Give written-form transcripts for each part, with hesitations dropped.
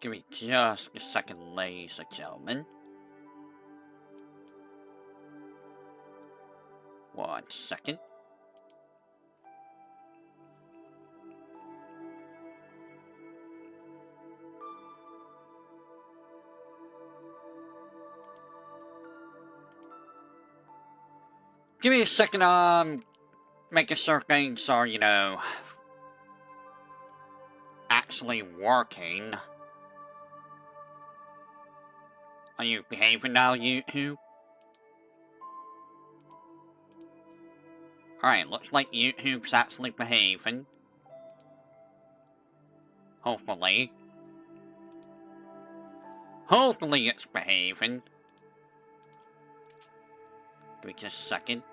Give me just a second, ladies and gentlemen. 1 second. Give me a second, making sure things are, you know, actually working. Are you behaving now, YouTube? Alright, looks like YouTube's actually behaving. Hopefully. Hopefully it's behaving. Give me just a second.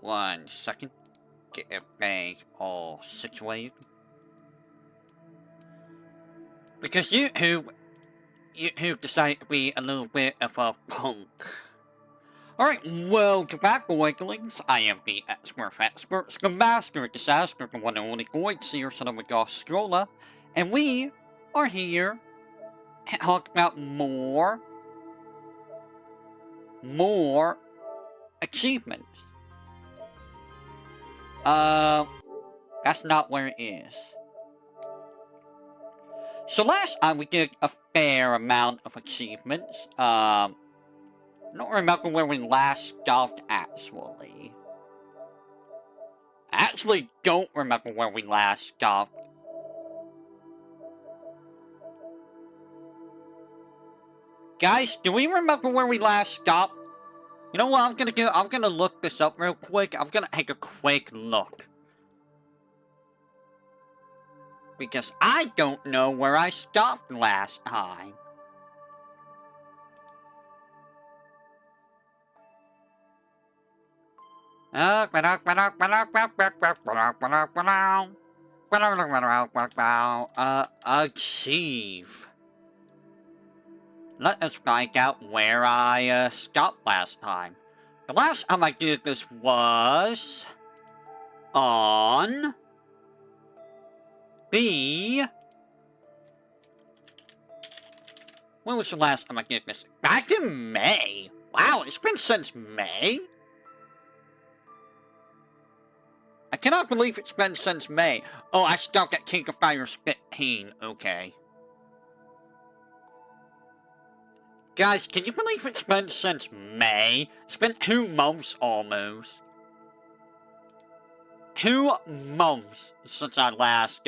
1 second. Get everything all situated. Because YouTube decided to be a little bit of a punk. Alright, welcome back, boyglings. I am the expert of experts, the master of disaster, the one and only Void Seer, son of a gosh Strolla, and we are here to talk about more achievements. That's not where it is. So last time we did a fair amount of achievements. I don't remember where we last stopped, actually. I actually don't remember where we last stopped. Guys, do we remember where we last stopped? You know what I'm gonna do? I'm gonna look this up real quick. I'm gonna take a quick look. Because I don't know where I stopped last time. Achieve. Let us find out where I stopped last time. The last time I did this was on the... When was the last time I did this? Back in May. Wow, it's been since May? I cannot believe it's been since May. Oh, I stopped at King of Fighters 15. Okay. Guys, can you believe it's been since May? It's been 2 months almost. 2 months since I last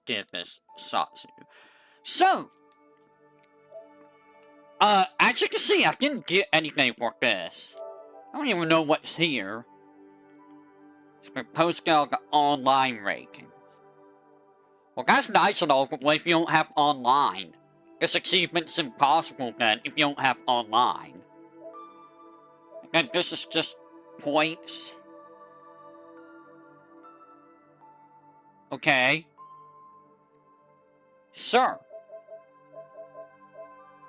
did this Zatsudan. So, as you can see, I didn't get anything for this. I don't even know what's here. It's been posted on the online rankings. Well, that's nice and all, but what if you don't have online? This achievement's impossible then if you don't have online. And this is just points. Okay. Sure.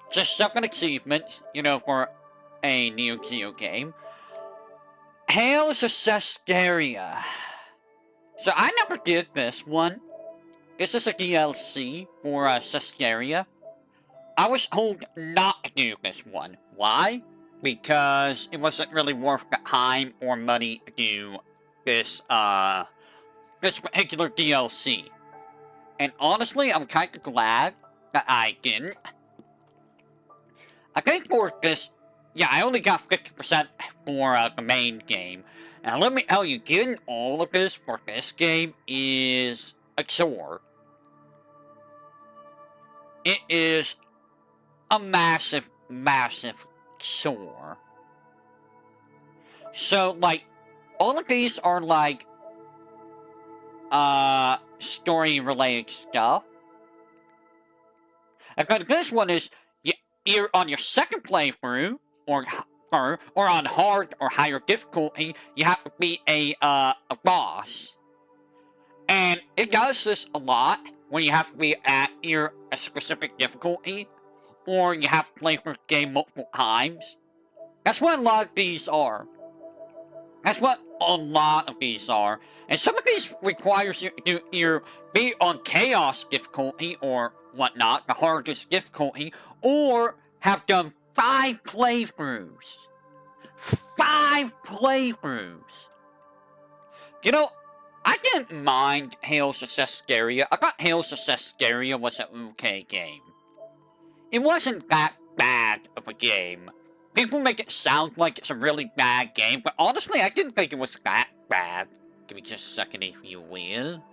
Just 7 achievements, you know, for a Neo Geo game. Hails of Cesteria. So I never did this one. This is a DLC for Cesteria. I was told not to do this one. Why? Because it wasn't really worth the time or money to do this, this particular DLC. And honestly, I'm kind of glad that I didn't. I think for this, yeah, I only got 50% for the main game. And let me tell you, getting all of this for this game is a chore. It is a massive, massive chore. So, like, all of these are, like, story-related stuff. And this one is, you're on your second playthrough, or on hard or higher difficulty, you have to beat a boss. And it does this a lot when you have to be at a specific difficulty, or you have to play through the game multiple times. That's what a lot of these are. That's what a lot of these are. And some of these requires you to either be on Chaos difficulty or whatnot, the hardest difficulty, or have done 5 playthroughs. 5 playthroughs! You know, I didn't mind Hails of Cescaria. I thought Hails of Cescaria was an okay game. It wasn't that bad of a game. People make it sound like it's a really bad game, but honestly, I didn't think it was that bad. Give me just a second, if you will.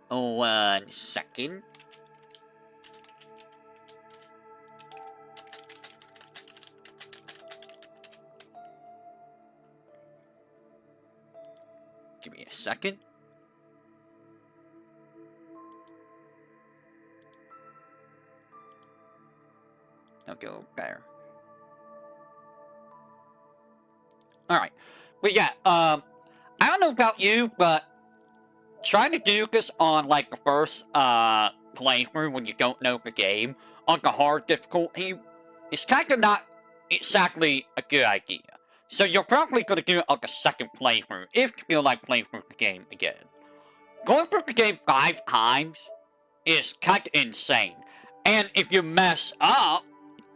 1 second. Give me a second. I'll go there. Alright. But yeah, I don't know about you, but trying to do this on, like, the first, playthrough when you don't know the game, on the hard difficulty, is kind of not exactly a good idea. So you're probably going to do it on the second playthrough, if you feel like playing through the game again. Going through the game 5 times is kind of insane. And if you mess up,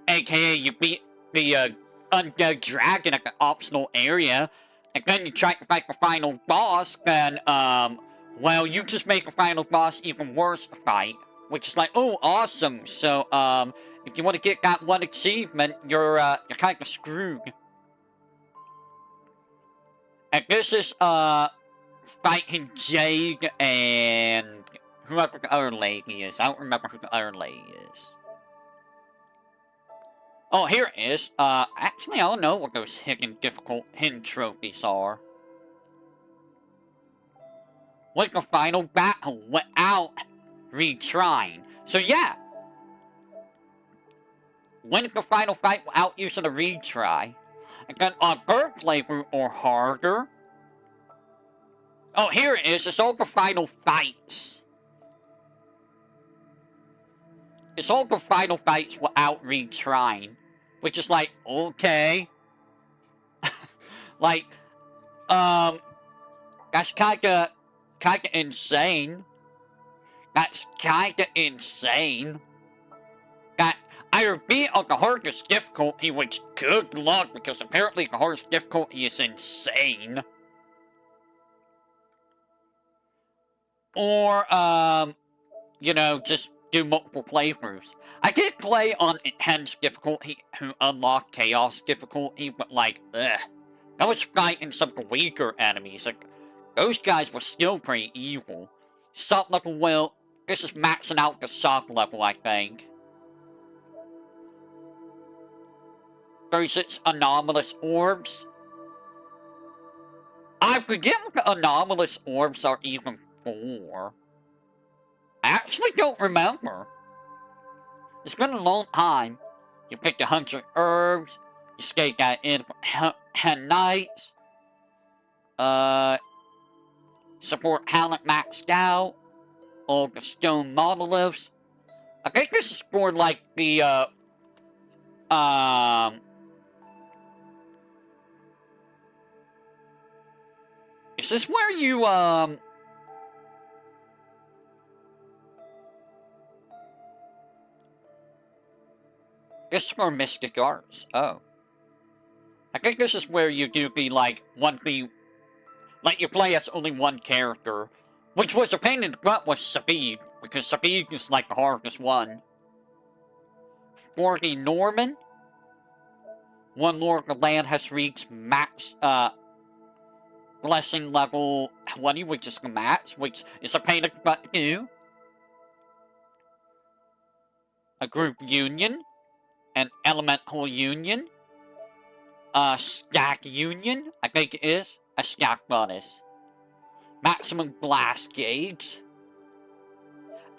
aka you beat the undead dragon at the optional area, and then you try to fight the final boss, then, well, you just make the final boss even worse to fight. Which is like, oh, awesome. So, if you want to get that one achievement, you're kind of screwed. And this is, fighting Jade and whoever the other lady is. I don't remember who the other lady is. Oh, here it is. Actually, I don't know what those hidden trophies are. Win the final battle without retrying. So, yeah. Win the final fight without using a retry. And then on third playthrough or harder. Oh, here it is. It's all the final fights. It's all the final fights without retrying. Which is like, okay. Like, that's kinda insane. That's kinda insane. That either be on the hardest difficulty, which good luck, because apparently the hardest difficulty is insane. Or, you know, just do multiple playthroughs. I did play on intense difficulty to unlock chaos difficulty, but like, ugh. That was fighting some of the weaker enemies. Like, those guys were still pretty evil. Salt level, well, this is maxing out the salt level, I think. 36 anomalous orbs. I forget what the anomalous orbs are even for. I actually don't remember. It's been a long time. You picked 100 herbs. You skate that in 10 nights. Support talent maxed out. All the stone monoliths. I think this is for like the is this where you this is for Mystic Arts. Oh. I think this is where you do be like like you play as only one character. Which was a pain in the butt with Sabid, because Sabid is like the hardest one. For the Norman, one lord of the land has reached max blessing level 20, which is the max, which is a pain in the butt to do. A group union, an elemental union, a stack union, I think it is, a stack bonus. Maximum blast gauge.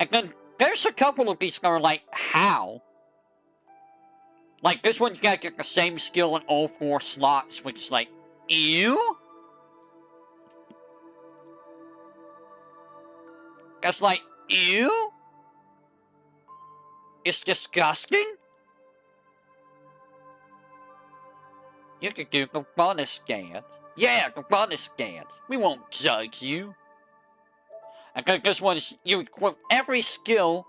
And then there's a couple of these that are like, how? Like this one, you gotta get the same skill in all 4 slots, which is like, ew? That's like, ew? It's disgusting? You could do the bonus scan. Yeah, the bonus scans. We won't judge you. Okay, this one is you equip every skill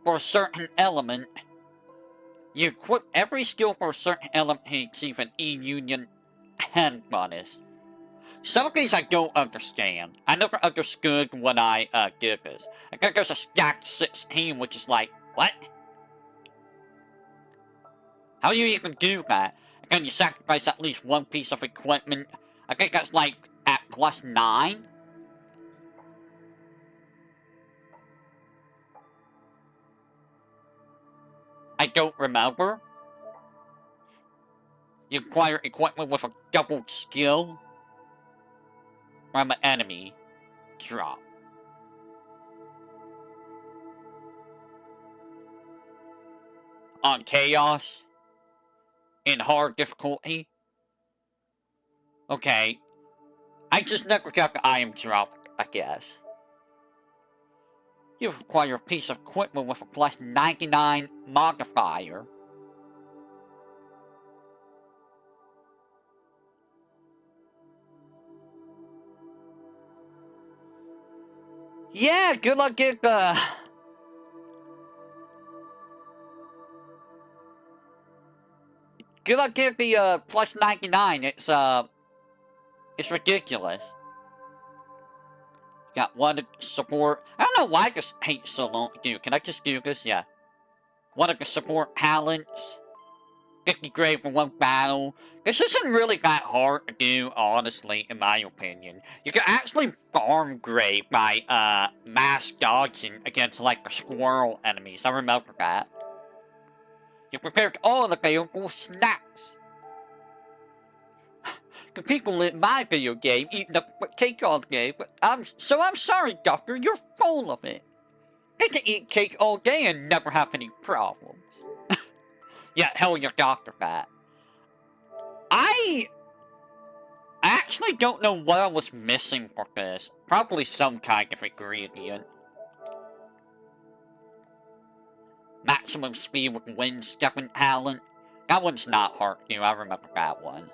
for a certain element. You equip every skill for a certain element to achieve an E-Union hand bonus. Some of these I don't understand. I never understood when I did this. I think there's a stacked 16, which is like, what? How do you even do that? And then you sacrifice at least one piece of equipment. I think that's like at plus 9. I don't remember. You acquire equipment with a double skill from an enemy drop. On Chaos. In hard difficulty. Okay. I just never got the item drop, I guess. You acquire a piece of equipment with a plus 99 modifier. Yeah, good luck getting the... Good luck getting the plus 99. It's ridiculous. Got one support. I don't know why I just hate so long to do. Can I just do this? Yeah. One of the support talents. 50 grade for one battle. This isn't really that hard to do, honestly, in my opinion. You can actually farm grade by mass dodging against like the squirrel enemies. I remember that. You prepared all of the available snacks. The people in my video game eating the cake all day, but I'm sorry, Doctor, you're full of it. They can eat cake all day and never have any problems. Yeah, tell your doctor that. I actually don't know what I was missing for this. Probably some kind of ingredient. Maximum speed with wind stepping talent. That one's not hard to do, I remember that one.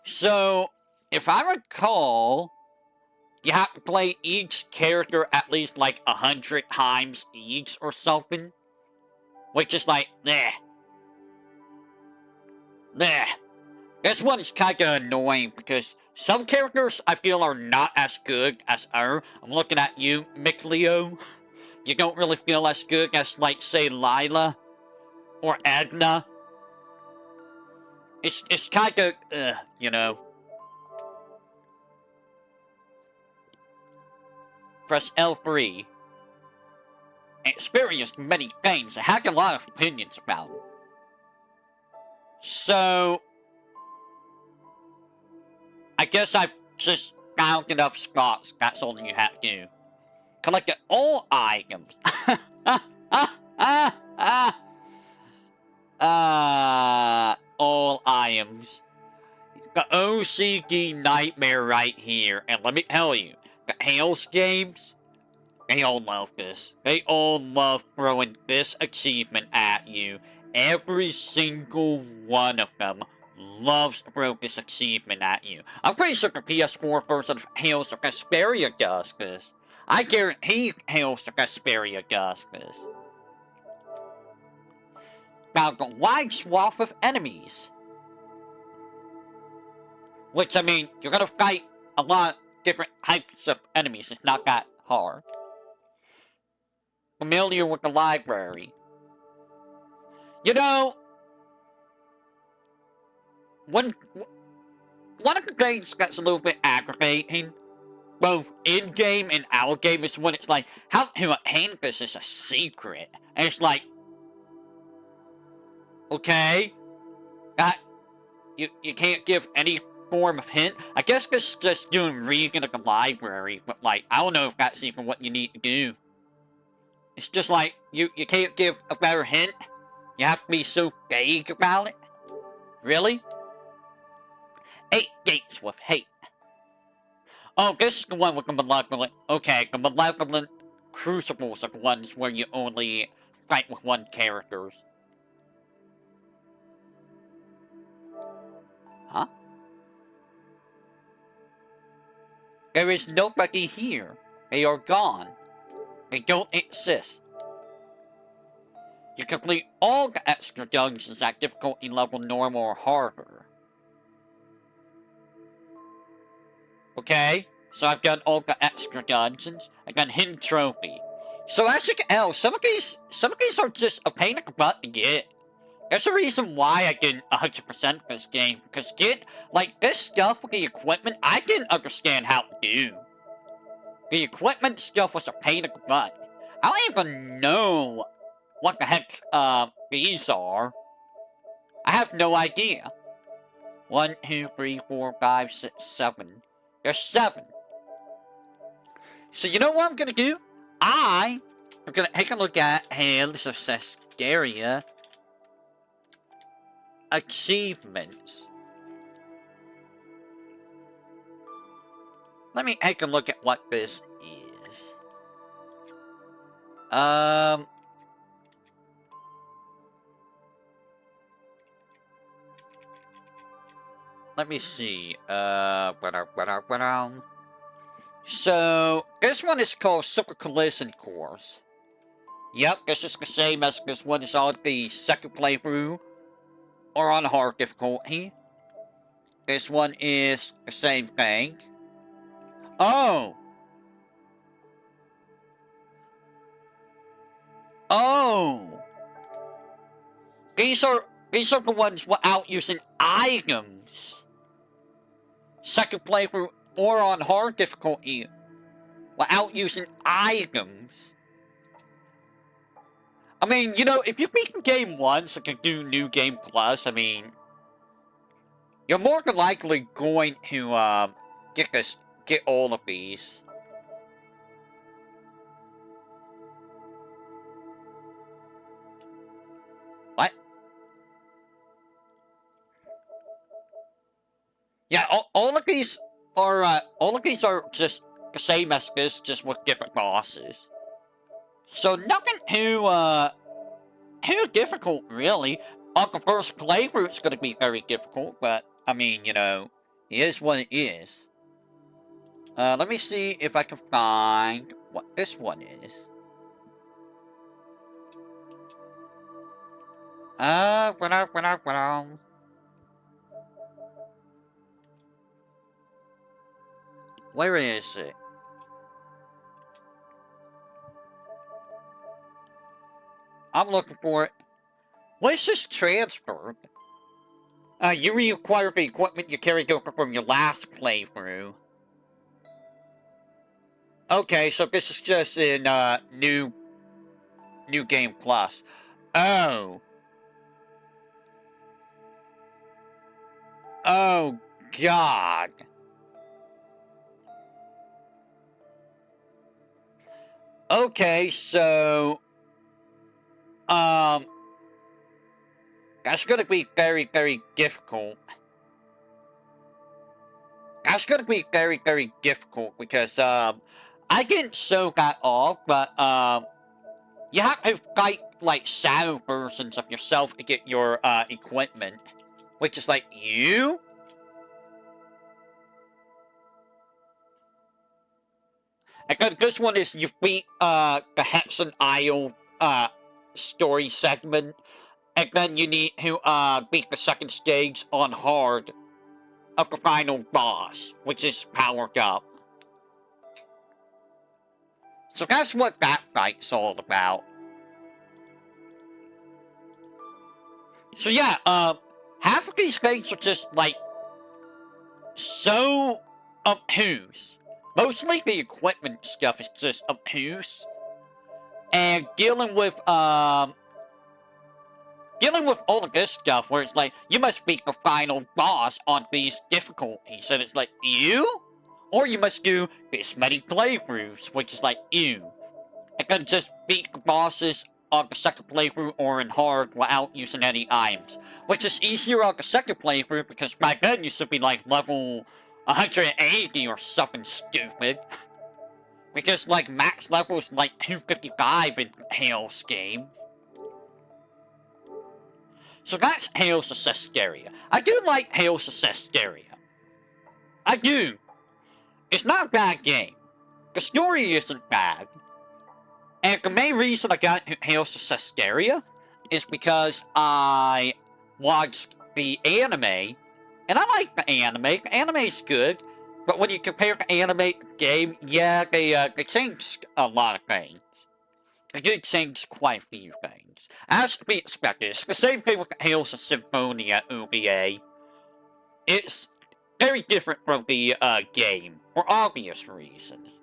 So, if I recall, you have to play each character at least like 100 times each or something. Which is like, bleh. Bleh. This one is kinda annoying because some characters I feel are not as good as her. I'm looking at you, Micleo. You don't really feel as good as, like, say, Lila or Edna. It's kinda, you know. Press L3. And experienced many things and had a lot of opinions about them. So, I guess I've just found enough spots. That's all you have to do. Collected all items. All items. The OCD nightmare right here. And let me tell you, the Hales games, they all love this. They all love throwing this achievement at you. Every single one of them loves to throw this achievement at you. I'm pretty sure the PS4 version of Hales of Vesperia does this. I guarantee Hales of Vesperia does this. Now, the wide swath of enemies. Which, I mean, you're gonna fight a lot of different types of enemies. It's not that hard. Familiar with the library. You know, one of the things that's a little bit aggravating, both in-game and out-game, is when it's like, how to obtain this is a secret. And it's like, okay, you can't give any form of hint. I guess this is just doing reading of the library, but like, I don't know if that's even what you need to do. It's just like, you can't give a better hint? You have to be so vague about it? Really? 8 gates with hate. Oh, this is the one with the malevolent... Okay, the malevolent crucibles are the ones where you only fight with one character. Huh? There is nobody here. They are gone. They don't exist. You complete all the extra dungeons at difficulty level normal or harder. Okay, so I've done all the extra dungeons. I've done hidden trophy. So as you can tell, some of these are just a pain in the butt to get. There's a reason why I didn't 100% this game, because like, this stuff with the equipment, I didn't understand how to do. The equipment stuff was a pain in the butt. I don't even know what the heck, these are. I have no idea. 1, 2, 3, 4, 5, 6, 7. There's 7. So you know what I'm gonna do? I'm gonna take a look at Hands of Cescaria achievements. Let me take a look at what this is. Let me see. So, this one is called Super Collision Course. Yep, this is the same as this one is on the second playthrough, or on hard difficulty. This one is the same thing. Oh! Oh! These are the ones without using items. Second playthrough or on hard difficulty without using items. I mean, you know, if you beat the game once and can do New Game Plus, I mean, you're more than likely going to get all of these. What? Yeah, all of these are just the same as this, just with different bosses. So nothing too difficult, really. On the first playthrough, it's going to be very difficult, but, I mean, you know, it is what it is. Let me see if I can find what this one is. Where is it? I'm looking for it. What is this transfer? You reacquire the equipment you carried over from your last playthrough. Okay, so this is just in, New Game Plus. Oh. Oh, God. Okay, so... That's gonna be very, very difficult. That's gonna be very, very difficult because, I didn't show that off, but, you have to fight, like, shadow versions of yourself to get your, equipment. Which is like, you? And then this one is you beat, the Hexen Isle, story segment. And then you need to, beat the second stage on hard of the final boss, which is powered up. So that's what that fight's all about. So yeah, half of these things are just, like, so obtuse. Mostly the equipment stuff is just obtuse. And dealing with all of this stuff where it's like, you must beat the final boss on these difficulties. And it's like, you? Or you must do this many playthroughs, which is like, you. And then just beat the bosses on the second playthrough or in hard without using any items. Which is easier on the second playthrough because back then you should be like level 180 or something stupid. Because like max level is like 255 in Hale's game. So that's Hales of Cescaria. I do like Hales of Cescaria. I do. It's not a bad game. The story isn't bad. And the main reason I got Hails to Cesteria is because I watched the anime, and I like the anime. The anime's good, but when you compare the anime to the game, yeah, they changed a lot of things. They did change quite a few things. As to be expected, it's the same thing with the Hails to Symphonia OVA. It's very different from the game, for obvious reasons.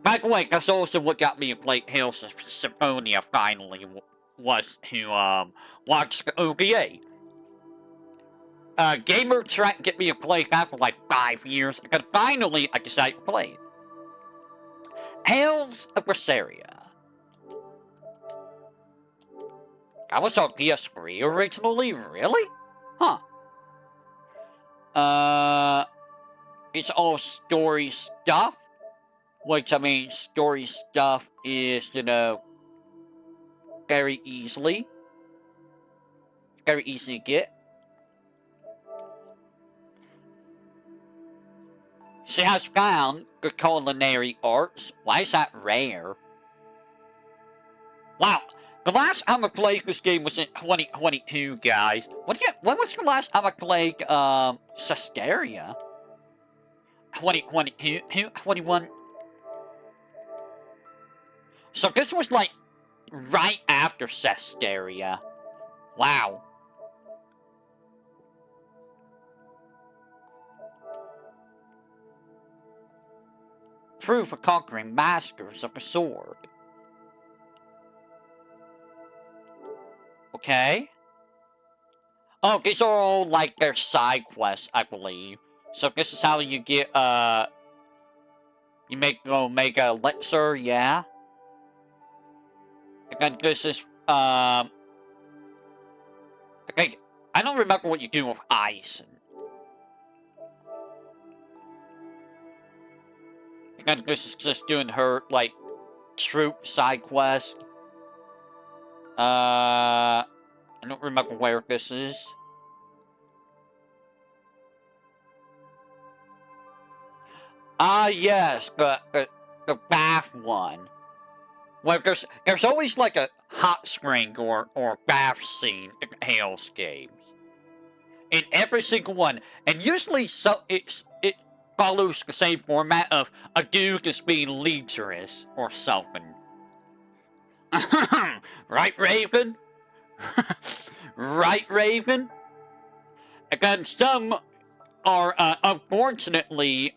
By the way, that's also what got me to play Hails to Symphonia finally, was to watch the OVA. Gamer tried to get me to play that for like 5 years, and finally I decided to play it. Hails of Berseria. That was on PS3 originally? Really? Huh. It's all story stuff. Which, I mean, story stuff is, you know, very easy to get. She has found the culinary arts. Why is that rare? Wow, the last time I played this game was in 2022, guys. When was the last time I played, Cesteria? 2022? 21? So this was like right after Cesteria. Wow. Proof of conquering masters of the sword. Okay. Oh, these are all like their side quests, I believe. So this is how you get you make Omega Elixir, yeah. And then this is, okay, I don't remember what you do with ice. And then this is just doing her, like, troop side quest. I don't remember where this is. Ah, yes, the bath one. Well, there's always like a hot spring or bath scene in Hails games. In every single one. And usually it follows the same format of a dude is being lecherous or something. Right, Raven? Right, Raven? And then some are, unfortunately,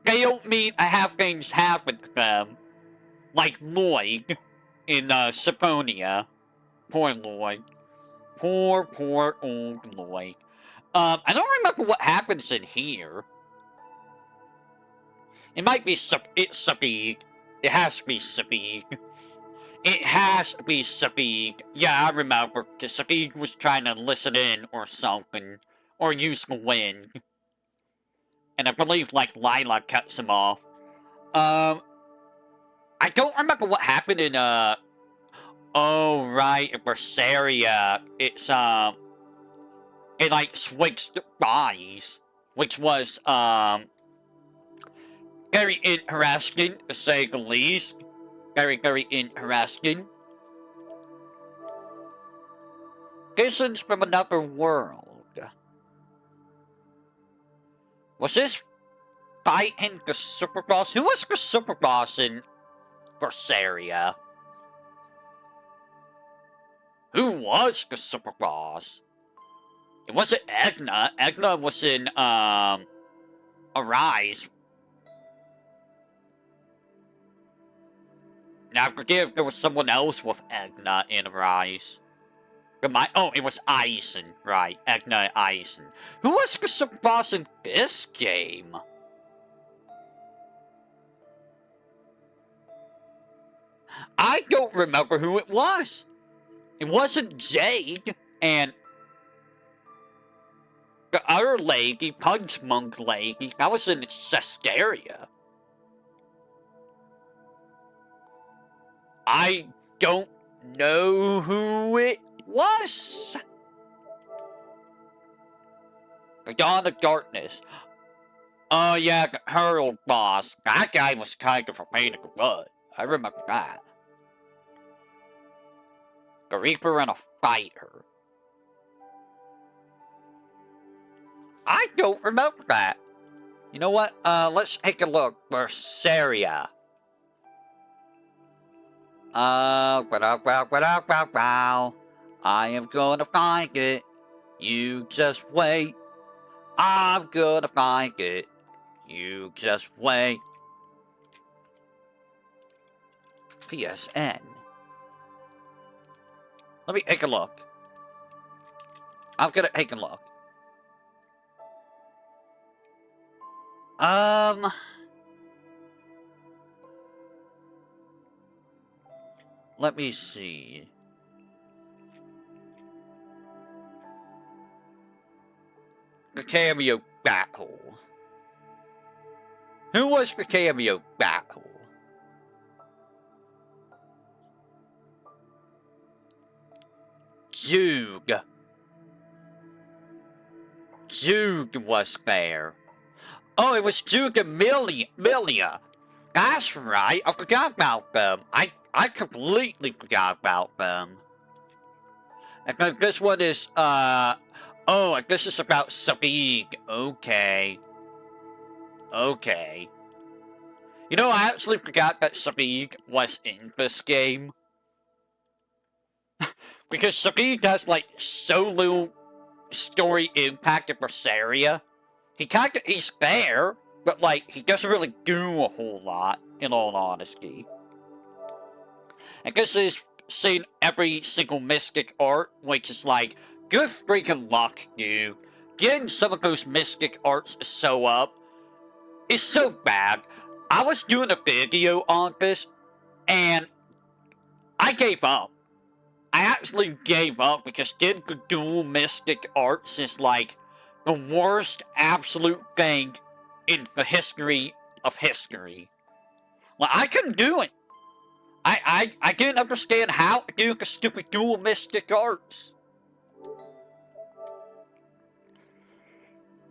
they don't mean to have things happen to them. Like Lloyd in, Symphonia. Poor Lloyd. Poor old Lloyd. I don't remember what happens in here. It might be it's Sabig. It has to be Sabig. It has to be Sabig. Yeah, I remember, because Sabig was trying to listen in or something. Or use the wind. And I believe, like, Lila cuts him off. I don't remember what happened in, oh, right, in Berseria. It's, it, like, switched bodies. Which was, very interesting, to say the least. Very, very interesting. Visions from another world. Was this fighting the super boss? Who was the super boss in Berseria? Who was the super boss? It wasn't Egna. Egna was in, Arise. Now, forgive, there was someone else with Egna in Arise. Oh, it was Eisen. Right, Egna Eisen. Who was the super boss in this game? I don't remember who it was. It wasn't Jade and the other lady, Punch Monk lady. That was in Cesteria. I don't know who it was. The Dawn of Darkness. Oh yeah, the Hurdle boss. That guy was kind of a pain in the butt. I remember that. The Reaper and a fighter. I don't remember that. You know what? Let's take a look. Berseria. Wow. I am gonna find it. You just wait. I'm gonna find it. You just wait. PSN. Let me take a look. I'm gonna take a look. Let me see. The cameo battle. Who was the cameo battle? Jug. Jug was there. Oh, it was Jug and Milia. That's right. I forgot about them. I completely forgot about them. And this one is, oh, and this is about Sabig. Okay. Okay. You know, I actually forgot that Sabig was in this game. Because Sabig has, like, so little story impact in Berseria. He's there, but, like, he doesn't really do a whole lot, in all honesty. And this is seeing every single mystic art, which is like, good freaking luck, dude. Getting some of those mystic arts to show up is so bad. I was doing a video on this, and I gave up. I actually gave up because getting the dual mystic arts is like the worst absolute thing in the history of history. Like, I couldn't do it. I didn't understand how to do the stupid dual mystic arts.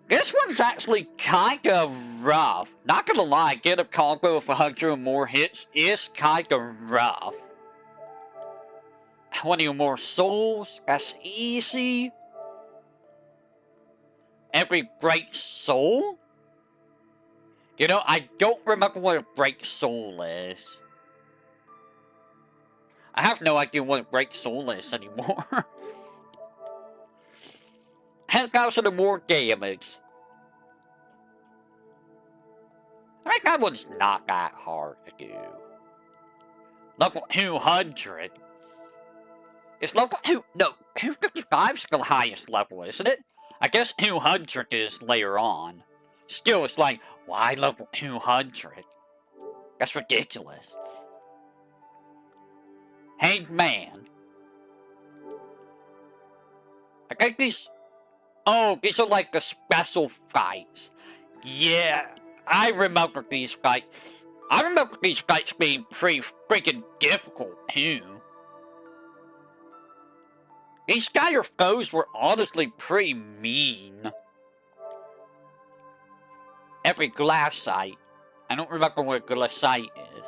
This one's actually kind of rough. Not gonna lie, get a combo of 100 or more hits is kind of rough. 20 or more souls, that's easy. Every bright soul? You know, I don't remember what a bright soul is. I have no idea what a bright soul is anymore. 10,000 or more damage. I think that one's not that hard to do. Level 200. Is level 2... No, 255 is the highest level, isn't it? I guess 200 is later on. Still, it's like, why level 200? That's ridiculous. Hanged Man. I think these... Oh, these are like the special fights. Yeah, I remember these fights. I remember these fights being pretty freaking difficult, too. These Skyer foes were honestly pretty mean. Every glassite. I don't remember what a glassite is.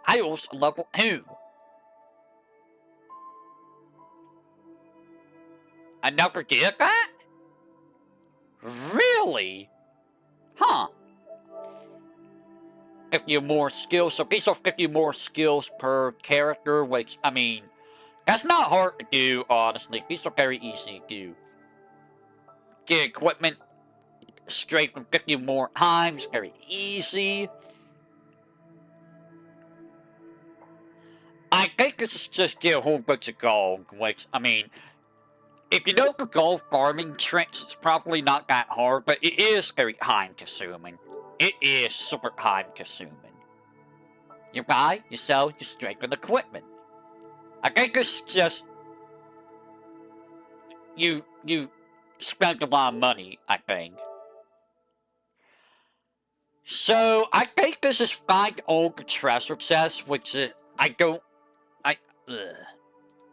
I also level 2. I never did that? Really? Huh. 50 more skills. So these are 50 more skills per character, which, I mean, that's not hard to do, honestly. These are very easy to do. Get equipment straight from 50 more times. Very easy. I think this is just get a whole bunch of gold, which, I mean, if you know the gold farming tricks, it's probably not that hard, but it is very time-consuming. It is super time-consuming. You buy, you sell, you strengthen equipment. I think it's just... You spend a lot of money, I think. So, I think this is find all the treasure chests, which is...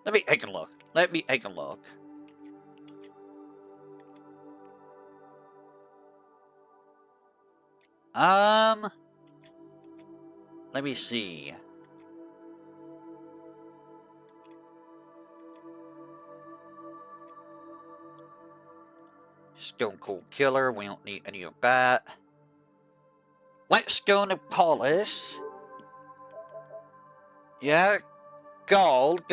Let me take a look. Let me take a look. Let me see. Stone Cold Killer, we don't need any of that. Let's go into Polish. Yeah, gold.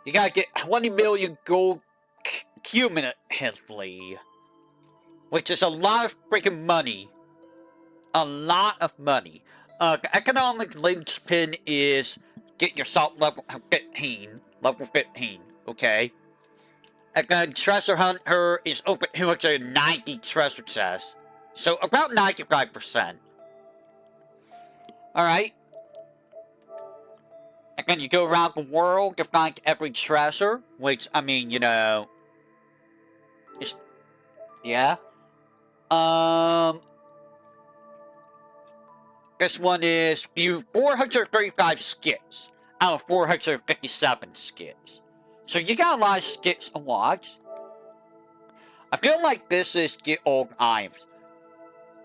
You gotta get 20 million gold cumulatively. Which is a lot of freaking money. A lot of money. The economic linchpin is get yourself level 15. Level 15, okay? And then Treasure Hunter is over 290 treasure chests. So about 95%. Alright. And then you go around the world to find every treasure. Which, I mean, you know... It's, yeah. This one is view 435 skits out of 457 skits. So you got a lot of skits to watch. I feel like this is get all items.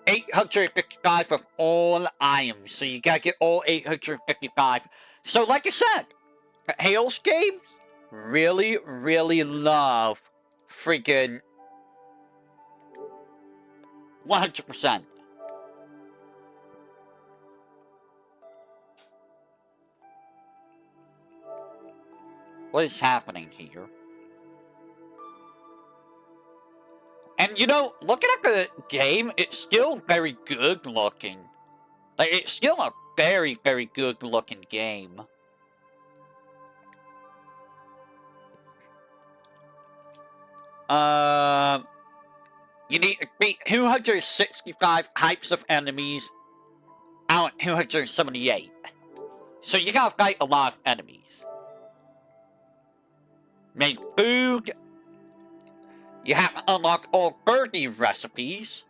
855 of all items. So you gotta get all 855. So like I said, the Hales games really, really love freaking 100%. What is happening here? And you know, looking at the game, it's still very good looking. Like, it's still a very, very good looking game. You need to beat 265 types of enemies out of 278. So you gotta fight a lot of enemies. Make food. You have to unlock all 30 recipes.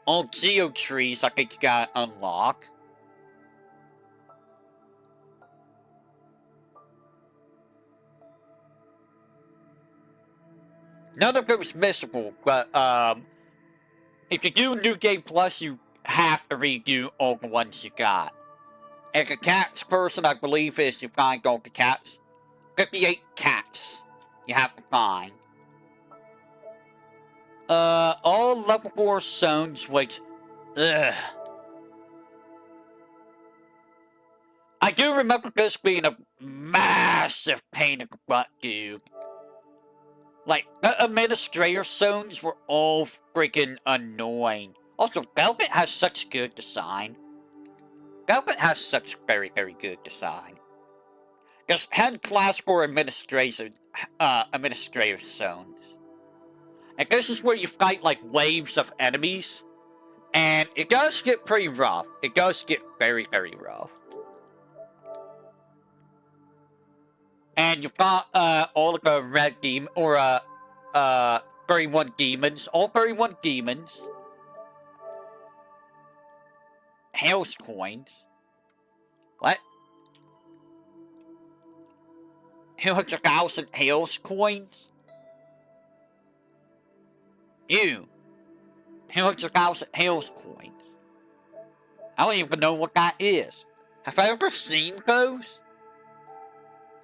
All geo trees I think you gotta unlock. None of it was missable, but if you do New Game Plus, you have to redo all the ones you got. And the cats person, I believe, is you find all the cats. 58 cats you have to find. All level 4 zones, which, ugh. I do remember this being a massive pain in the butt, dude. Like, the administrator zones were all freaking annoying. Also, Velvet has such good design. Velvet has such very, very good design. There's head class for administrative zones. And this is where you fight, like, waves of enemies. And it does get pretty rough. It does get very, very rough. And you fought, all of the red demon, or, 31 demons. All 31 demons. Hales coins. What? 200,000 Hales coins? Ew. 200,000 Hales coins. I don't even know what that is. Have I ever seen those?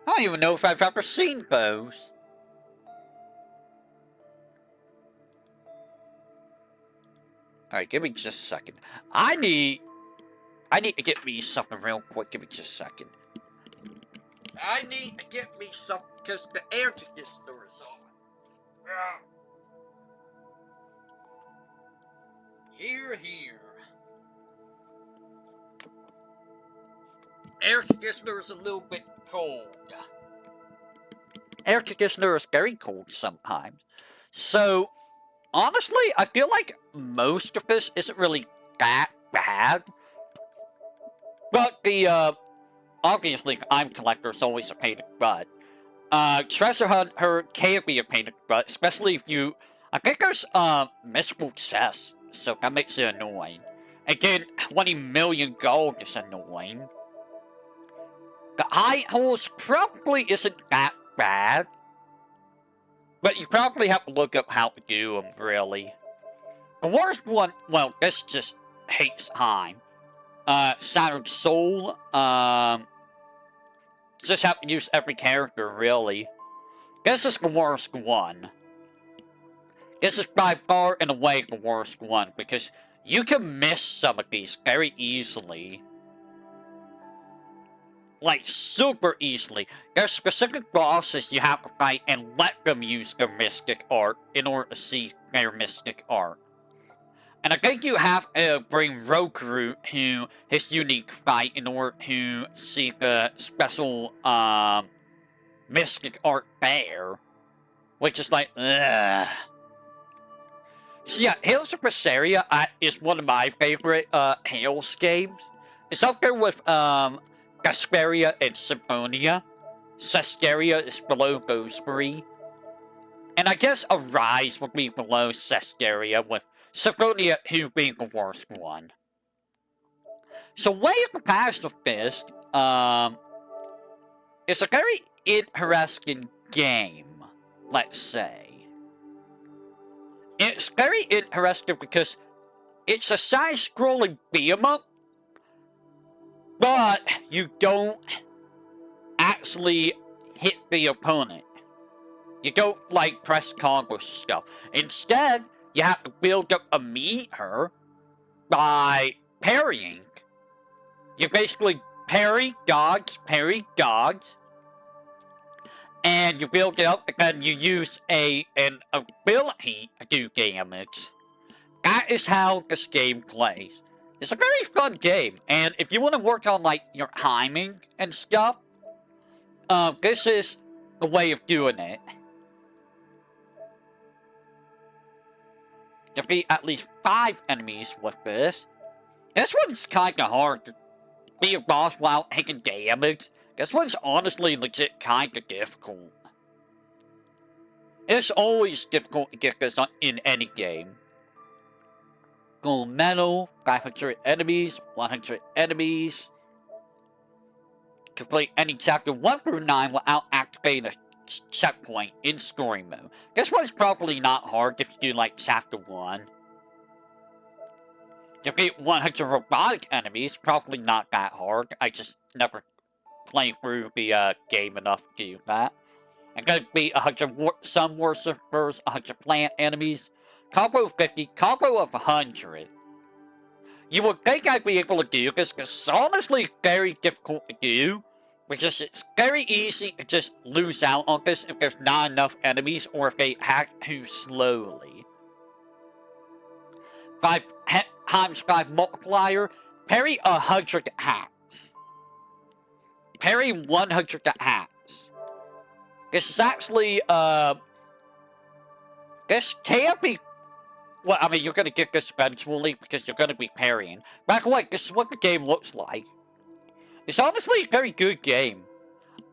I don't even know if I've ever seen those. Alright, give me just a second. I need to get me something real quick. Give me just a second. I need to get me something because the air conditioner is on. Here. Air conditioner is a little bit cold. Air conditioner is very cold sometimes. So, honestly, I feel like most of this isn't really that bad. But the, obviously, item collector is always a pain in the butt. Treasure Hunter can be a pain in the butt, especially if you... I think there's, missable chests, so that makes it annoying. Again, 20 million gold is annoying. The eye holes probably isn't that bad. But you probably have to look up how to do them, really. The worst one, well, this just hates time. Shattered Soul, just have to use every character, really. This is the worst one. This is by far and away the worst one, because you can miss some of these very easily. Like, super easily. There's specific bosses you have to fight and let them use their mystic art in order to see their mystic art. And I think you have to bring Roku to his unique fight in order to see the special, mystic art there. Which is like, ugh. So yeah, Hales of Berseria is one of my favorite, Hales games. It's up there with, Gasperia and Symphonia. Cesteria is below those three. And I guess Arise would be below Cesteria, with Symphonia who being the worst one. So Way of the Past of Fist, it's a very interesting game, let's say. It's very interesting because it's a side-scrolling beat-em-up, but you don't actually hit the opponent. You don't, like, press combos and stuff. Instead, you have to build up a meter by parrying. You basically parry, dodge, and you build it up, and then you use an ability to do damage. That is how this game plays. It's a very fun game, and if you want to work on, like, your timing and stuff, this is the way of doing it. Defeat at least 5 enemies with this. This one's kinda hard to be a boss while taking damage. This one's honestly legit kinda difficult. It's always difficult to get this in any game. Gold medal, 500 enemies, 100 enemies. Complete any chapter 1 through 9 without activating a checkpoint in scoring mode. This one's probably not hard if you do like chapter 1. Defeat 100 robotic enemies, probably not that hard. I just never played through the game enough to do that. I'm gonna beat 100 sun worshippers, 100 plant enemies. Combo of 50, combo of 100. You would think I'd be able to do this, because it's honestly very difficult to do. Because it's very easy to just lose out on this if there's not enough enemies or if they hack too slowly. 5 times 5 multiplier. Parry 100 hacks. Parry 100 hacks. This is actually, this can't be, well, I mean, you're gonna get this eventually because you're gonna be parrying. By the way, this is what the game looks like. It's honestly a very good game.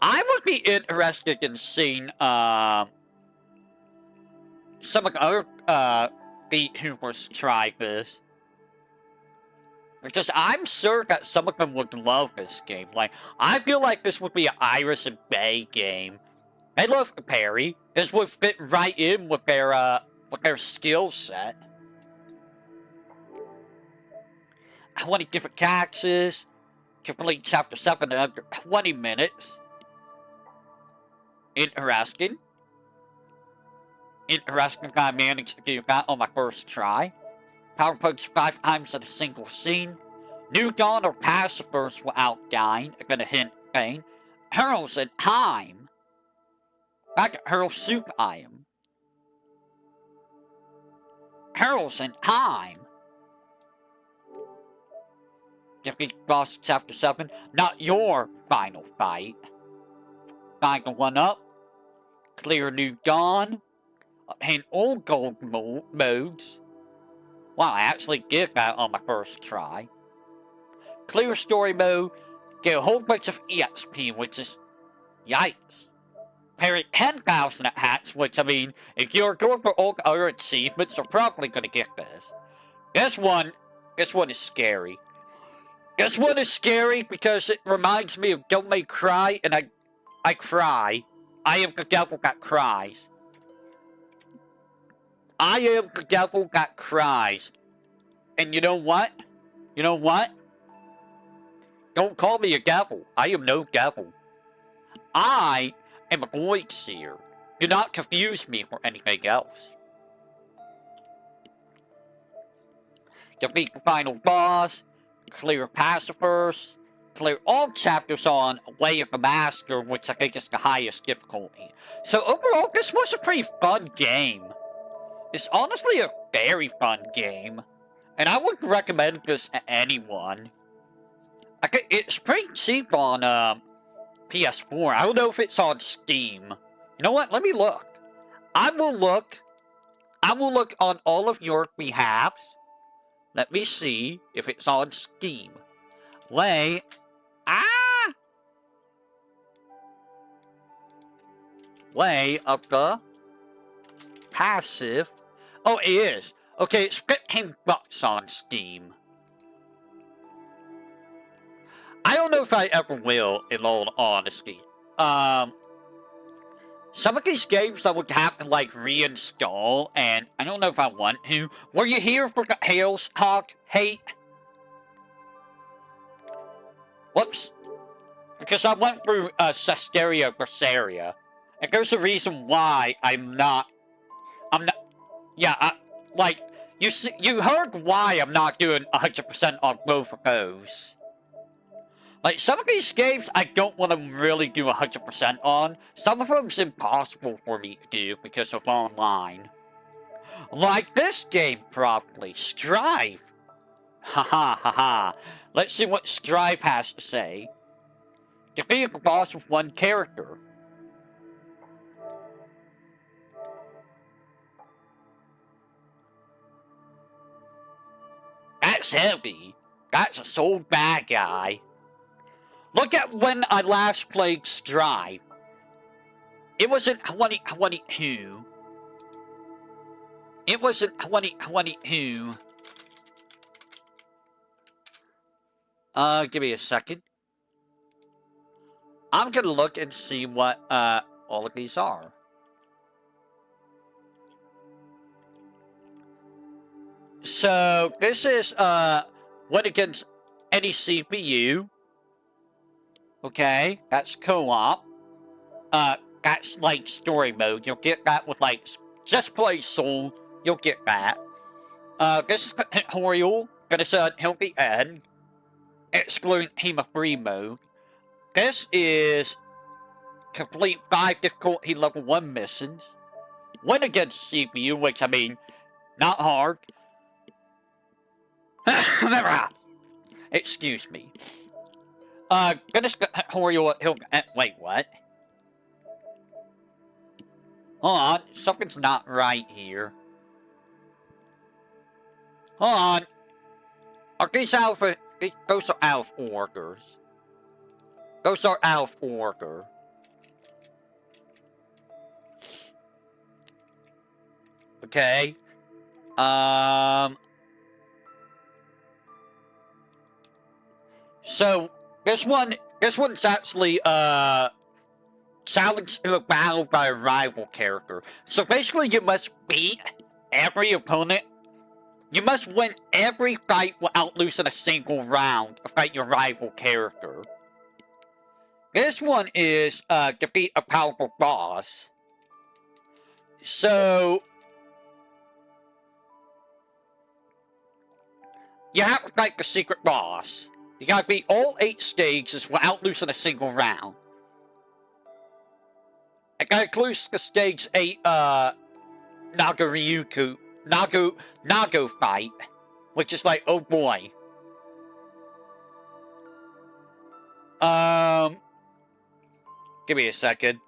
I would be interested in seeing, some of the other, VTubers try this. Because I'm sure that some of them would love this game. Like, I feel like this would be an Iris and Bay game. They love to parry. This would fit right in with their skill set. 20 different taxes. Complete chapter 7 in under 20 minutes. Interesting. Interesting that I managed to do that on my first try. Power punch 5 times in a single scene. New Dawn or Pacifers without dying. I'm gonna hint pain. Hurls in time. Back at Hurl Soup I am. Hurls in time. Defeat boss chapter 7. Not your final fight. Final one up. Clear New Dawn. Obtain all gold modes. Wow, I actually did that on my first try. Clear story mode. Get a whole bunch of EXP, which is... yikes. Parry 10,000 attacks, which, I mean, if you're going for all other achievements, you're probably gonna get this. This one is scary. This one is scary because it reminds me of Don't May Cry, and I cry. I am the devil that cries. I am the devil that cries. And you know what? You know what? Don't call me a devil. I am no devil. I am a void seer. Do not confuse me for anything else. Defeat the final boss, clear Pacifiers, clear all chapters on Way of the Master, which I think is the highest difficulty. So overall, this was a pretty fun game. It's honestly a very fun game. And I would recommend this to anyone. It's pretty cheap on PS4. I don't know if it's on Steam. You know what? Let me look. I will look on all of your behalves. Let me see if it's on Steam. Way of the Passive. Oh, it is. Okay, it's $15 on Steam. I don't know if I ever will, in all honesty. Some of these games I would have to, like, reinstall, and I don't know if I want to. Were you here for the Hales talk? Hate? Whoops. Because I went through, Cesteria Berseria. And there's a reason why I'm not... Yeah, you heard why I'm not doing 100% on both of those. Like, some of these games I don't want to really do 100% on. Some of them's impossible for me to do because of online. Like this game, probably. Strive. Haha, haha. Let's see what Strive has to say. Defeat the boss with one character. That's heavy. That's a soul bad guy. Look at when I last played Strive. It was in 2022. It was in 2022. Give me a second. I'm gonna look and see what, all of these are. So, this is, went against any CPU. Okay, that's co-op. That's like story mode. You'll get that with like just play Soul. You'll get that. This is tutorial. Gonna say until the end, excluding HEMA-free mode. This is complete 5 difficulty level 1 missions. Went against CPU, which I mean, not hard. Excuse me. Gonna tutorial. Wait, what? Hold on, something's not right here. Hold on. Are these alpha? Those are out of orders. Those are out of order. Okay. So this one's actually challenged to a battle by a rival character. So basically, you must beat every opponent. You must win every fight without losing a single round to fight your rival character. This one is defeat a powerful boss. So you have to fight the secret boss. You gotta beat all 8 stages without losing a single round. And that includes the stage 8, Nago fight. Which is like, oh boy. Give me a second.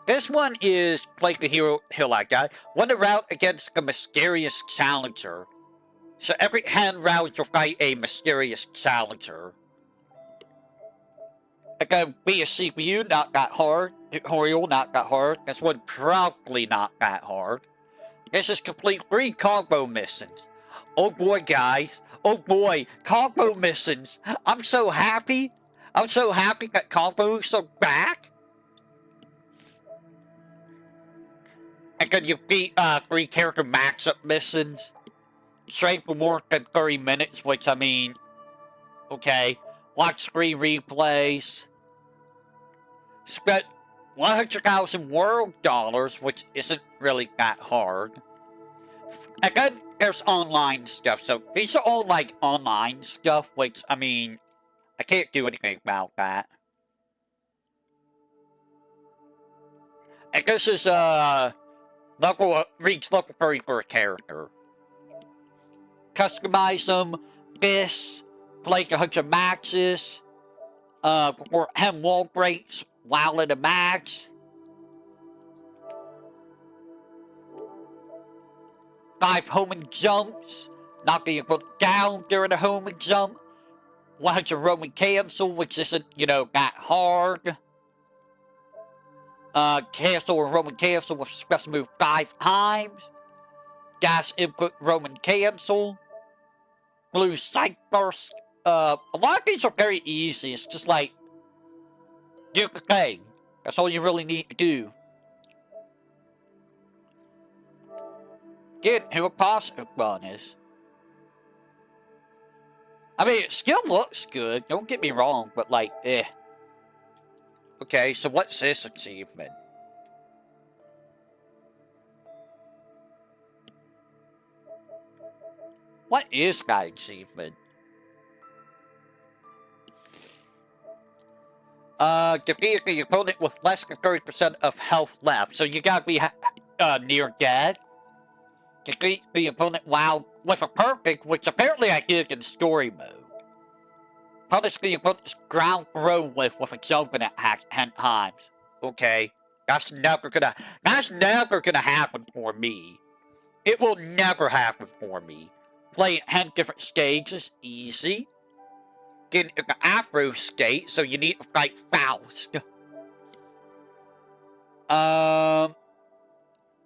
This one is like the hero hill-like guy. Won the route against the mysterious challenger. So every hand round you'll fight a mysterious challenger. Again, be a CPU, not that hard. Tutorial, not that hard. This one probably not that hard. This is complete 3 combo missions. Oh boy, guys. Oh boy, combo missions. I'm so happy. I'm so happy that combos are back. And then you beat 3 character max-up missions. Straight for more than 30 minutes, which I mean, okay. Watch screen replays. Spent 100,000 world dollars, which isn't really that hard. And then there's online stuff, so these are all like online stuff, which I mean, I can't do anything about that. And this is reach level 30 for a character. Customize them, this, play 100 maxes, before hem wall breaks, while at a max. 5 homing jumps, knocking your foot down during a homing jump. 100 Roman cancel, which isn't, you know, that hard. Cancel or Roman cancel with special move 5 times. Gas input Roman cancel. Blue sight burst. A lot of these are very easy. It's just like, do the thing. That's all you really need to do. Get who a positive one is. I mean, it still looks good. Don't get me wrong, but like, eh. Okay, so what's this achievement? What is that achievement? Defeat the opponent with less than 30% of health left. So you gotta be near dead. Defeat the opponent while with a perfect, which apparently I did in story mode. Punish the opponent's ground thrown with a jumping attack 10 times. Okay. That's never gonna happen for me. It will never happen for me. Playing 10 different stages, easy. Getting in the Afro state, so you need to fight Faust.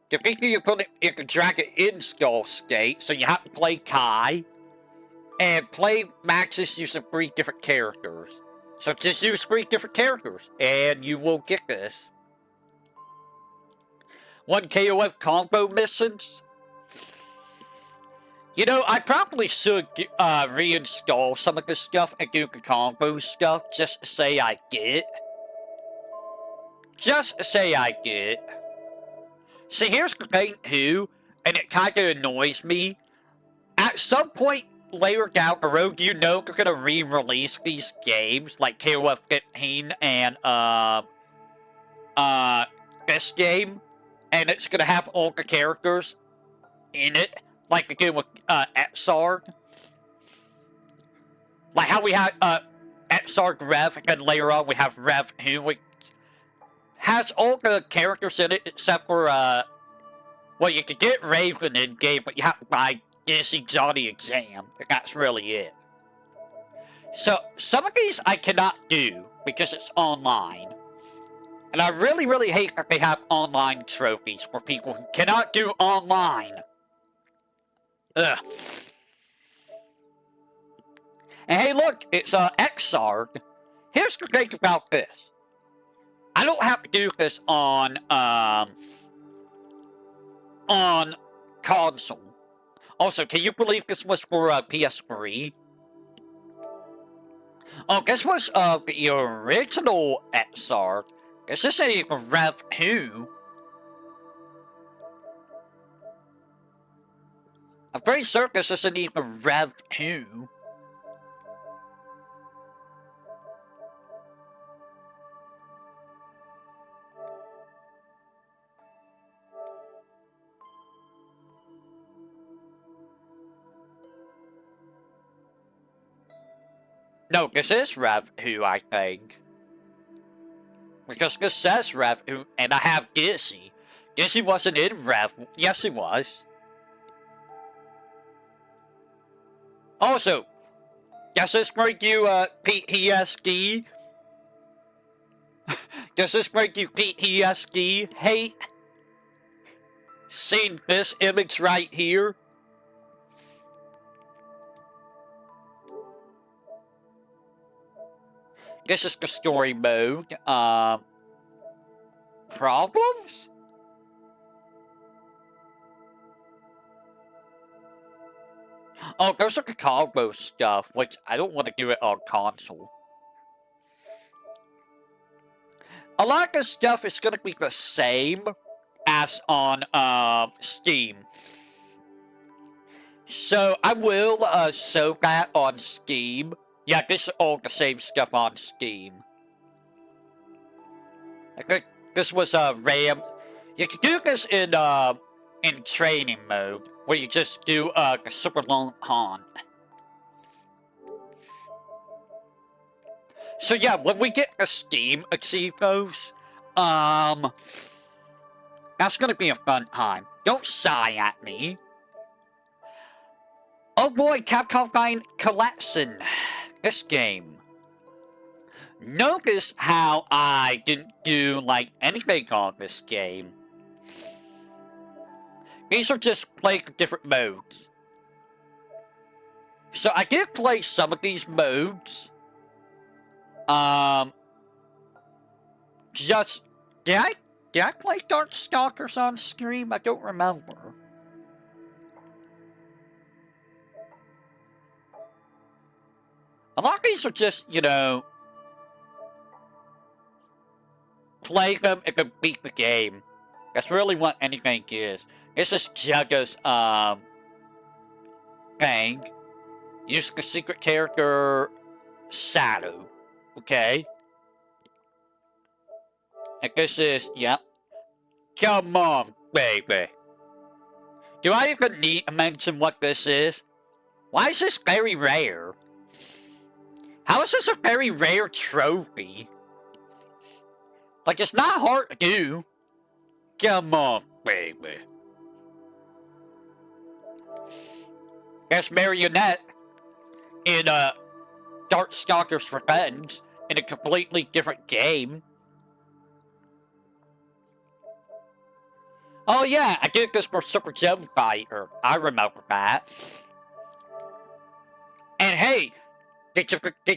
Defeat the opponent in the Dragon Install state, so you have to play Kai. And play maxes using 3 different characters. So just use 3 different characters, and you will get this. 1 KOF combo missions. You know, I probably should reinstall some of this stuff and do the combo stuff just to say I did. Just to say I did. See, here's the thing too, and it kind of annoys me. At some point later down the road, you know they're gonna re-release these games, like KOF 15 and this game, and it's gonna have all the characters in it, like the game with Etsarg. Like how we had Etsarg Rev, and then later on we have Rev 2, which has all the characters in it except for well, you can get Raven in game, but you have to buy Dizzy Johnny Exam, and that's really it. So, some of these I cannot do, because it's online. And I really, really hate that they have online trophies for people who cannot do online. Ugh. And hey look, it's Xarg. Here's the thing about this. I don't have to do this on console. Also, can you believe this was for PS3? Oh, this was the original Xarg. This isn't even Rev 2. I'm pretty certain this isn't even Rev 2. No, this is Rev 2, I think. Because this says Rev 2, and I have Dizzy. Dizzy wasn't in Rev. Yes, he was. Also, does this bring you PTSD? Does this bring you PTSD? Hey, seeing this image right here? This is the story mode. Problems? Oh, those are the combo stuff, which I don't want to do it on console. A lot of this stuff is going to be the same as on Steam. So I will show that on Steam. Yeah, this is all the same stuff on Steam. I think this was a RAM. You can do this in training mode, where you just do the super long hunt. So yeah, when we get the Steam achievos, that's gonna be a fun time. Don't sigh at me. Oh boy, Capcom 9 Collection. This game. Notice how I didn't do, like, anything on this game. These are just playing different modes. So I did play some of these modes. Just... Did I play Darkstalkers on stream? I don't remember. A lot of these are just, you know... Play them and then beat the game. That's really what anything is. This is Jugga's, thing. Use the secret character... Shadow. Okay? And this is... Yep. Come on, baby. Do I even need to mention what this is? Why is this very rare? How is this a very rare trophy? Like, it's not hard to do. Come on, baby. There's Marionette in, Darkstalkers Revenge in a completely different game. Oh yeah, I did this for Super Gem Fighter. I remember that. And hey, did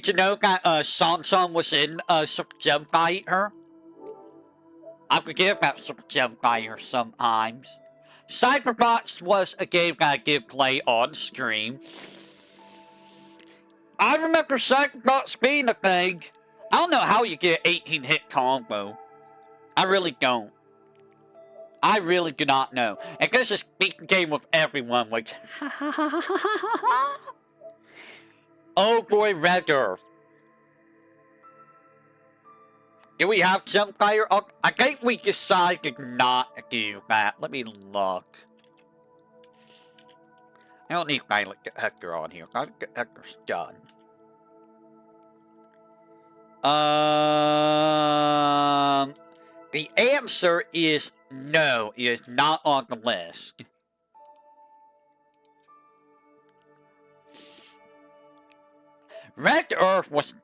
you know that Sansan was in Super Gem Fighter? I forget about Super Gem Fighter sometimes. Cyberbots was a game that I did play on stream. I remember Cyberbots being a thing. I don't know how you get 18-hit combo. I really don't. I really do not know. And this is beat the game with everyone, which... Oh boy, Red Earth. Do we have Gemfire? Oh, I think we decided not to do that. Let me look. I don't need Violet Hector on here. I think Hector's done. The answer is no. It is not on the list. Red Earth was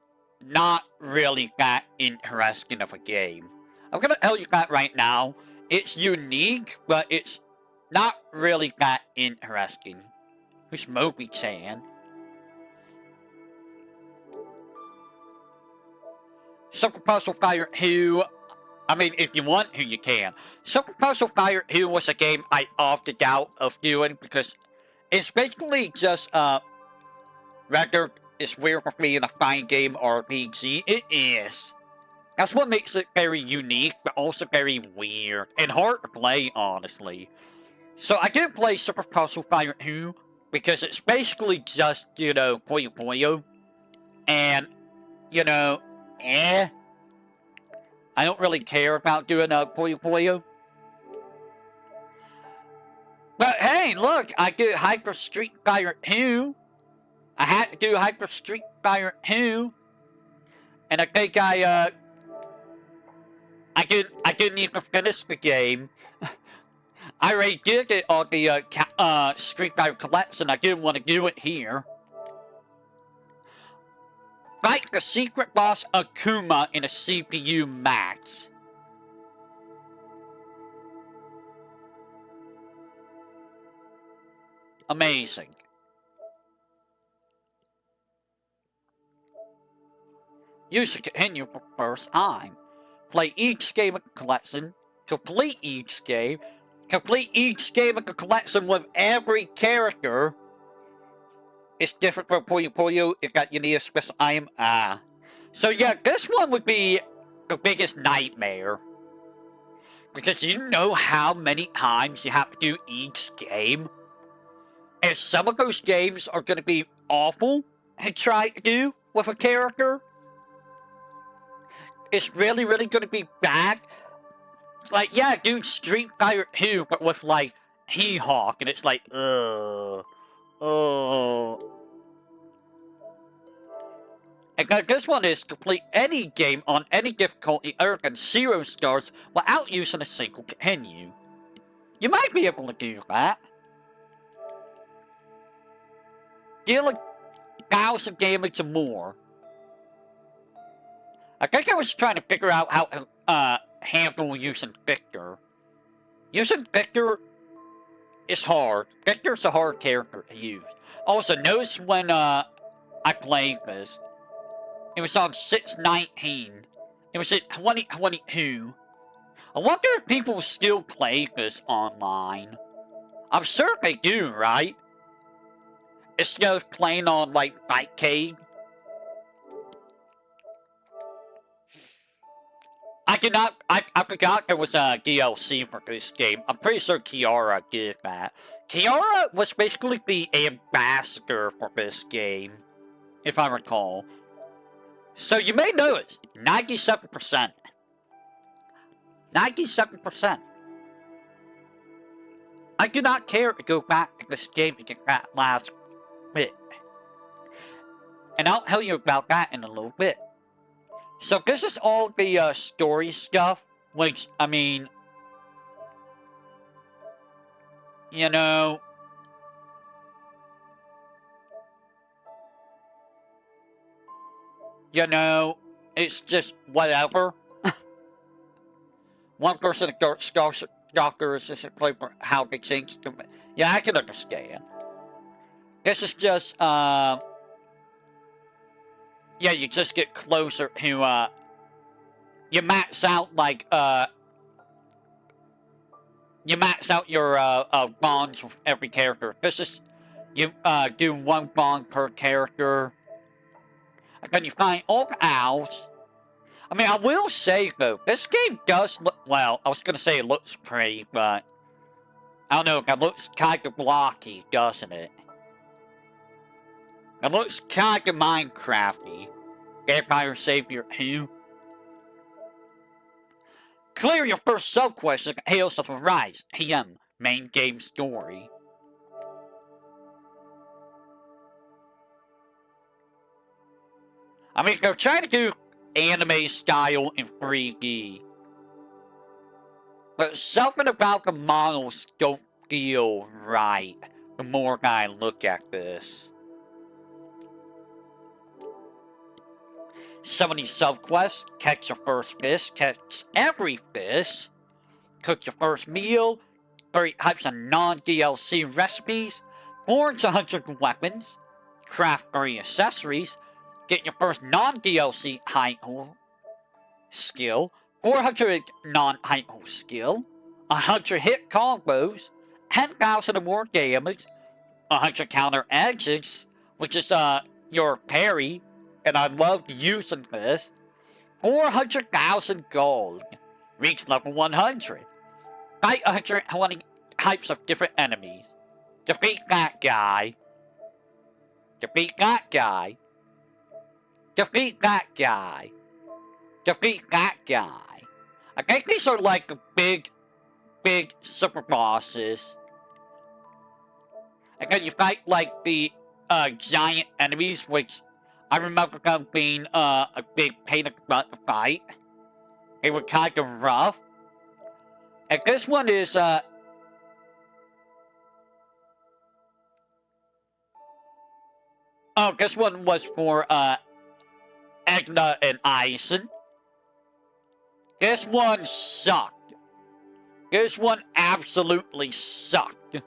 not really that interesting of a game. I'm gonna tell you that right now. It's unique, but it's not really that interesting. Who's Moby-chan? Super Puzzle Fire 2. I mean, if you want to, you can. Super Puzzle Fire 2 was a game I opted out of doing because it's basically just, rather it's weird for me in a fine game RPG. It is. That's what makes it very unique, but also very weird. And hard to play, honestly. So I did play Super Puzzle Fire 2, because it's basically just, you know, Puyo Puyo. And, you know, I don't really care about doing Puyo Puyo. But hey, look, I did Hyper Street Fighter 2. I had to do Hyper Street Fighter 2. And I think I didn't even finish the game. I already did it on the Street Fighter Collection. I didn't want to do it here. Fight the secret boss Akuma in a CPU match. Amazing. You should continue for the first time. Play each game of the collection. Complete each game. Complete each game of the collection with every character. It's different from Puyo Puyo. You need a special item. So yeah, this one would be the biggest nightmare. Because you know how many times you have to do each game? And some of those games are going to be awful to try to do with a character. It's really, really going to be bad. Like, yeah, do Street Fighter 2, but with, like, He-Hawk, and it's like, And this one is complete any game on any difficulty other than 0 stars without using a single continue. You might be able to do that. Deal 1,000 damage or more. I think I was trying to figure out how to handle using Victor. Using Victor is hard. Victor's a hard character to use. Also, notice when I played this. It was on 6/19. It was at 2022. I wonder if people still play this online. I'm sure they do, right? It's just playing on, like, Fightcade. I forgot there was a DLC for this game. I'm pretty sure Kiara did that. Kiara was basically the ambassador for this game, if I recall. So you may notice, 97%. 97%. I do not care to go back to this game to get that last bit. And I'll tell you about that in a little bit. So this is all the story stuff, which, I mean, you know, it's just whatever. One person that stalker is just for how they think. Yeah, I can understand. This is just, yeah, you just get closer to, you max out, like, you max out your, bonds with every character. This is, you, do 1 bond per character. And then you find all the owls. I mean, I will say, though, this game does look, well, I was gonna say it looks pretty, but I don't know, it looks kind of blocky, doesn't it? It looks kind of Minecrafty. Vampire Savior 2. Clear your first sub-quest at Hails of Arise. TM. Main game story. I mean, they're trying to do anime style in 3D. But something about the models don't feel right the more I look at this. 70 subquests, catch your first fish, catch every fish, cook your first meal, 30 types of non-DLC recipes, forge 100 weapons, craft 30 accessories, get your first non-DLC high-hole skill, 400 non-high-hole skill, 100 hit combos, 10,000 or more damage, 100 counter exits, which is your parry, and I love using this. 400,000 gold. Reach level 100. Fight 120 types of different enemies. Defeat that guy. Defeat that guy. Defeat that guy. Defeat that guy. I think these are like the big super bosses. And then you fight like the giant enemies, which I remember them being a big pain in the butt to fight. They were kind of rough. And this one is oh, this one was for Egna and Ison. This one sucked. This one absolutely sucked.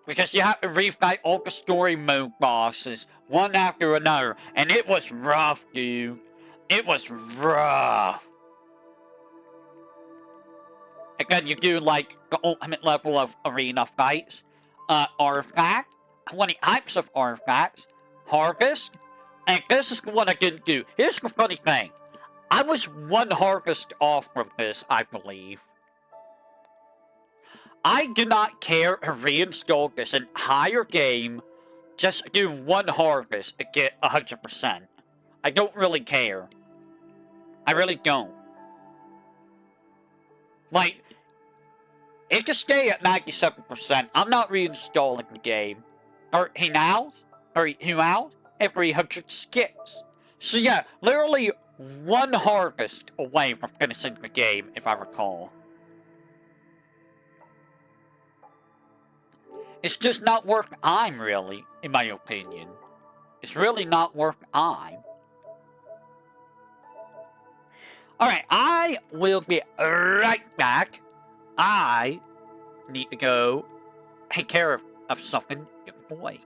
Because you have to refight all the story mode bosses, one after another. And it was rough, dude. It was rough. And then you do, like, the ultimate level of arena fights. Artifact. 20 types of artifacts. Harvest. And this is the one I didn't do. Here's the funny thing. I was one harvest off from this, I believe. I do not care to reinstall this entire game. Just do one harvest to get 100%. I don't really care. I really don't. Like, it can stay at 97%. I'm not reinstalling the game. 13 hours? 32 hours? Every 100 skips. So yeah, literally one harvest away from finishing the game, if I recall. It's just not worth time, really, in my opinion. It's really not worth time. Alright, I will be right back. I need to go take care of something, boy.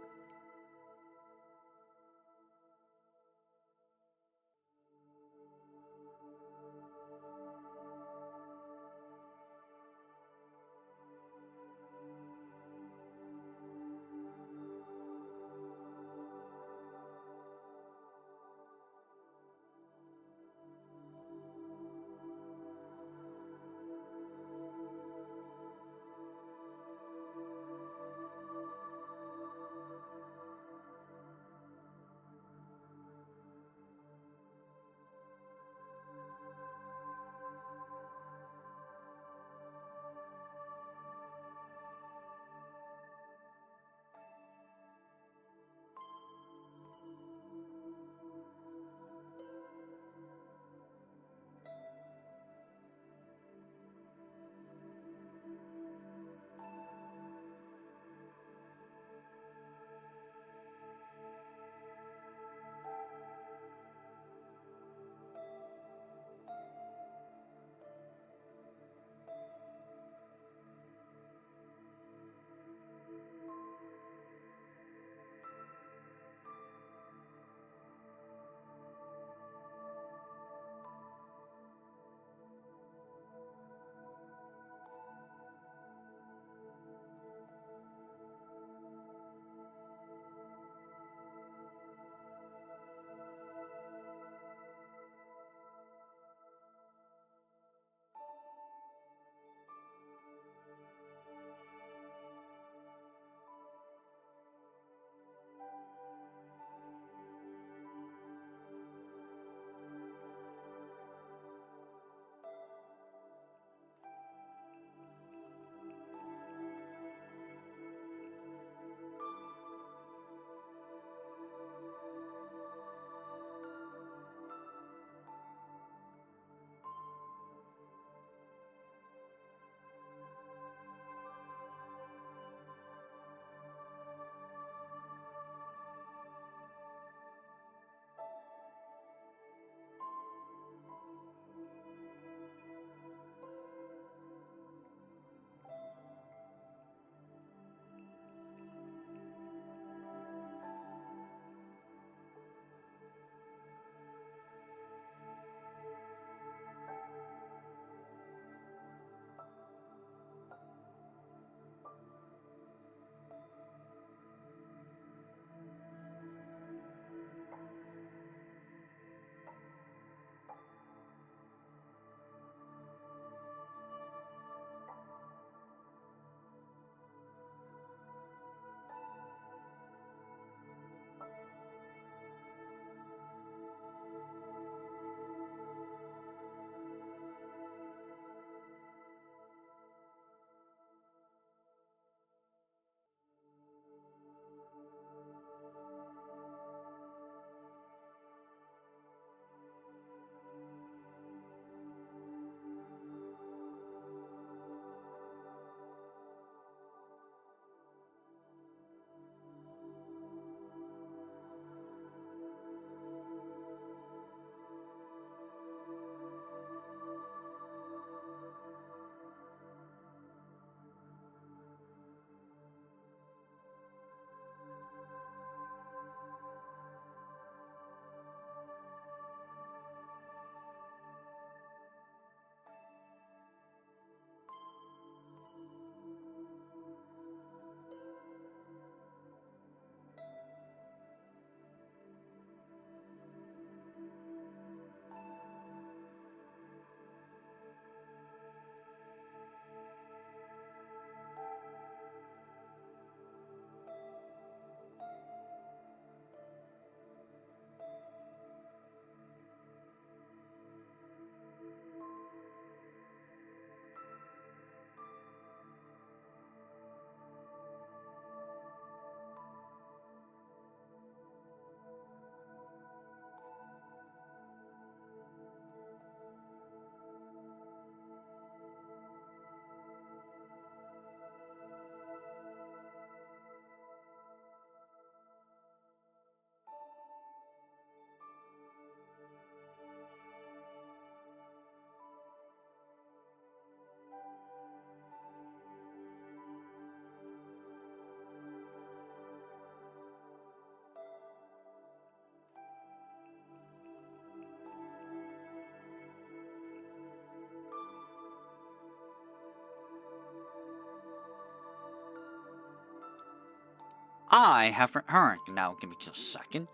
I have returned. Now, give me just a second.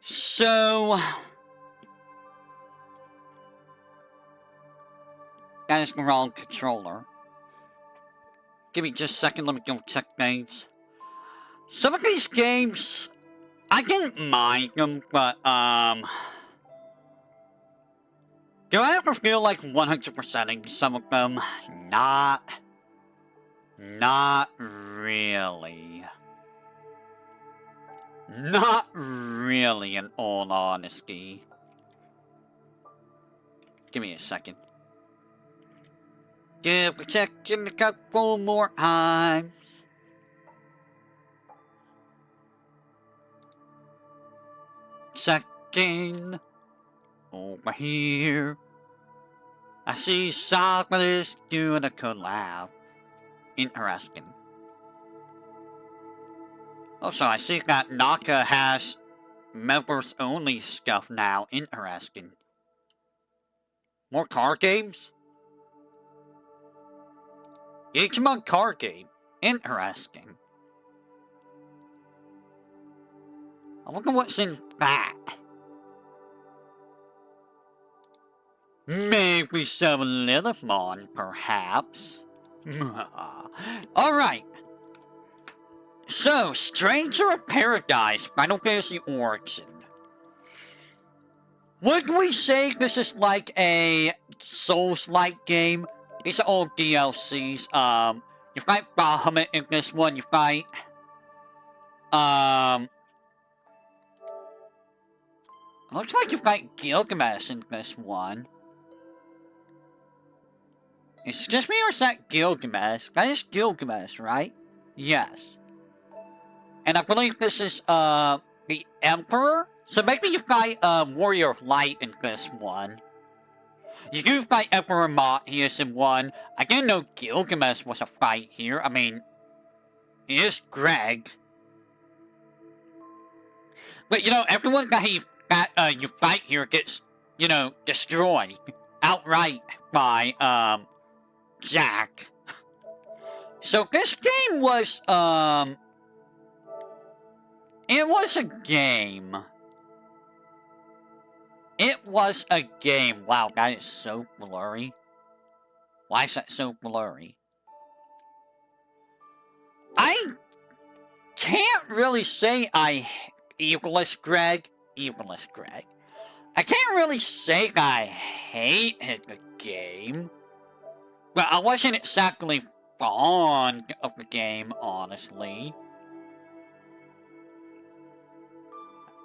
So... that is the wrong controller. Give me just a second, let me go check things. Some of these games, I didn't mind them, but, do I ever feel like 100%ing some of them? Not really. Not really, in all honesty. Give me a second. Give me checking a couple more times. Checking over here. I see Socrates doing a collab. Interesting. Also, I see that Naka has members only stuff now. Interesting. More card games? Digimon card game. Interesting. I wonder what's in that. Maybe some Lilithmon, perhaps. Alright. So, Stranger of Paradise, Final Fantasy Origin. Would we say this is like a Souls-like game? These are all DLCs. You fight Bahamut in this one, you fight... looks like you fight Gilgamesh in this one. Excuse me, or is that Gilgamesh? That is Gilgamesh, right? Yes. And I believe this is, the Emperor? So maybe you fight, Warrior of Light in this one. You do fight Emperor Mott, he is in one. I didn't know Gilgamesh was a fight here. I mean, it is Greg. But, you know, everyone that you fight here gets, you know, destroyed outright by, Jack. So this game was, it was a game. It was a game. Wow, that is so blurry. Why is that so blurry? I can't really say Evilist Greg. I can't really say I hated the game. But I wasn't exactly fond of the game, honestly.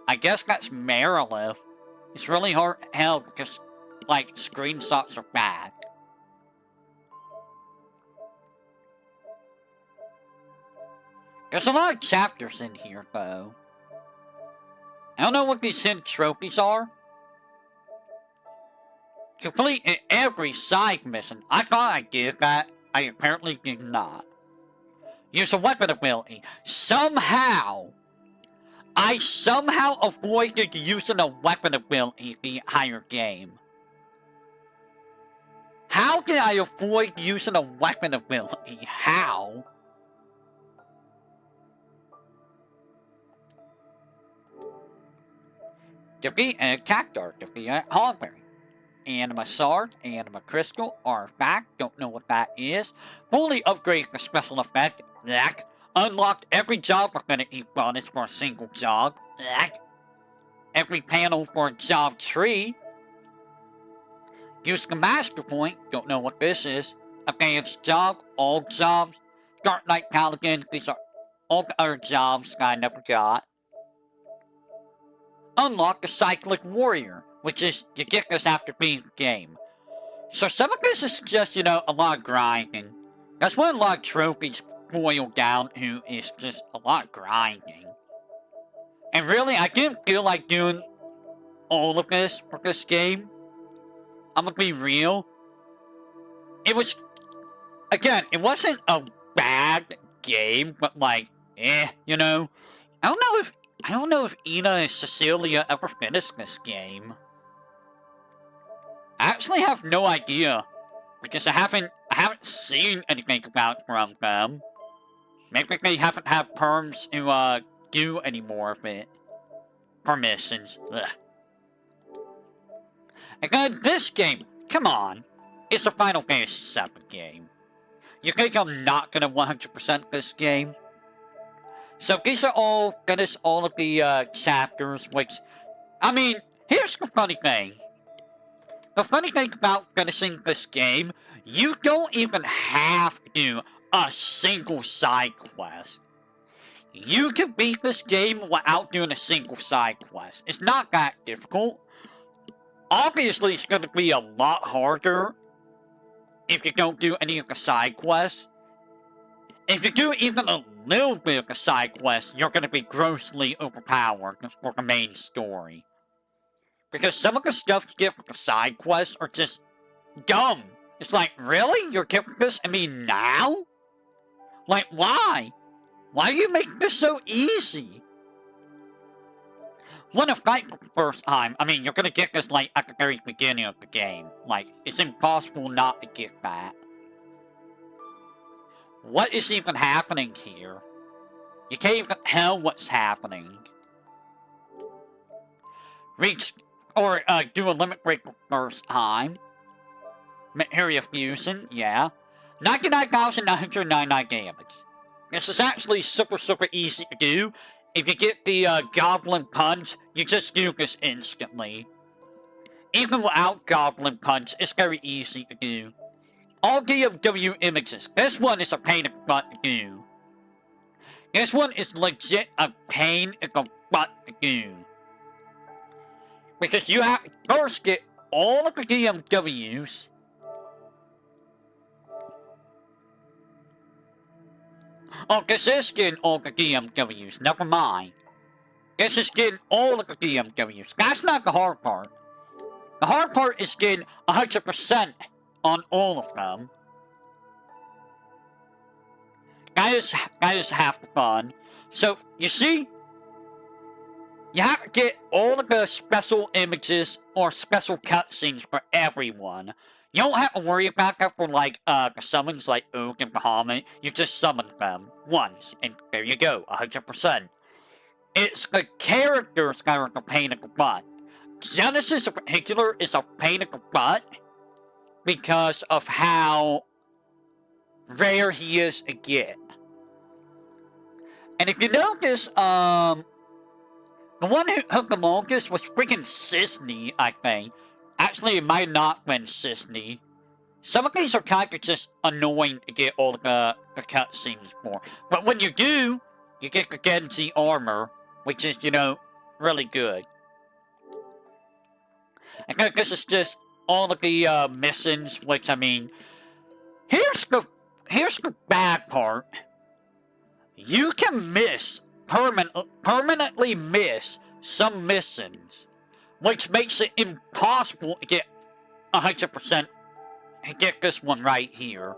I guess that's Merilith. It's really hard to tell because, like, screenshots are bad. There's a lot of chapters in here, though. I don't know what these hidden trophies are. Complete every side mission. I thought I did that. I apparently did not. Use a weapon ability. I somehow avoided using a weapon ability the entire game. How did I avoid using a weapon ability? How? Defeat an attack dart. Defeat a holoberry. Anima Sword, Anima Crystal, Artifact, don't know what that is. Fully upgrade the special effect, unlock every job affinity bonus for a single job, every panel for a job tree. Use the Master Point, don't know what this is. Advanced job, all jobs, Dark Knight Paladin, these are all the other jobs that I never got. Unlock the Cyclic Warrior, which is, you get this after beating the game. So some of this is just, you know, a lot of grinding. That's what a lot of trophies boil down to, is just a lot of grinding. And really, I didn't feel like doing all of this for this game. I'm gonna be real. It was, again, it wasn't a bad game, but like, you know. I don't know if Ina and Cecilia ever finished this game. I actually have no idea, because I haven't seen anything about from them. Maybe they haven't had perms to, do any more of it. Permissions. Ugh. And then this game, come on. It's the Final Fantasy VII game. You think I'm not gonna 100% this game? So these are all of the chapters, which, I mean, here's the funny thing. The funny thing about finishing this game, you don't even have to do a single side quest. You can beat this game without doing a single side quest. It's not that difficult. Obviously, it's going to be a lot harder if you don't do any of the side quests. If you do even a little bit of the side quest, you're going to be grossly overpowered for the main story. Because some of the stuff you get from the side quests are just dumb. It's like, really? You're giving this to me now? Like, why? Why do you make this so easy? When a fight for the first time, I mean, you're gonna get this, like, at the very beginning of the game. Like, it's impossible not to get that. What is even happening here? You can't even tell what's happening. Reach, or, do a limit break for the first time. Materia fusion, yeah. 99,999 damage. This is actually super easy to do. If you get the, Goblin Punch, you just do this instantly. Even without Goblin Punch, it's very easy to do. All DFW images. This one is a pain in the butt to do. This one is legit a pain in the butt to do. Because you have to first get all of the DMWs. Oh, this is getting all the DMWs. Never mind. This is getting all of the DMWs. That's not the hard part. The hard part is getting 100% on all of them. That is half the fun. So, you see? You have to get all of the special images or special cutscenes for everyone. You don't have to worry about that for, like, the summons like Oak and Bahamut. You just summon them once, and there you go, 100%. It's the characters that are the pain in the butt. Genesis in particular is a pain in the butt because of how rare he is to get. And if you notice, the one who took the longest was freaking Sisney, I think. Actually, it might not have been Sisney. Some of these are kind of just annoying to get all the cutscenes for. But when you do, you get the Genji armor, which is, you know, really good. And this is just all of the missions, which, I mean, here's the bad part. You can permanently miss some missions, which makes it impossible to get 100% and get this one right here.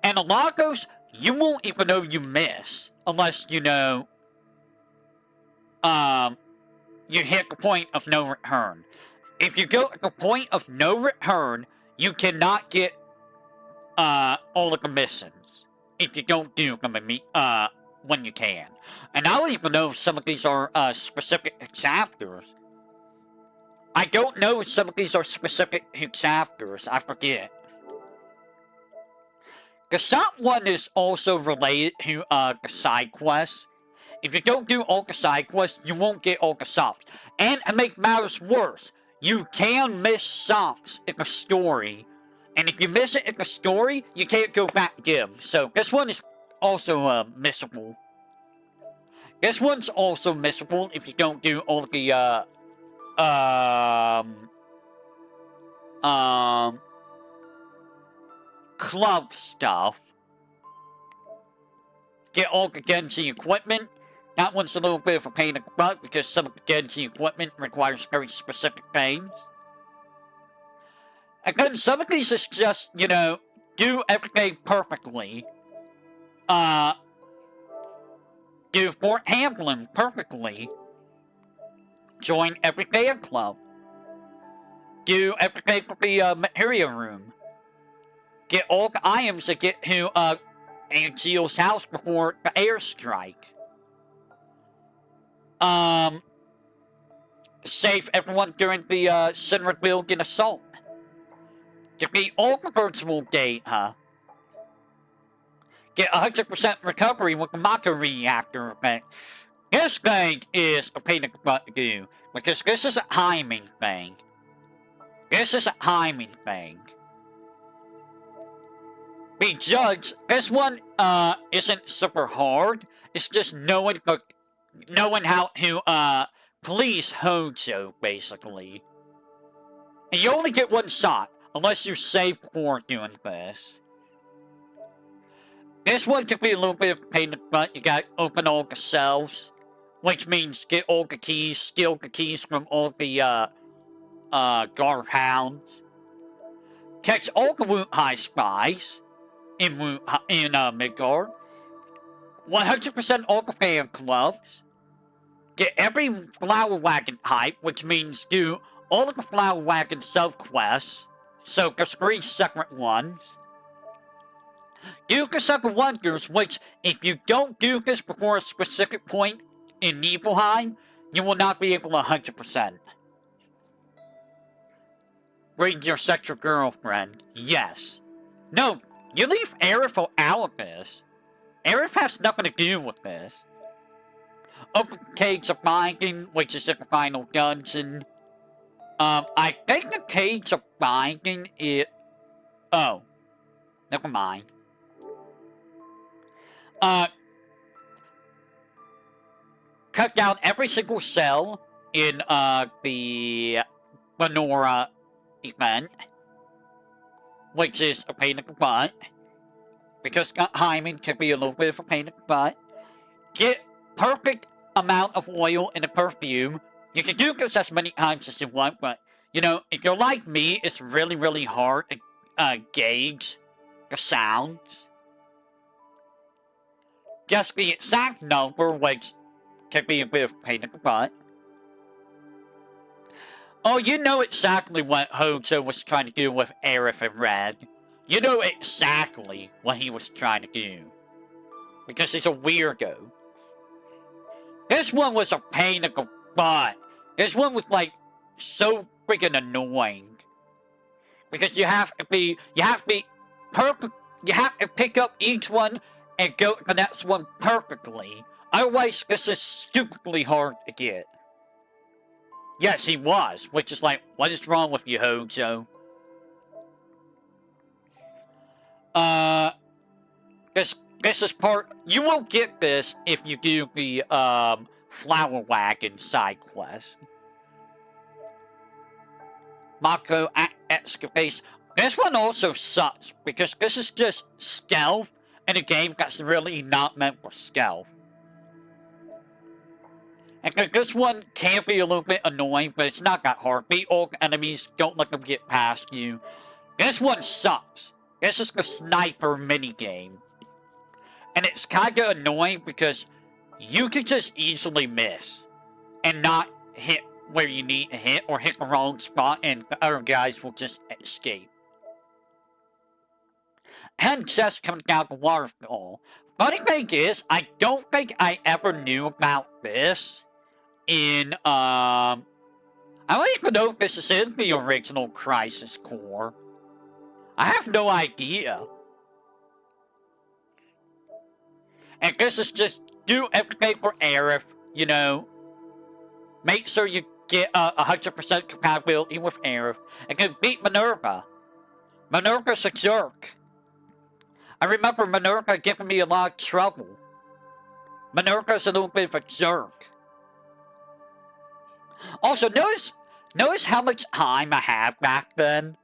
And a lot of those, you won't even know you miss, unless, you know, you hit the point of no return. If you go to the point of no return, you cannot get, all of the missions. If you don't do them, when you can. And I don't even know if some of these are, specific chapters. I don't know if some of these are specific to chapters. I forget. The shop one is also related to, the side quests. If you don't do all the side quests, you won't get all the shops. And to make matters worse, you can miss shops in the story. And if you miss it in the story, you can't go back to get them. So, this one is also, missable. This one's also missable if you don't do all the, club stuff. Get all the Genji equipment. That one's a little bit of a pain in the butt because some of the Genji equipment requires very specific things. And then some of these is just, you know, do everything perfectly. Do Fort Hamlin perfectly. Join every fan club. Do everything for the materia room. Get all the items that get to Angeal's house before the airstrike. Save everyone during the Sentinel building assault. Defeat all the virtual data. Get 100% recovery with the Mako reactor event. This thing is a pain in the butt to do, because this is a timing thing. Be judged. This one isn't super hard. It's just knowing how to police Hojo, basically. And you only get one shot unless you save before doing this. This one can be a little bit of a pain in the butt. You gotta open all the cells, which means get all the keys, steal the keys from all the guard hounds, catch all the Wutai spies in Midgard, 100% all the fan clubs, get every flower wagon type, which means do all of the flower wagon sub-quests, so there's 3 separate ones. Do the 7 wonders, which, if you don't do this before a specific point in Nibelheim, you will not be able to 100%. Bring your sexual girlfriend. Yes. No, you leave Aerith out of this. Aerith has nothing to do with this. Open Cage of Binding, which is in the final dungeon. I think the Cage of Binding is... Oh. Never mind. Cut down every single cell in, the Menorah event, which is a pain in the butt, because timing can be a little bit of a pain in the butt. Get perfect amount of oil in the perfume. You can do this as many times as you want, but, you know, if you're like me, it's really, really hard to, gauge the sounds. Just the exact number, which can be a bit of a pain in the butt. Oh, you know exactly what Hojo was trying to do with Aerith and Red. You know exactly what he was trying to do. Because he's a weirdo. This one was a pain in the butt. This one was, like, so freaking annoying. Because you have to be perfect. You have to pick up each one and go to the next one perfectly. Otherwise, this is stupidly hard to get. Yes, he was, which is like, what is wrong with you, Hojo? This is part... You won't get this if you do the, Flower Wagon side quest. Mako Excavation. This one also sucks, because this is just stealth in a game that's really not meant for stealth. And this one can be a little bit annoying, but it's not that hard. Beat all the enemies, don't let them get past you. This one sucks. This is the sniper minigame. And it's kinda annoying because you can just easily miss and not hit where you need to hit, or hit the wrong spot, and the other guys will just escape. And just coming down the waterfall. Funny thing is, I don't think I ever knew about this in, I don't even know if this is in the original Crisis Core. I have no idea. And this is just do everything for Aerith, you know. Make sure you get 100% compatibility with Aerith, and then beat Minerva. Minerva's a jerk. I remember Minerva giving me a lot of trouble. Minerva's a little bit of a jerk. Also, notice how much time I have back then.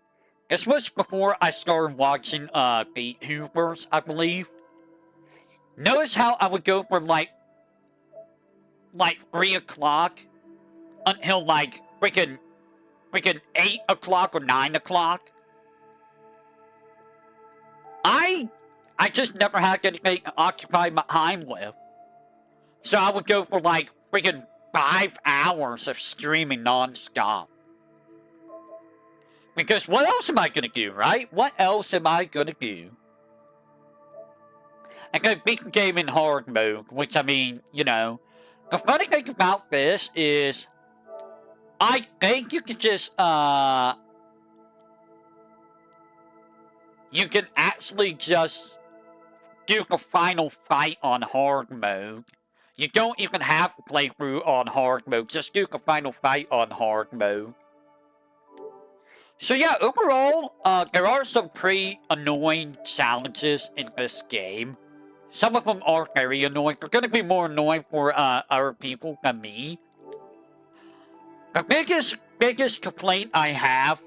This was before I started watching VTubers, I believe. Notice how I would go from like 3 o'clock until like freaking 8 o'clock or 9 o'clock. I just never had anything to occupy my time with. So I would go for like freaking 5 hours of streaming non-stop. Because what else am I gonna do, right? What else am I gonna do? I can beat the game in hard mode, which I mean, you know. The funny thing about this is, I think you can just, you can actually just do the final fight on hard mode. You don't even have to play through on hard mode, just do the final fight on hard mode. So yeah, overall, there are some pretty annoying challenges in this game. Some of them are very annoying. They're gonna be more annoying for other people than me. The biggest complaint I have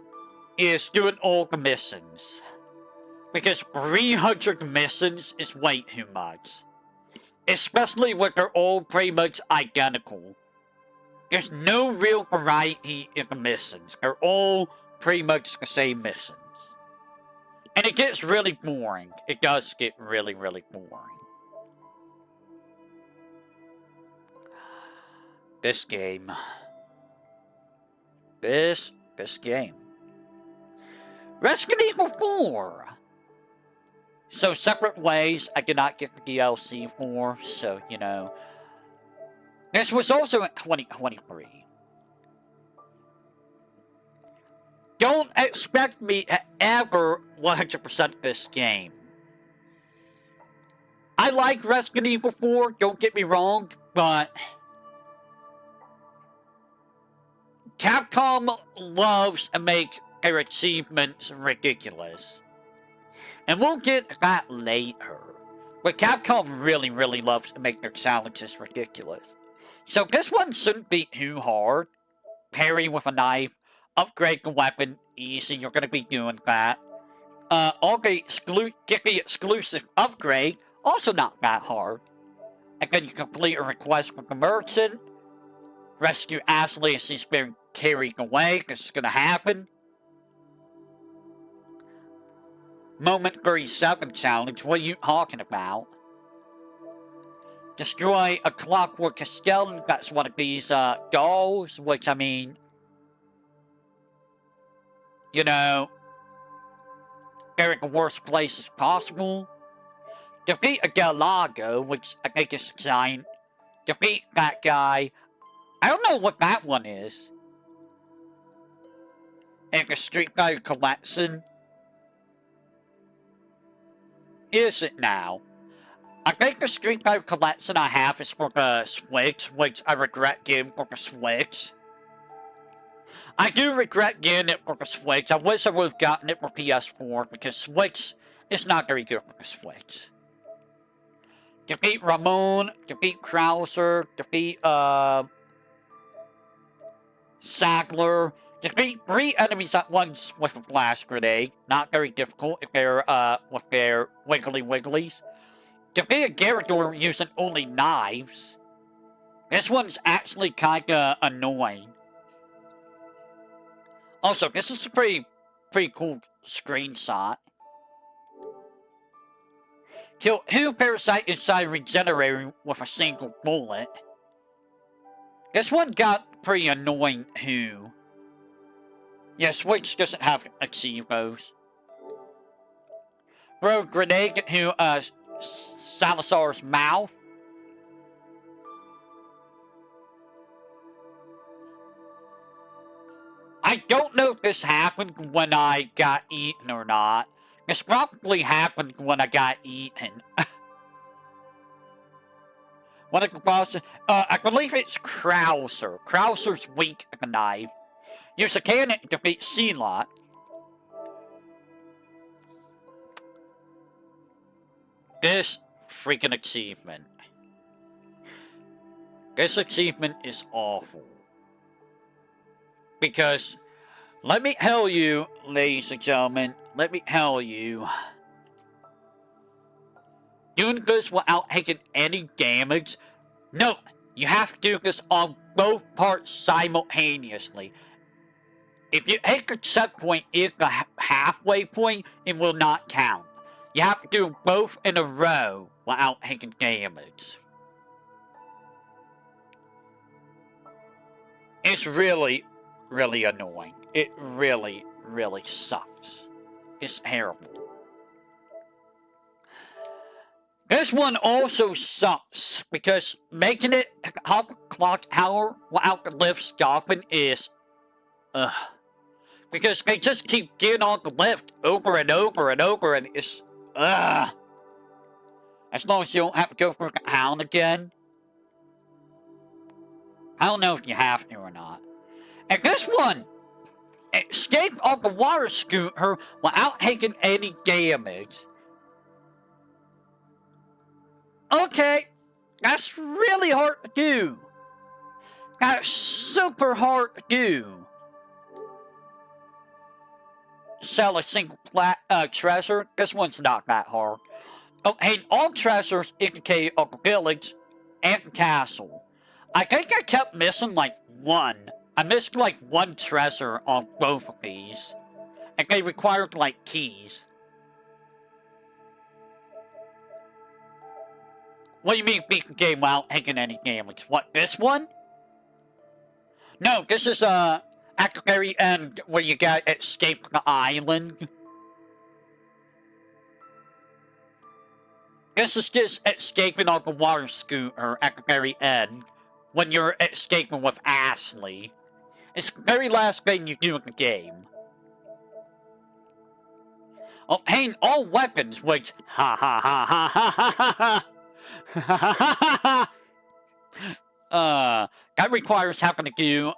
is doing all the missions. Because 300 missions is way too much. Especially when they're all pretty much identical. There's no real variety in the missions. They're all pretty much the same missions. And it gets really boring. It does get really, really boring. This game. This game. Resident Evil 4! So, separate ways I did not get the DLC for, so, you know. This was also in 2023. Don't expect me to ever 100% this game. I like Resident Evil 4, don't get me wrong, but Capcom loves to make their achievements ridiculous. And we'll get to that later. But Capcom really, really loves to make their challenges ridiculous. So this one shouldn't be too hard. Parry with a knife. Upgrade the weapon. Easy, you're going to be doing that. Get the exclusive upgrade. Also not that hard. And then you complete a request with the merchant. Rescue Ashley as she's been carried away. This is going to happen. Moment 37 challenge. What are you talking about? Destroy a clockwork skeleton. That's one of these dolls. Which, I mean, you know, they're in the worst places possible. Defeat a Galago, which I think is a giant. Defeat that guy. I don't know what that one is. And the Street Fighter collection. Is it now? I think the Street Fighter collection I have is for the Switch, which I regret getting for the Switch. I do regret getting it for the Switch. I wish I would have gotten it for PS4, because Switch is not very good for the Switch. Defeat Ramon, defeat Krauser, defeat, Sagler, defeat 3 enemies at once with a blast grenade. Not very difficult if they're, with their wiggly wigglies. Defeat a Gyarados using only knives. This one's actually kinda annoying. Also, this is a pretty cool screenshot. Kill 2 parasite inside regenerating with a single bullet. This one got pretty annoying too. Yeah, Switch doesn't have achieve those. Throw a grenade into Salazar's mouth. I don't know if this happened when I got eaten or not. This probably happened when I got eaten. One of the bosses, I believe it's Krauser. Krauser's weak at the knife. Use a cannon to defeat C-Lot. This freaking achievement. This achievement is awful. Because, let me tell you, ladies and gentlemen, let me tell you, doing this without taking any damage, no, you have to do this on both parts simultaneously. If you hit the checkpoint in the halfway point, it will not count. You have to do both in a row without taking damage. It's really, really annoying. It really, really sucks. It's terrible. This one also sucks, because making it half clock hour without the lift stopping is, because they just keep getting on the lift over and over and over, and it's, as long as you don't have to go through the town again. I don't know if you have to or not. And this one, escape on the water scooter without taking any damage. Okay, that's really hard to do. That's super hard to do. Sell a single treasure. This one's not that hard. Obtain all treasures indicated of the village and the castle. I think I kept missing like one. I missed like one treasure on both of these. And they required like keys. What do you mean beat the game without taking any damage? What, this one? No, this is at the very end where you gotta escape the island. This is just escaping on the water scooter at the very end. When you're escaping with Ashley. It's the very last thing you do in the game. Obtain all weapons, which ha ha ha ha ha ha ha ha. That requires having to do,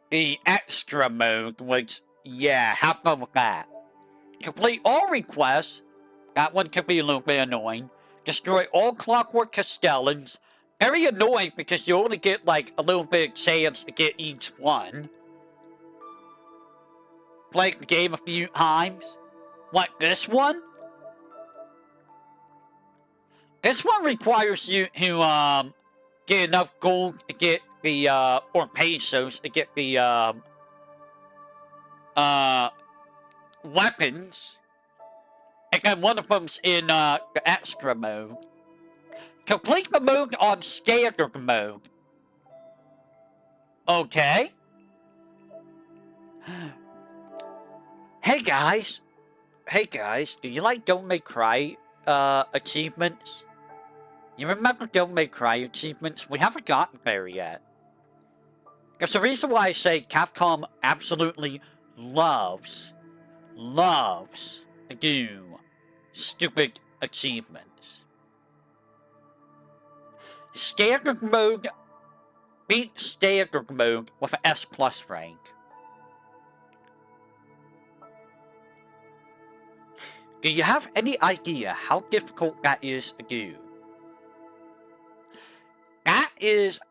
the extra mode, which, yeah, have fun with that. Complete all requests. That one could be a little bit annoying. Destroy all clockwork castellans. Very annoying because you only get, like, a little bit of chance to get each one. Play the game a few times. What, this one? This one requires you to, get enough gold to get the, or pesos to get the, weapons. And then one of them's in, the extra mode. Complete the mode on standard mode. Okay. Hey guys, do you like Don't Make Cry, achievements? You remember Don't Make Cry achievements? We haven't gotten there yet. Because the reason why I say Capcom absolutely loves to do stupid achievements. Standard mode, beat standard mode with an S+ rank. Do you have any idea how difficult that is to do? That is...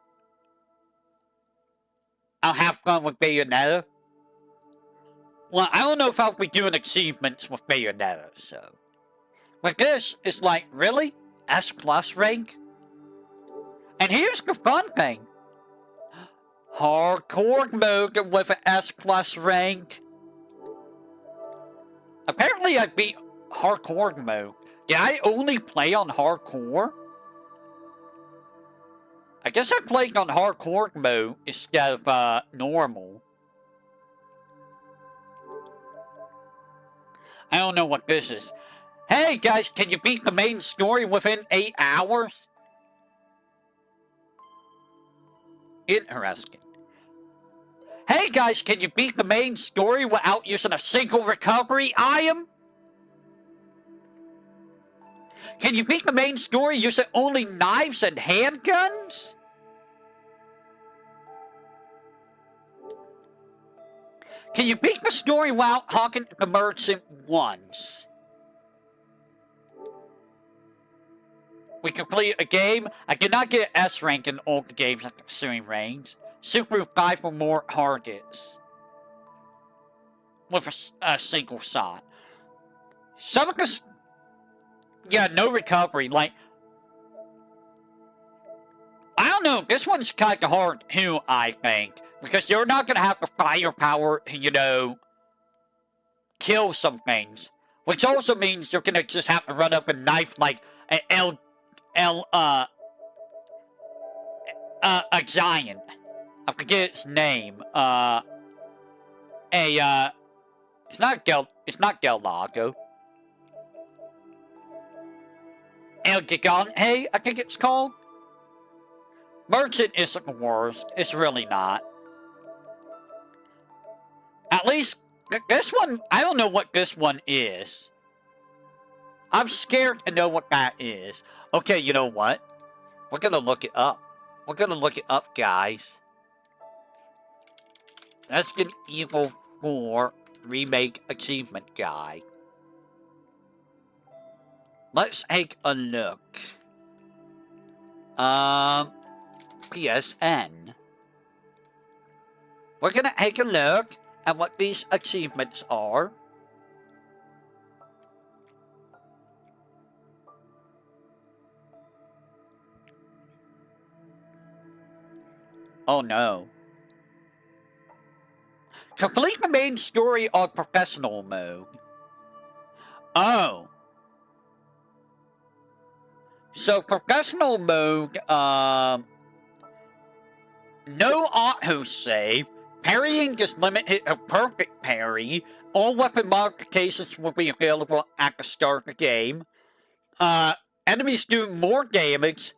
I'll have fun with Bayonetta. Well, I don't know if I'll be doing achievements with Bayonetta, so... But this is like, really? S+ rank? And here's the fun thing. Hardcore mode with an S+ rank. Apparently I beat hardcore mode. Did I only play on hardcore? I guess I played on hardcore mode instead of normal. I don't know what this is. Hey guys, can you beat the main story within 8 hours? Interesting. Hey guys, can you beat the main story without using a single recovery item? Can you beat the main story using only knives and handguns? Can you beat the story without talking to the merchant once? We completed a game. I did not get an S rank in all the games at the pursuing range. Super 5 or more targets. With a single shot. Some of the... Yeah, no recovery. Like... I don't know. This one's kind of hard too, I think. Because you're not going to have the firepower to, you know... kill some things. Which also means you're going to just have to run up and knife like an a giant. I forget its name. It's not It's not Galago. El Gigante, I think it's called. Merchant isn't the worst. It's really not. At least, this one, I don't know what this one is. I'm scared to know what that is. Okay, you know what? We're gonna look it up. We're gonna look it up, guys. Resident Evil 4 Remake Achievement Guide. Let's take a look. PSN. We're gonna take a look at what these achievements are. Oh no. Complete the main story on professional mode. Oh. So professional mode, no autosave. Parrying is limited to perfect parry. All weapon modifications will be available at the start of the game. Enemies do more damage.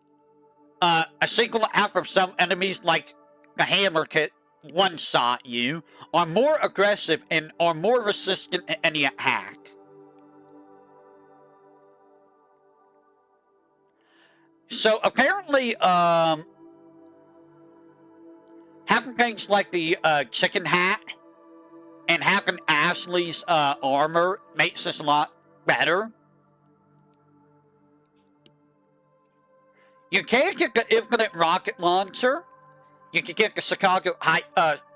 A single attack of some enemies, like the hammer, can one-shot you, are more aggressive and are more resistant to any attack. So apparently, having things like the chicken hat and having Ashley's armor makes this a lot better. You can get the infinite rocket launcher. You can get the Chicago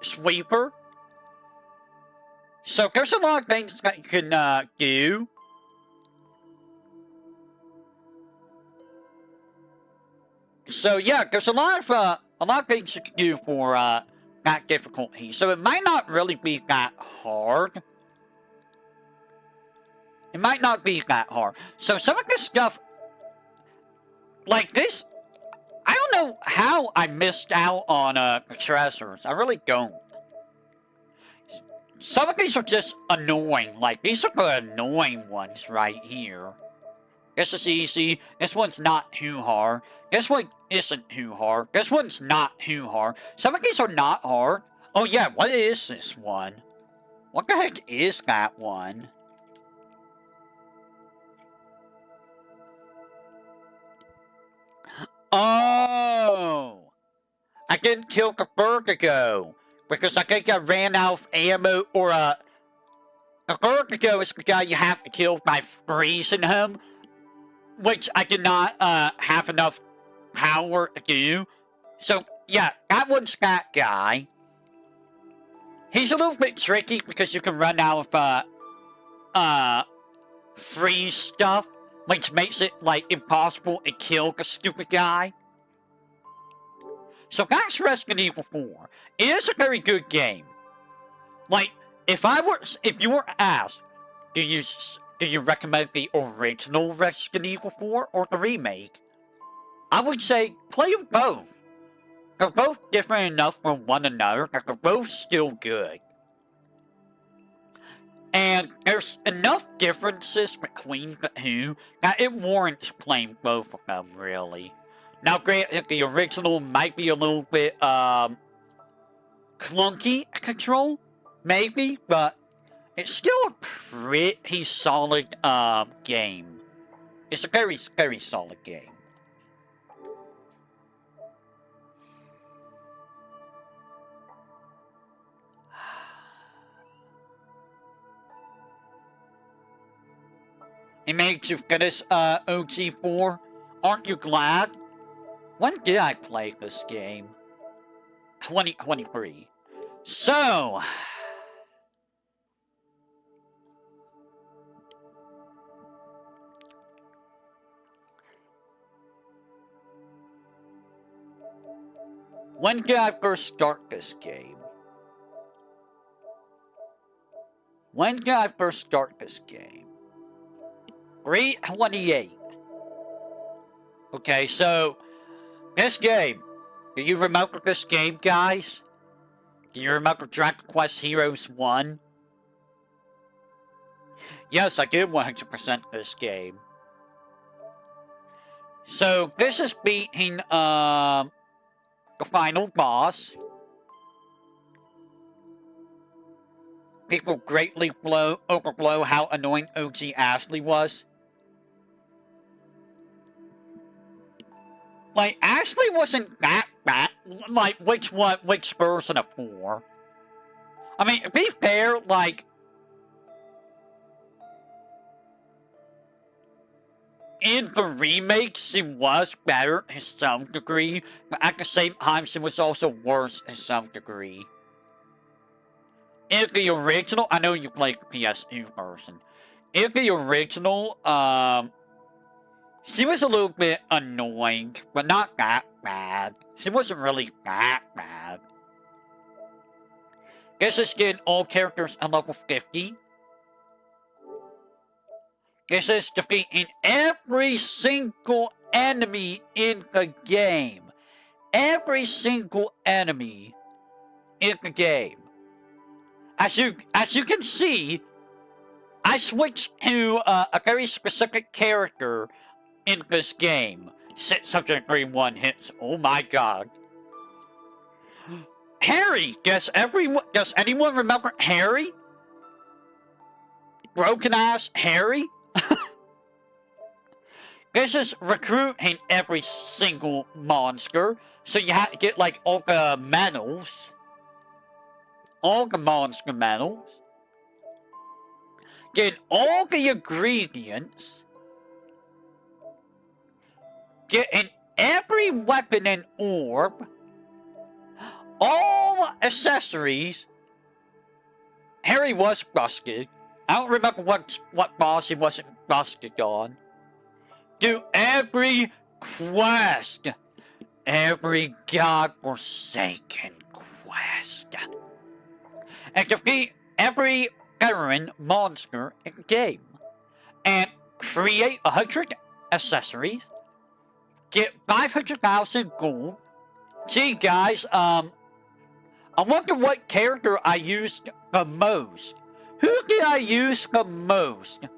sweeper. So there's a lot of things that you can do. So yeah, there's a lot of things you can do for that difficulty. So it might not really be that hard. It might not be that hard. So some of this stuff, like this, I don't know how I missed out on the treasures. I really don't. Some of these are just annoying. Like, these are the annoying ones right here. This is easy. This one's not too hard. This one isn't too hard. This one's not too hard. Some of these are not hard. Oh yeah, what is this one? What the heck is that one? Oh! I didn't kill the Vertigo because I think I ran out of ammo, or the Vertigo is the guy you have to kill by freezing him, which I did not have enough power to do. So yeah, that one's that guy. He's a little bit tricky because you can run out of freeze stuff, which makes it like impossible to kill the stupid guy. So that's Resident Evil 4. It is a very good game. Like, if you were asked, do you recommend the original Resident Evil 4 or the remake? I would say play them both. They're both different enough from one another that they're both still good. And there's enough differences between the two that it warrants playing both of them, really. Now, granted, the original might be a little bit, clunky to control, maybe, but it's still a pretty solid, game. It's a very, very solid game. It made you finish, OG4. Aren't you glad? When did I play this game? 2023. So... when did I first start this game? When did I first start this game? 3/28. Okay, so... this game. Do you remember this game, guys? Do you remember Dragon Quest Heroes 1? Yes, I did 100% this game. So, this is beating, the final boss. People greatly overblow how annoying OG Ashley was. Like, Ashley wasn't that bad. Like, which version of 4? I mean, to be fair, like, in the remake, she was better to some degree, but at the same time, she was also worse to some degree. In the original, I know you played the PS2 version. In the original, she was a little bit annoying, but not that bad. She wasn't really that bad. This is getting all characters at level 50. This is defeating every single enemy in the game. Every single enemy in the game. As you can see, I switched to a very specific character in this game. 631 hits. Oh my god. Harry! Does anyone remember Harry? Broken ass Harry? This is recruiting every single monster. So you have to get like all the medals. All the monster medals. Get all the ingredients. Getting every weapon and orb. All accessories. Harry was busted. I don't remember what boss he wasn't busted on. Do every quest. Every godforsaken quest. And defeat every veteran monster in the game. And create 100 accessories. Get 500,000 gold. Gee, guys, I wonder what character I used the most. Who did I use the most?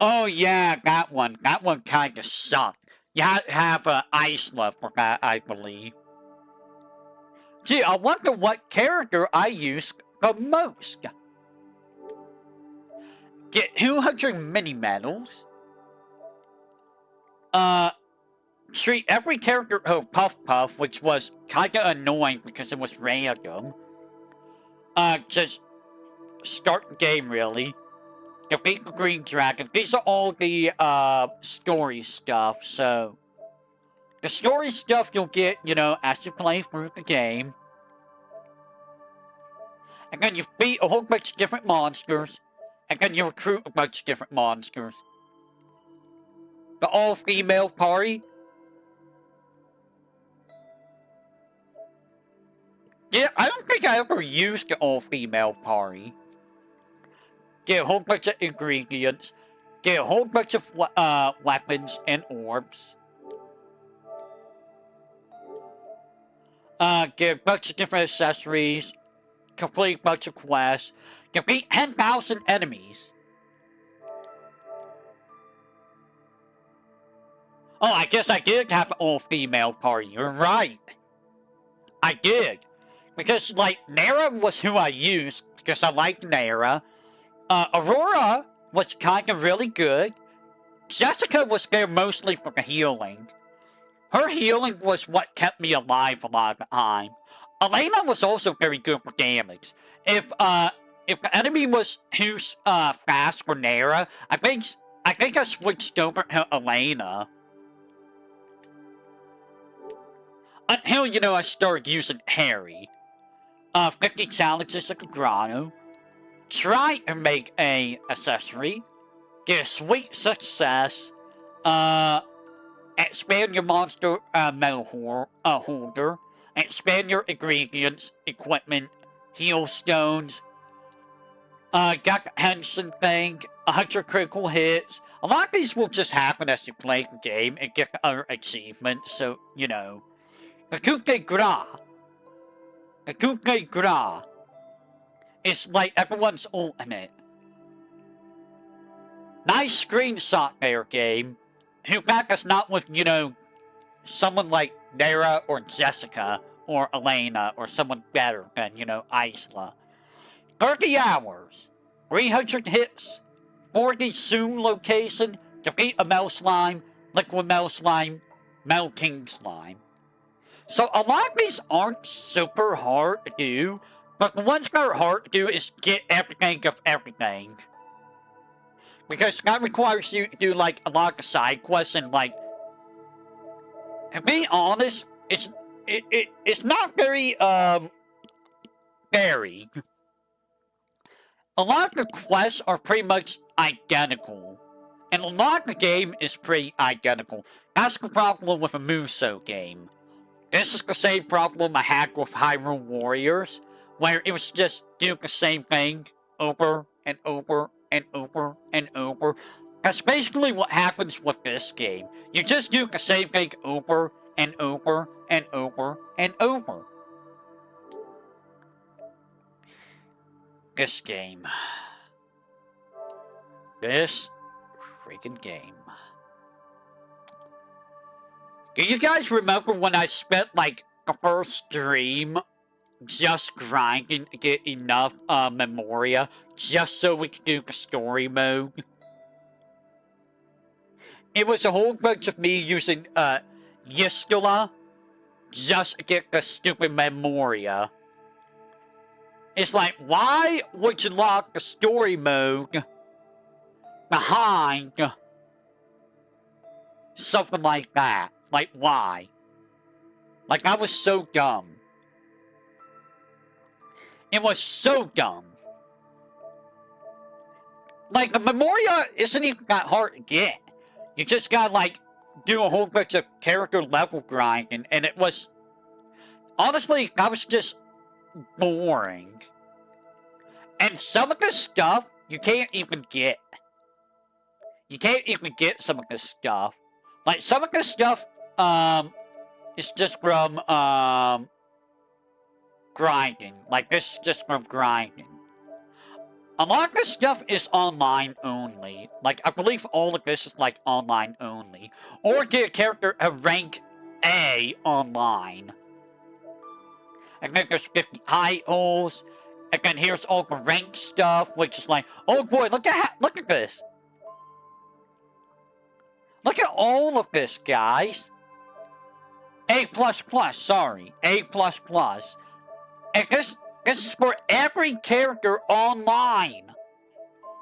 Oh yeah, that one. That one kinda sucked. You had to have ice left for that, I believe. Gee, I wonder what character I used the most. Get 200 mini medals. Treat every character Puff Puff, which was kinda annoying because it was random. Just start the game, really. Defeat the Green Dragon. These are all the, story stuff, so... The story stuff you'll get, you know, as you play through the game. And then you beat a whole bunch of different monsters. And then you recruit a bunch of different monsters. The all-female party. Yeah, I don't think I ever used the all-female party. Get a whole bunch of ingredients. Get a whole bunch of weapons and orbs. Get a bunch of different accessories. Complete a bunch of quests. Defeat 10,000 enemies. Oh, I guess I did have an all-female party. You're right. I did. Because, like, Nara was who I used. Because I liked Nara. Aurora was kind of really good. Jessica was there mostly for the healing. Her healing was what kept me alive a lot of the time. Elena was also very good for damage. If the enemy was too fast for Nara, I think I switched over to Elena. Until, you know, I started using Harry. 50 challenges at the grotto. Try to make a accessory. Get a sweet success. Expand your monster medal holder. Expand your ingredients, equipment, heal stones. Got the Henson thing. 100 critical hits. A lot of these will just happen as you play the game and get other achievements, so, you know. The coup de grace. The coup de grace is like everyone's ultimate. Nice screenshot there, game. Who back us not with, you know, someone like Nara or Jessica or Elena or someone better than, you know, Isla. 30 hours, 300 hits, 40 Zoom location, defeat a Mel Slime, Liquid Mel Slime, Mel King Slime. So a lot of these aren't super hard to do, but the ones that are hard to do is get everything of everything. Because that requires you to do, like, a lot of the side quests, and, like, to be honest, it's not very, varied. A lot of the quests are pretty much identical. And a lot of the game is pretty identical. That's the problem with a Muso game. This is the same problem I had with Hyrule Warriors, where it was just doing the same thing over and over and over and over. That's basically what happens with this game. You just do the same thing over and over and over and over. This game. This freaking game. Do you guys remember when I spent, like, the first stream just grinding to get enough, Memoria just so we could do the story mode? It was a whole bunch of me using, Yistula just to get the stupid Memoria. It's like, why would you lock the story mode behind something like that? Like, why? Like, that was so dumb. It was so dumb. Like, the Memoria isn't even that hard to get. You just gotta, like, do a whole bunch of character level grinding, and it was... Honestly, that was just boring. And some of this stuff, you can't even get. You can't even get some of this stuff. Like, some of this stuff, is just from, grinding. Like, this is just from grinding. A lot of this stuff is online only. Like, I believe all of this is, like, online only. Or get a character a rank A online. And then there's 50 titles. And then here's all the rank stuff, which is like, oh boy, look at this. Look at all of this, guys. A++, sorry. A++. And this is for every character online.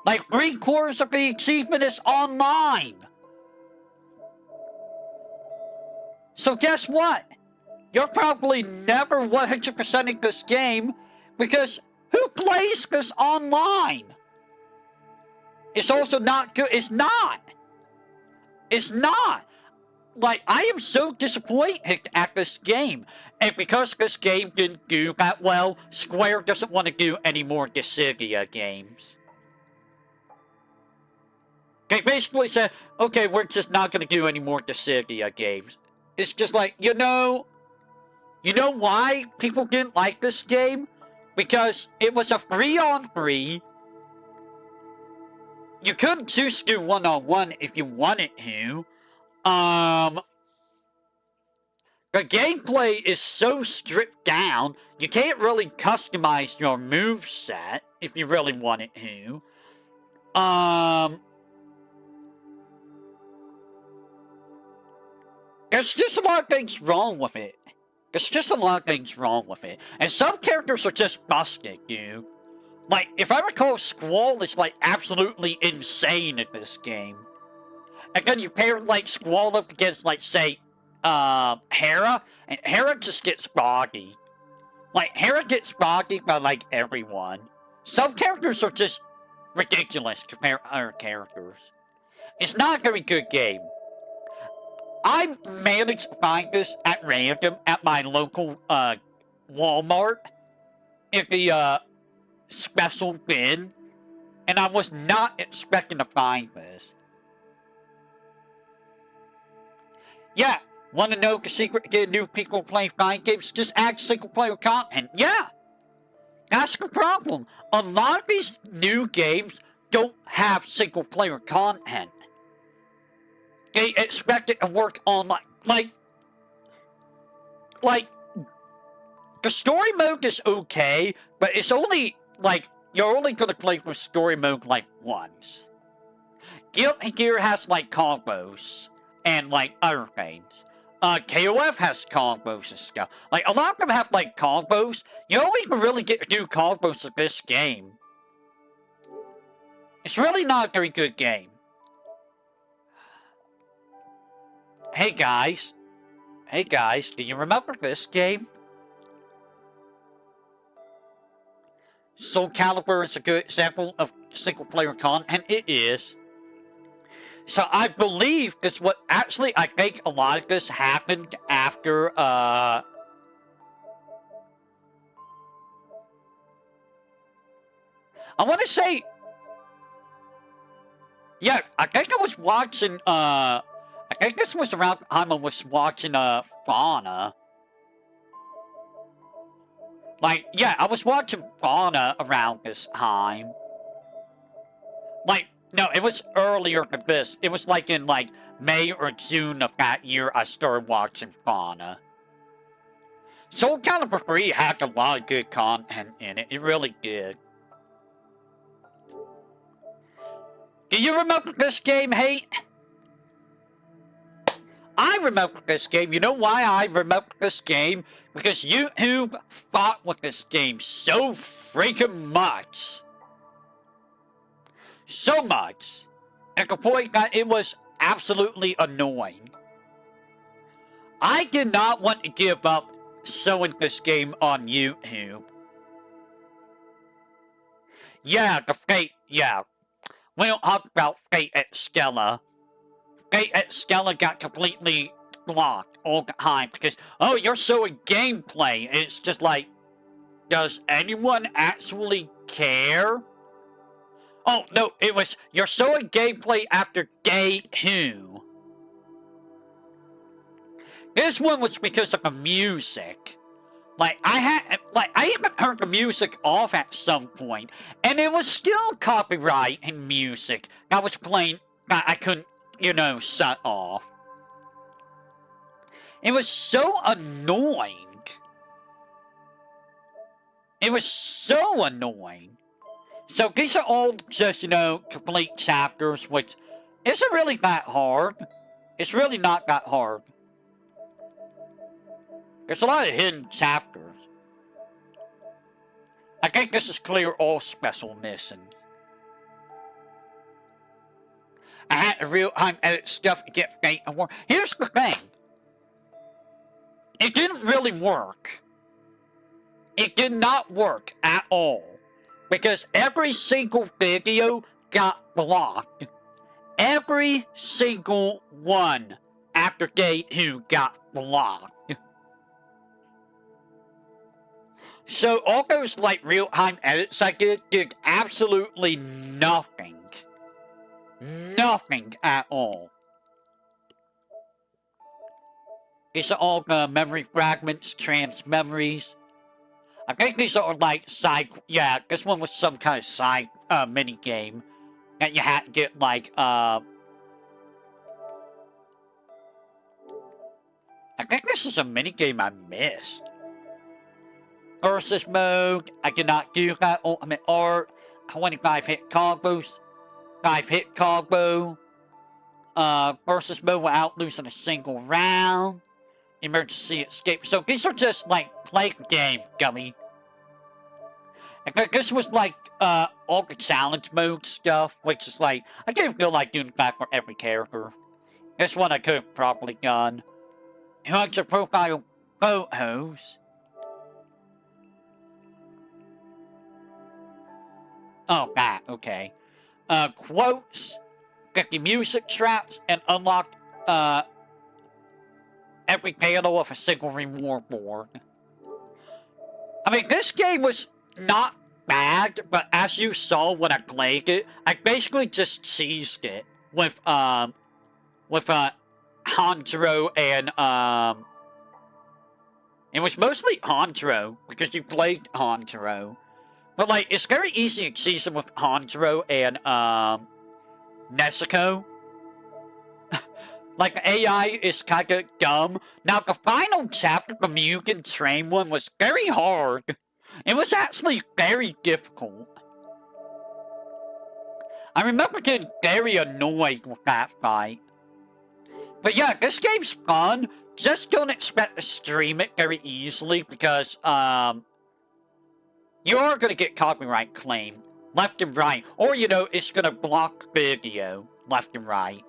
Like, 3/4 of the achievement is online. So guess what? You're probably never 100%ing this game, because who plays this online? It's also not good. It's not. It's not. Like, I am so disappointed at this game. And because this game didn't do that well, Square doesn't want to do any more Dissidia games. They basically said, okay, we're just not going to do any more Dissidia games. It's just like, you know why people didn't like this game? Because it was a 3-on-3. You could choose to do 1-on-1 if you wanted to. The gameplay is so stripped down, you can't really customize your moveset if you really wanted to. There's just a lot of things wrong with it. There's just a lot of things wrong with it. And some characters are just busted, dude. Like, if I recall, Squall is, like, absolutely insane in this game. And then you pair, like, Squall up against, like, say, Hera, and Hera just gets boggy. Like, Hera gets boggy by, like, everyone. Some characters are just ridiculous compared to other characters. It's not a very good game. I managed to find this at random at my local, Walmart in the, special bin, and I was not expecting to find this. Yeah, want to know the secret to get new people playing fine games? Just add single-player content. Yeah! That's the problem. A lot of these new games don't have single-player content. They expect it to work online. Like, the story mode is okay, but it's only, like, you're only gonna play with story mode, like, once. Guilty Gear has, like, combos, and, like, other things. KOF has combos and stuff. Like, a lot of them have, like, combos. You don't even really get to do combos in this game. It's really not a very good game. Hey, guys. Hey, guys, do you remember this game? Soul Calibur is a good example of single-player content. It is. So I believe this what actually I think a lot of this happened after I want to say, yeah, I think I was watching I think this was around the time I was watching Fauna. Like, yeah, I was watching Fauna around this time. Like, no, it was earlier than this. It was like in, like, May or June of that year I started watching Fauna. Soul Calibur 3 had a lot of good content in it. It really did. Do you remember this game, Hate? I remember this game. You know why I remember this game? Because YouTube fought with this game so freaking much. So much. At the point that it was absolutely annoying. I did not want to give up showing this game on YouTube. Yeah, the Fate, yeah. We don't talk about Fate at Stella. Fate at Stella got completely blocked all the time because, oh, you're showing gameplay. And it's just like, does anyone actually care? Oh, no, it was, you're showing gameplay after day 2. This one was because of the music. Like, I even heard the music off at some point, and it was still copyright and music that was playing that I couldn't, you know, shut off. It was so annoying. It was so annoying. So these are all just, you know, complete chapters, which isn't really that hard. It's really not that hard. There's a lot of hidden chapters. I think this is clear all special missions. I had to real-time edit stuff to get Fate and work. Here's the thing. It didn't really work. It did not work at all. Because every single video got blocked. Every single one after day 2 got blocked. So all those, like, real-time edits I did absolutely nothing. Nothing at all. These are all the memory fragments, trans memories. I think these are, like, side... Yeah, this one was some kind of side mini-game. That you had to get, like, I think this is a mini-game I missed. Versus mode, I did not do that. Ultimate art, 25 hit combos, 5 hit combo. Versus mode without losing a single round. Emergency escape. So these are just like play the game, gummy. And this was like all the challenge mode stuff, which is like I didn't feel like doing that for every character. This one I could have probably done. Enhance your profile photos. Oh, that, okay. Quotes, get the music traps, and unlock, every panel of a single reward board. I mean, this game was not bad, but as you saw when I played it, I basically just cheesed it with Hanjiro and, it was mostly Hanjiro, because you played Hanjiro. But, like, it's very easy to see some with Hanjiro and, Nezuko. Like, the AI is kind of dumb. Now, the final chapter, the Mugen Train one, was very hard. It was actually very difficult. I remember getting very annoyed with that fight. But yeah, this game's fun. Just don't expect to stream it very easily because, you are going to get copyright claim left and right. Or, you know, it's going to block video left and right.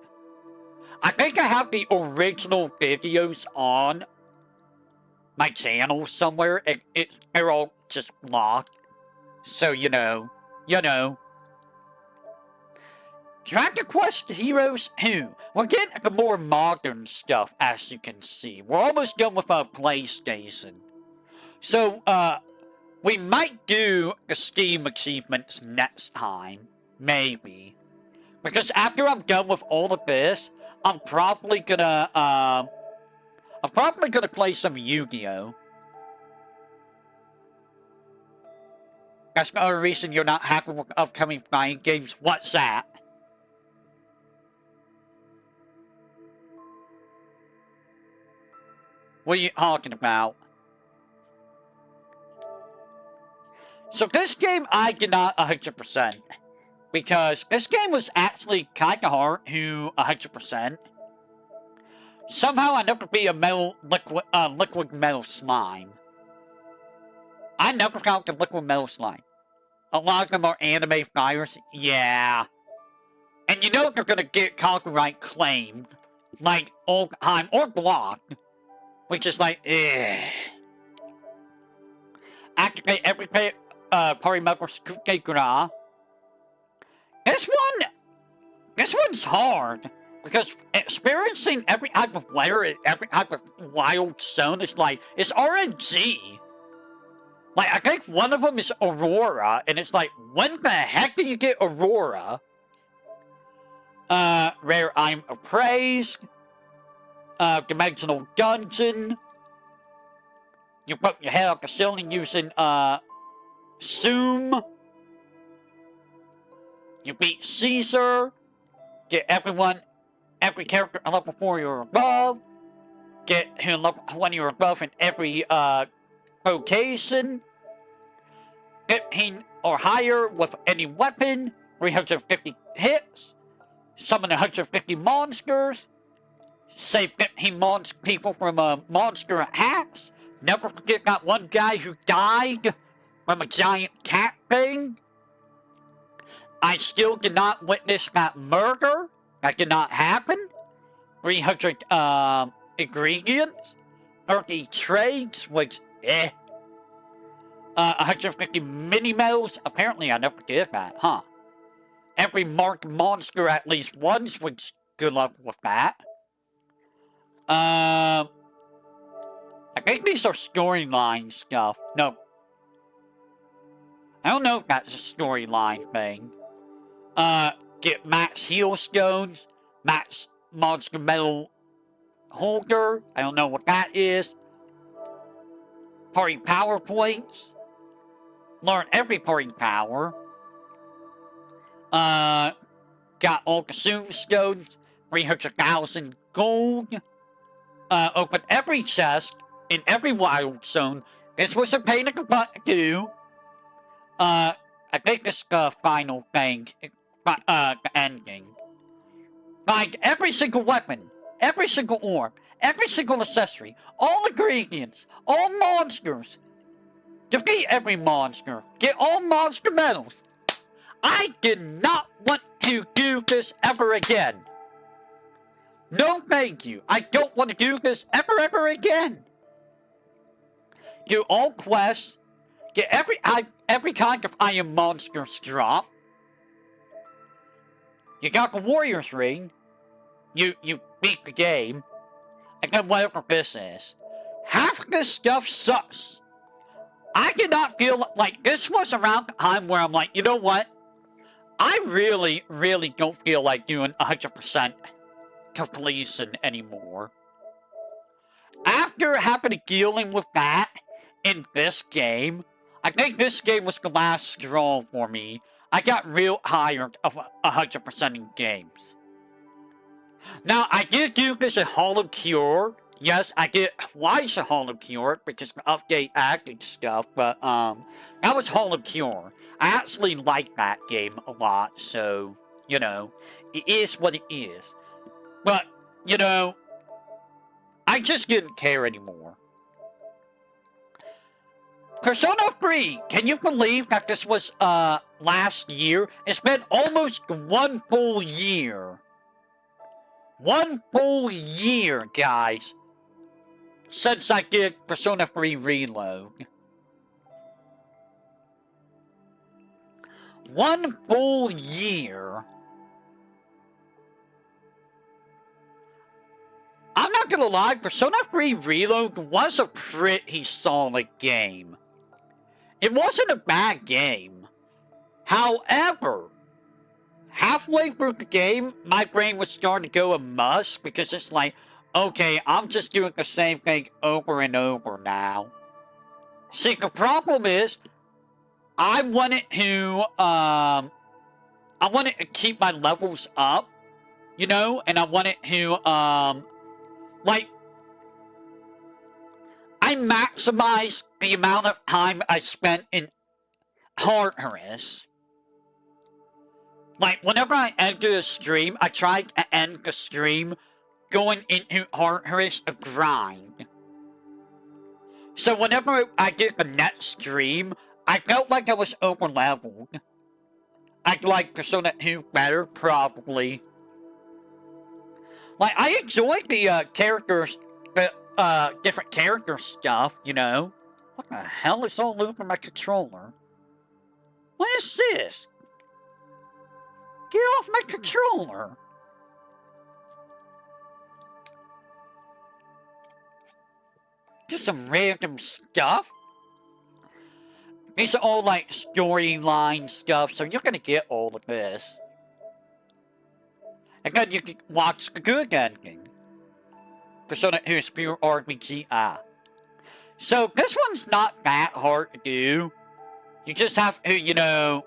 I think I have the original videos on my channel somewhere, and they're all just blocked. So, you know. Dragon Quest Heroes 2. We're getting the more modern stuff, as you can see. We're almost done with our PlayStation. So, we might do the Steam achievements next time. Maybe. Because after I'm done with all of this, I'm probably gonna play some Yu-Gi-Oh! That's the other reason you're not happy with upcoming fighting games. What's that? What are you talking about? So this game I did not 100%. Because this game was actually kinda hard to 100%. Somehow I never beat a liquid metal slime. I never found the liquid metal slime. A lot of them are anime fires. Yeah. And you know they're gonna get copyright claimed. Like, all the time. Or blocked. Which is like, Activate every party member's Kukekura. This one's hard. Because experiencing every type of weather and every type of wild zone is like, it's RNG. Like, I think one of them is Aurora, and it's like, when the heck do you get Aurora? Rare Item Appraised. Dimensional Dungeon. You put your head on the ceiling using, Zoom. You beat Caesar. Get every character on level 4 or above. Get him level 20 or above in every, location. Get him or higher with any weapon. 350 hits. Summon 150 monsters. Save 15 people from, monster attacks. Never forget that one guy who died from a giant cat thing. I still did not witness that murder. That did not happen. 300, ingredients. 30 trades, which, 150 mini-medals. Apparently I never did that, huh? Every marked monster at least once, which, good luck with that. I think these are storyline stuff. No. I don't know if that's a storyline thing. Get max heal stones, max monster medal holder. I don't know what that is. Party power points. Learn every party power. Got all consume stones. 300,000 gold. Open every chest in every wild zone. This was a pain in the butt to do. I think this is the final thing. The ending. Find every single weapon, every single orb, every single accessory, all ingredients, all monsters. Defeat every monster. Get all monster medals. I did not want to do this ever again. No thank you. I don't want to do this ever again. Do all quests. Get every kind of iron monsters drop. You got the Warrior's Ring. You beat the game. And then whatever this is. Half this stuff sucks. I did not feel like this was around the time where I'm like, you know what? I really don't feel like doing 100% completion anymore. After having to dealing with that in this game, I think this game was the last straw for me. I got real tired of 100%ing games. Now, I did do this in Hollow Cure. Yes, I did twice in Hollow Cure because of update acting stuff, but, that was Hollow Cure. I actually like that game a lot, so, you know, it is what it is. But, you know, I just didn't care anymore. Persona 3, can you believe that this was, last year? It's been almost 1 full year. 1 full year, guys, since I did Persona 3 Reload. 1 full year. I'm not gonna lie, Persona 3 Reload was a pretty solid game. It wasn't a bad game. However, halfway through the game, my brain was starting to go a muss because it's like, okay, I'm just doing the same thing over and over now. See, the problem is, I wanted to keep my levels up, you know, and I wanted to, like, I maximized the amount of time I spent in Tartarus. Like, whenever I enter a stream, I try to end the stream going into Tartarus to grind. So whenever I did the next stream, I felt like I was over-leveled. I'd like Persona 2 better, probably. Like, I enjoyed the, characters, different character stuff, you know? What the hell is all over my controller? What is this? Get off my controller! Just some random stuff? These are all like storyline stuff, so you're gonna get all of this. And then you can watch the good ending. Persona 2 is pure RPG. So this one's not that hard to do. You just have to, you know...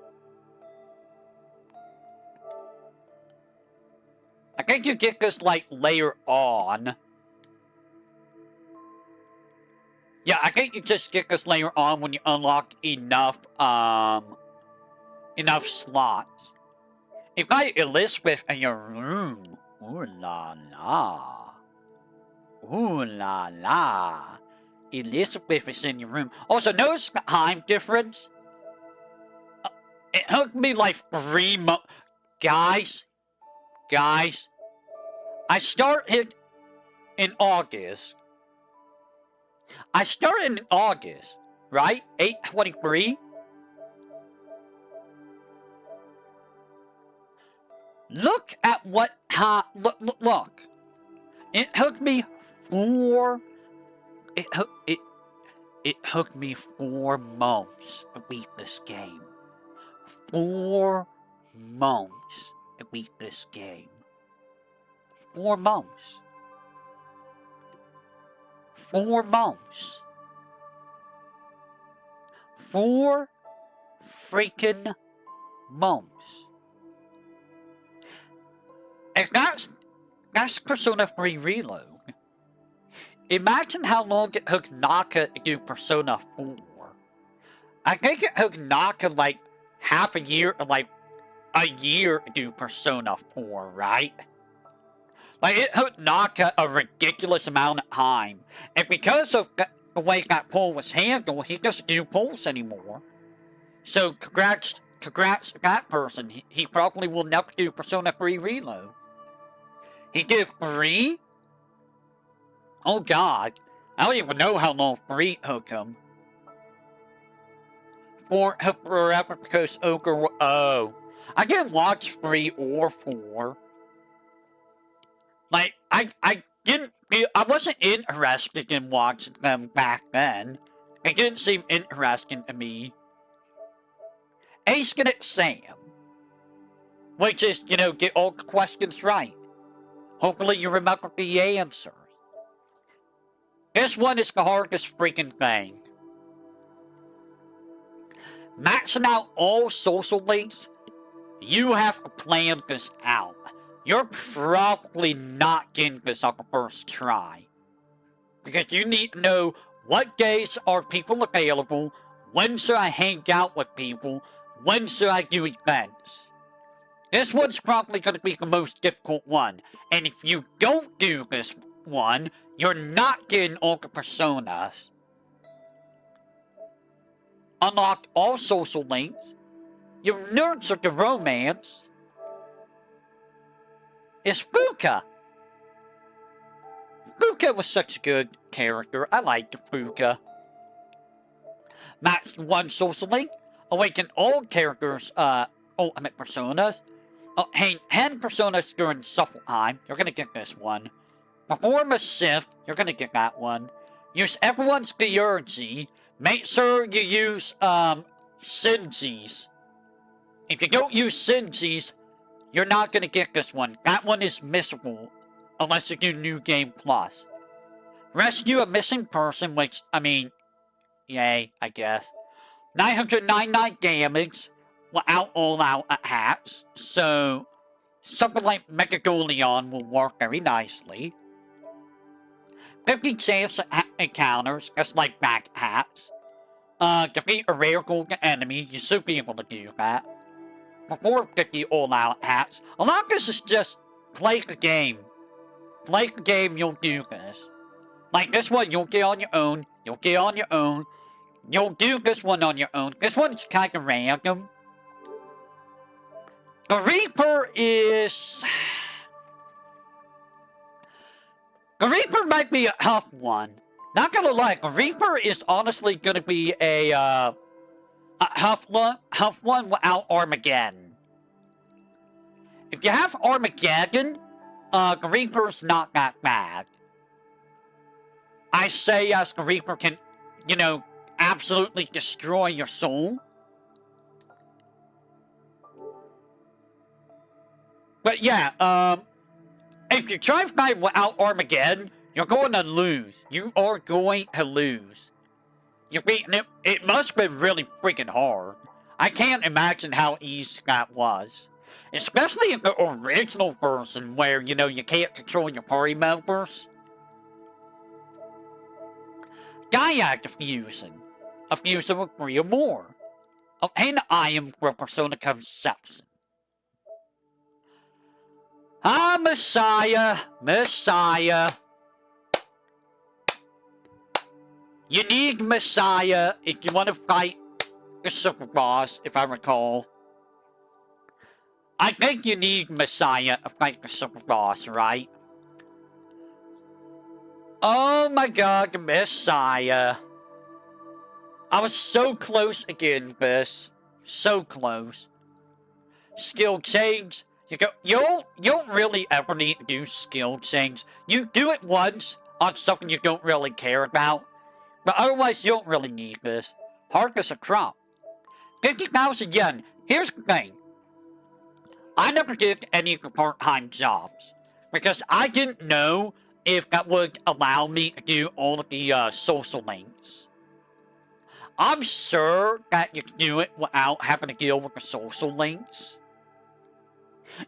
I think you get this, like, later on. Yeah, I think you just get this later on when you unlock enough, enough slots. If I Elizabeth in your room, ooh la la. Ooh la la. Elizabeth is in your room. Also, notice the time difference? It took me like 3 months. Guys, I started in August. Right? 8/23. Look at what time. Look. It took me 4. It took me 4 months to beat this game. 4 months to beat this game. 4 months. 4 months. 4 freaking months. And that's Persona 3 Reload. Imagine how long it took Naka to do Persona 4. I think it took Naka like half a year or like a year to do Persona 4, right? Like, it took Naka a ridiculous amount of time. And because of the way that poll was handled, he doesn't do polls anymore. So, congrats to that person. He probably will never do Persona 3 Reload. He did 3? Oh god. I don't even know how long 3 took him. Forever because Ogre... Oh. I didn't watch 3 or 4. Like, I wasn't interested in watching them back then. It didn't seem interesting to me. Asking it Sam. Which is, you know, get all the questions right. Hopefully you remember the answers. This one is the hardest freaking thing. maxing out all social links, you have to plan this out. You're probably not getting this on the first try. Because you need to know what days are people available, when should I hang out with people, when should I do events. This one's probably going to be the most difficult one. And if you don't do this one, you're not getting all the personas. Unlock all social links. Your nurture the romance. Is Fuka. Fuka was such a good character. I liked Fuka. Match 1 social link. Awaken all characters' ultimate personas. Hang 10 personas during shuffle time. You're gonna get this one. Perform a shift. You're gonna get that one. Use everyone's Gyurgy. Make sure you use Shinji's. If you don't use Shinji's, you're not gonna get this one. That one is missable. Unless you do New Game Plus. Rescue a missing person, which, I mean, yay, I guess. 999 damage without all-out attacks. So, something like Megagolion will work very nicely. 50 chance encounters, just like back hats. Defeat a rare golden enemy, you should be able to do that. Before 50 all-out attacks. A lot of this is just play the game. Play the game, you'll do this. Like this one, you'll get on your own. You'll get on your own. You'll do this one on your own. This one's kind of random. The Reaper is... The Reaper might be a tough one. Not gonna lie, the Reaper is honestly gonna be a tough one without Armageddon. If you have Armageddon, the Reaper's not that bad. I say yes, the Reaper can, you know, absolutely destroy your soul. But yeah, if you try to fight without Armageddon, you're going to lose. You are going to lose. You're beating it. It must have been really freaking hard. I can't imagine how easy that was. Especially in the original version where, you know, you can't control your party members. Gaiac diffusion. A fusion with 3 or more. Obtain an item for persona conception. Ah, Messiah. Messiah. You need Messiah if you want to fight the super boss, if I recall. I think you need Messiah to fight the super boss, right? Oh my god, the Messiah. I was so close again, this. So close. Skill change. You don't really ever need to do skill change. You do it once on something you don't really care about. But otherwise, you don't really need this. Hard as a crop. 50,000 yen. Here's the thing. I never did any of the part-time jobs. Because I didn't know if that would allow me to do all of the social links. I'm sure that you can do it without having to deal with the social links.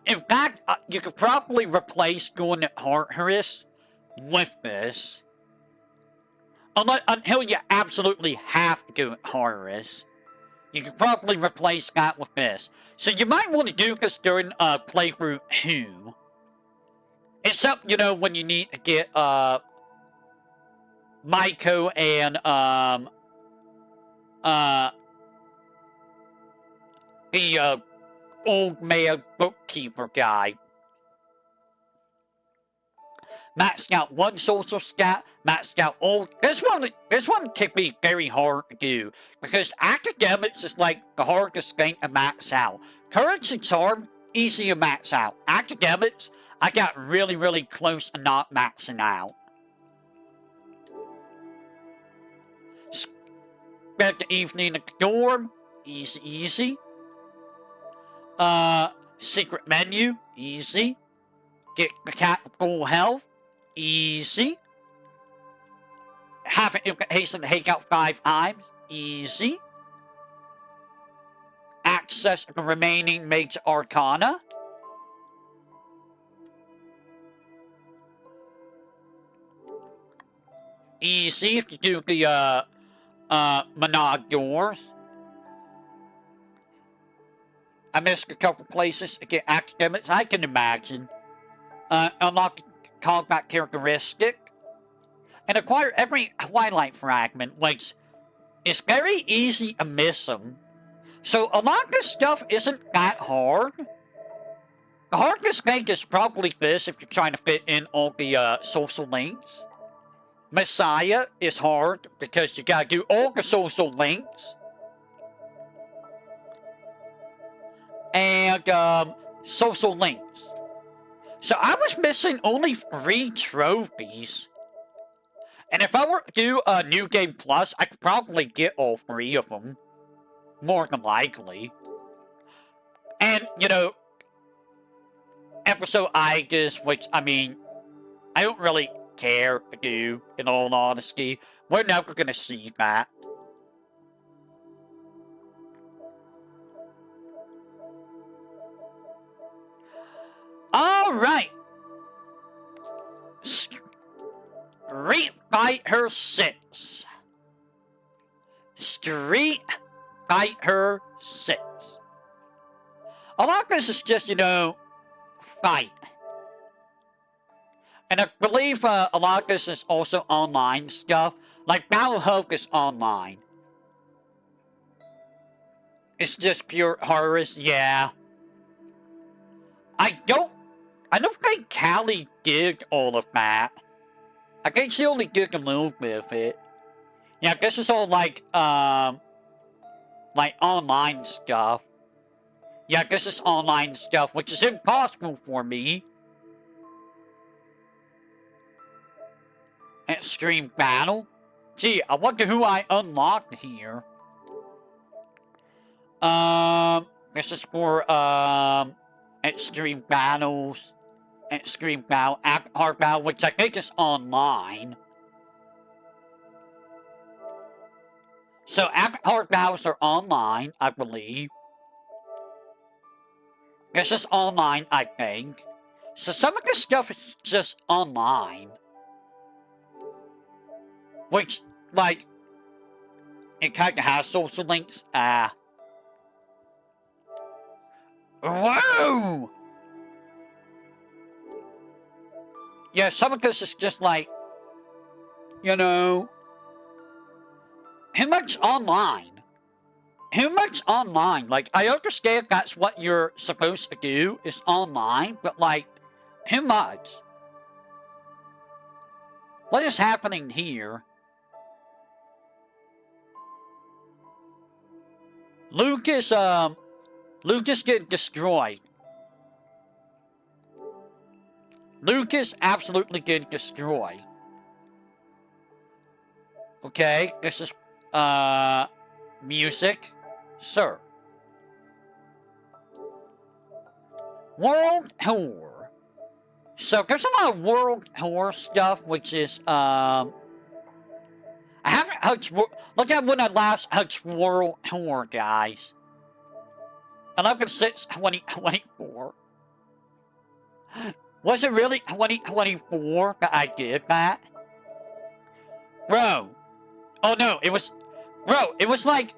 In fact, you could probably replace going at Harris with this. Until you absolutely have to go at Harris. You could probably replace that with this. So you might want to do this during playthrough 2. Except, you know, when you need to get Maiko and the old man bookkeeper guy. Maxed out 1 social stat, maxed out all... This one can be very hard to do, because academics is like the hardest thing to max out. Courage and charm, easy to max out. Academics, I got really, really close to not maxing out. Spend the evening at the dorm, easy, easy. Secret menu, easy. Get the cat with full health, easy. Have an invitation to hang out 5 times, easy. access the remaining Mage Arcana. Easy if you do the, Monog doors. I missed a couple places to get academics, I can imagine. Unlock the combat characteristic. And acquire every Twilight Fragment, which is very easy to miss them. So a lot of this stuff isn't that hard. The hardest thing is probably this if you're trying to fit in all the social links. Messiah is hard because you gotta do all the social links. And social links. So I was missing only 3 trophies. And if I were to do a New Game Plus, I could probably get all 3 of them. More than likely. And, you know, episode Igus, which, I mean, I don't really care to do, in all honesty. We're never gonna see that. Alright! Street Fighter 6. Street Fighter 6. A lot of this is just, you know, fight. And I believe a lot of this is also online stuff. Like Battle Hope is online. It's just pure horrors, yeah. I don't think Callie did all of that. I think she only did a little bit of it. Yeah, this is all like online stuff. Yeah, this is online stuff, which is impossible for me. Extreme Battle? Gee, I wonder who I unlocked here. This is for, Extreme Battles. Extreme Battle, Hard Battle, which I think is online. So, Hard Battles are online, I believe. This is online, I think. So, some of this stuff is just online. Which, like, it kind of has social links. Whoa! Yeah, some of this is just like, you know, how much online? How much online? Like, I understand that's what you're supposed to do, is online, but like, how much? What is happening here? Lucas getting destroyed. Lucas absolutely getting destroyed. Okay, this is, music. Sir. World Tour. So, there's a lot of World Tour stuff, which is, I haven't touched, look at when I last touched World Tour, guys. 11/6/2024. Was it really 2024 that I did that? Bro. Oh no, it was... Bro, it was like...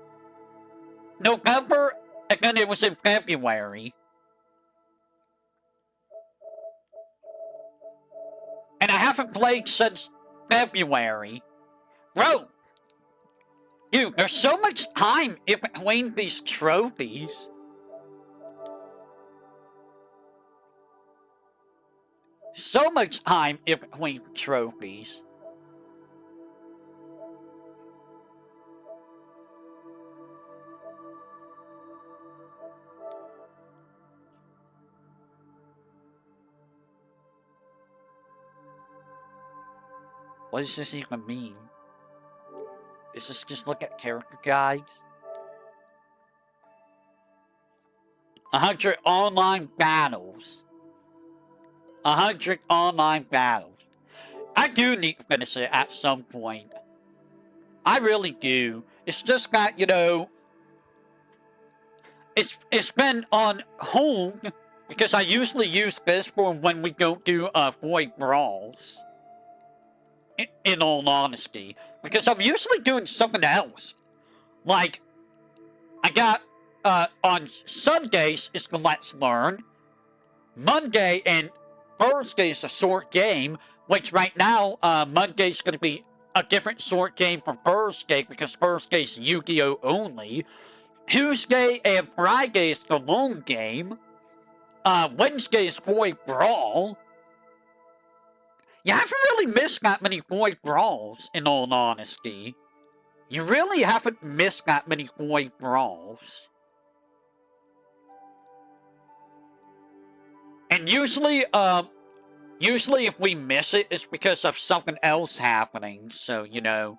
November, and then it was in February. And I haven't played since February. Bro! Dude, there's so much time in between these trophies. So much time in between trophies. What does this even mean? Is this just look at character guides? 100 online battles. 100 online battles. I do need to finish it at some point. I really do. It's just that, you know... it's been on hold because I usually use this for when we go do void brawls. In all honesty, because I'm usually doing something else. Like, I got on Sundays is the Let's Learn. Monday and Thursday is a short game, which right now Monday's going to be a different short game from Thursday because Thursday's Yu-Gi-Oh only. Tuesday and Friday is the long game. Wednesday is Void Brawl. You haven't really missed that many Void Brawls, in all honesty. You really haven't missed that many Void Brawls. And usually if we miss it, it's because of something else happening, so, you know.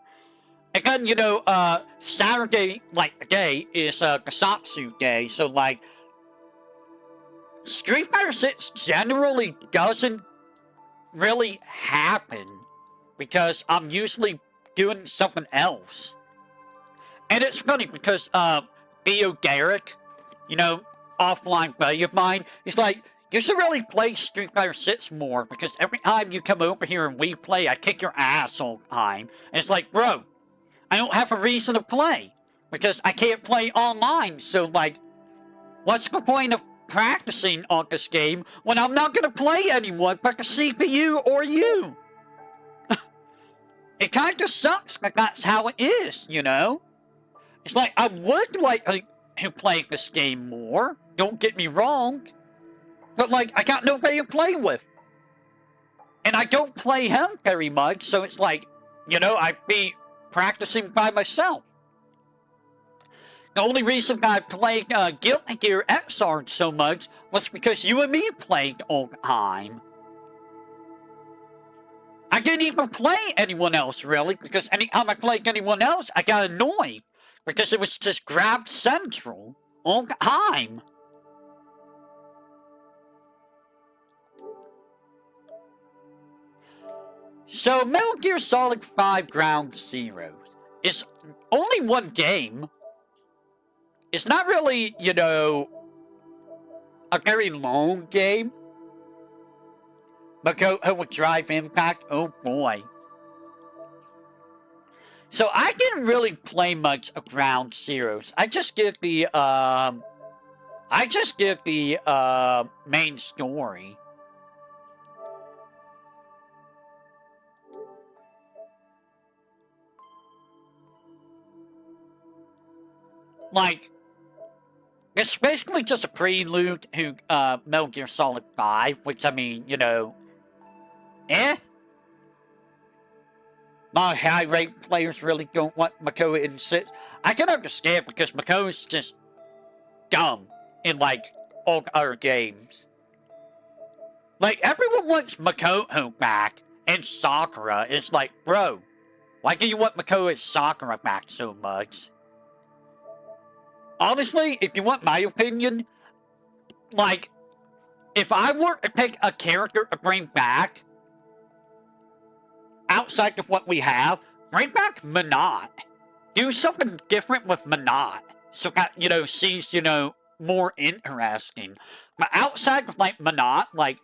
Again, you know, Saturday, like, the day is, Gasatsu Day, so, like, Street Fighter 6 generally doesn't really happen, because I'm usually doing something else. And it's funny, because, Theo Garrick, you know, offline buddy of mine, he's like, you should really play Street Fighter 6 more, because every time you come over here and we play, I kick your ass all the time. And it's like, bro, I don't have a reason to play, because I can't play online, so, like, what's the point of practicing on this game when I'm not gonna play anyone but the CPU or you? It kinda sucks that that's how it is, you know? It's like, I would like to play this game more, don't get me wrong. But, like, I got nobody to play with. And I don't play him very much, so it's like, you know, I'd be practicing by myself. The only reason I played Guilty Gear XR so much was because you and me played all the time. I didn't even play anyone else, really, because anytime I played anyone else, I got annoyed. Because it was just Grab Central all the time. So, Metal Gear Solid 5 Ground Zeroes is only one game. It's not really, you know, a very long game. But with Drive Impact, oh boy. So, I didn't really play much of Ground Zeroes. I just did the main story. Like, it's basically just a prelude to Metal Gear Solid 5, which, I mean, you know, My high-rate players really don't want Makoa in 6. I can understand because Makoa's just dumb in, like, all other games. Like, everyone wants Makoto back and Sakura. It's like, bro, why do you want Makoa and Sakura back so much? Honestly, if you want my opinion, like, if I were to pick a character to bring back, outside of what we have, bring back Manat. Do something different with Manat. So that, you know, seems, you know, more interesting. But outside of, like, Manat, like,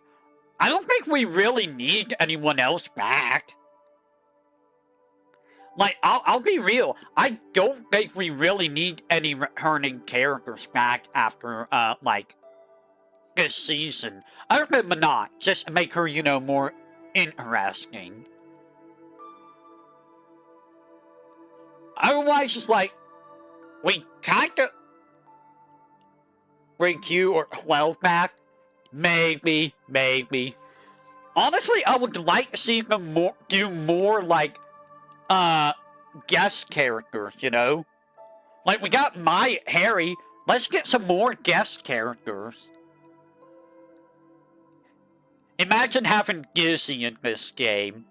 I don't think we really need anyone else back. Like, I'll be real. I don't think we really need any returning characters back after, like, this season. Other than Manat, just to make her, you know, more interesting. Otherwise, it's like, we kinda bring Q or 12 back. Maybe. Honestly, I would like to see them do more, like, guest characters, you know? Like, we got Harry. Let's get some more guest characters. Imagine having Gizzy in this game.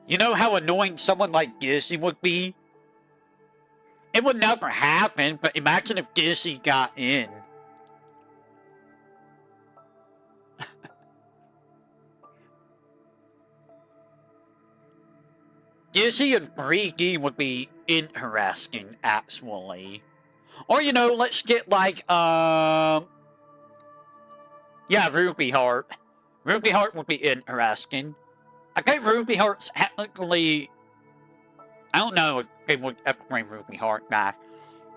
You know how annoying someone like Gizzy would be? It would never happen, but imagine if Gizzy got in. Gizzy and 3D would be interesting, actually. Or, you know, let's get, like, yeah, Ruby Heart. Ruby Heart would be interesting. I think Ruby Heart's technically... I don't know if they would ever bring Ruby Heart back.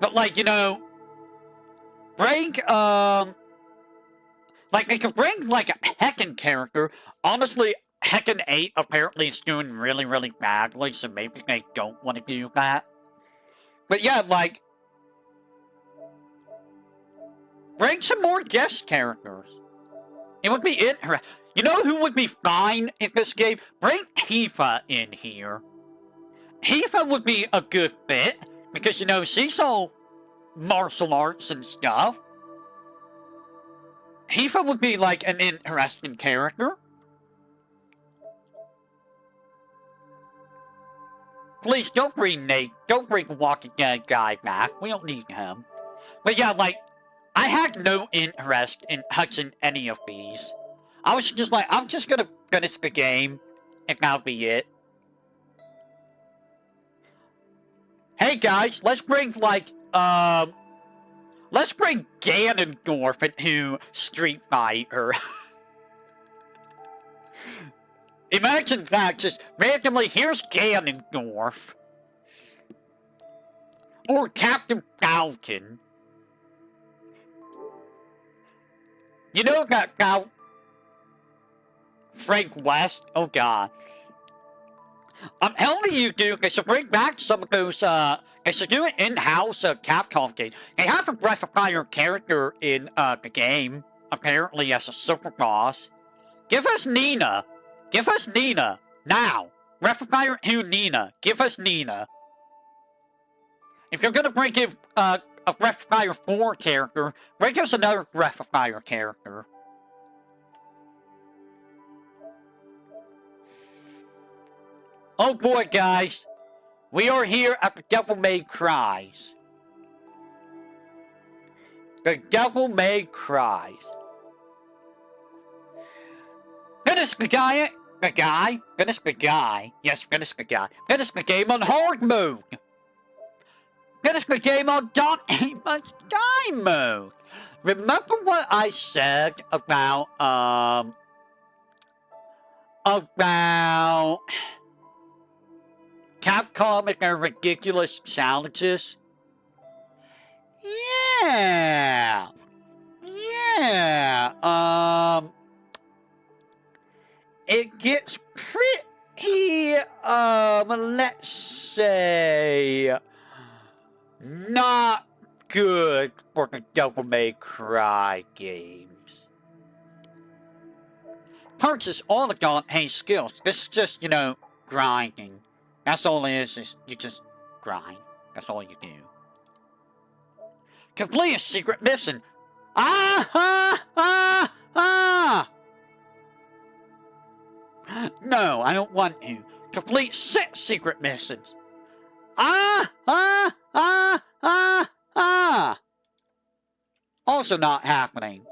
But, like, you know... Bring, like, they could bring, like, a Heckin character. Honestly, Heckin 8 apparently is doing really, really badly, so maybe they don't want to do that. But yeah, like... Bring some more guest characters. It would be interesting. You know who would be fine in this game? Bring Tifa in here. Tifa would be a good fit, because, you know, she's all martial arts and stuff. Tifa would be, like, an interesting character. Please, don't bring Nate. Don't bring the Walking Dead guy back. We don't need him. But yeah, like, I had no interest in touching any of these. I was just like, I'm just gonna finish the game, and that'll be it. Hey guys, let's bring, like, let's bring Ganondorf into Street Fighter. Imagine that, just randomly, here's Ganondorf. Or Captain Falcon. You know that guy, Frank West? Oh god. I'm telling you, dude, they should bring back some of those, they should do an in-house Capcom game. They have a Breath of Fire character in, the game, apparently as a super boss. Give us Nina! Give us Nina! Now! Breath of Fire 2 Nina! Give us Nina! If you're gonna bring in, a Breath of Fire 4 character, bring us another Breath of Fire character. Oh boy, guys. We are here at the Devil May Cry's. The Devil May Cry's. Finish the guy. Finish the guy. Yes, finish the guy. Finish the game on hard mode. Finish the game on Don't Ain't Much Die mode. Remember what I said about, Capcom and their ridiculous challenges? Yeah! Yeah! It gets pretty, let's say, not good for the Devil May Cry games. Purchase all the Dante skills. This is just, you know, grinding. That's all it is you just grind. That's all you do. Complete a secret mission. No, I don't want to. Complete 6 secret missions. Also not happening.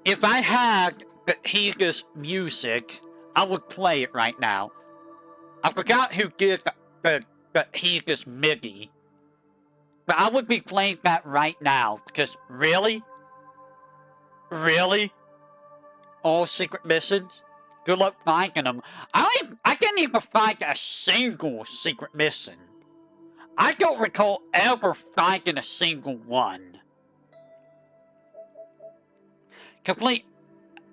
If I had Higa's music, I would play it right now. I forgot who did the Higa's MIDI. But I would be playing that right now, because really? Really? All secret missions? Good luck finding them. I can't even find a single secret mission. I don't recall ever finding a single one. Complete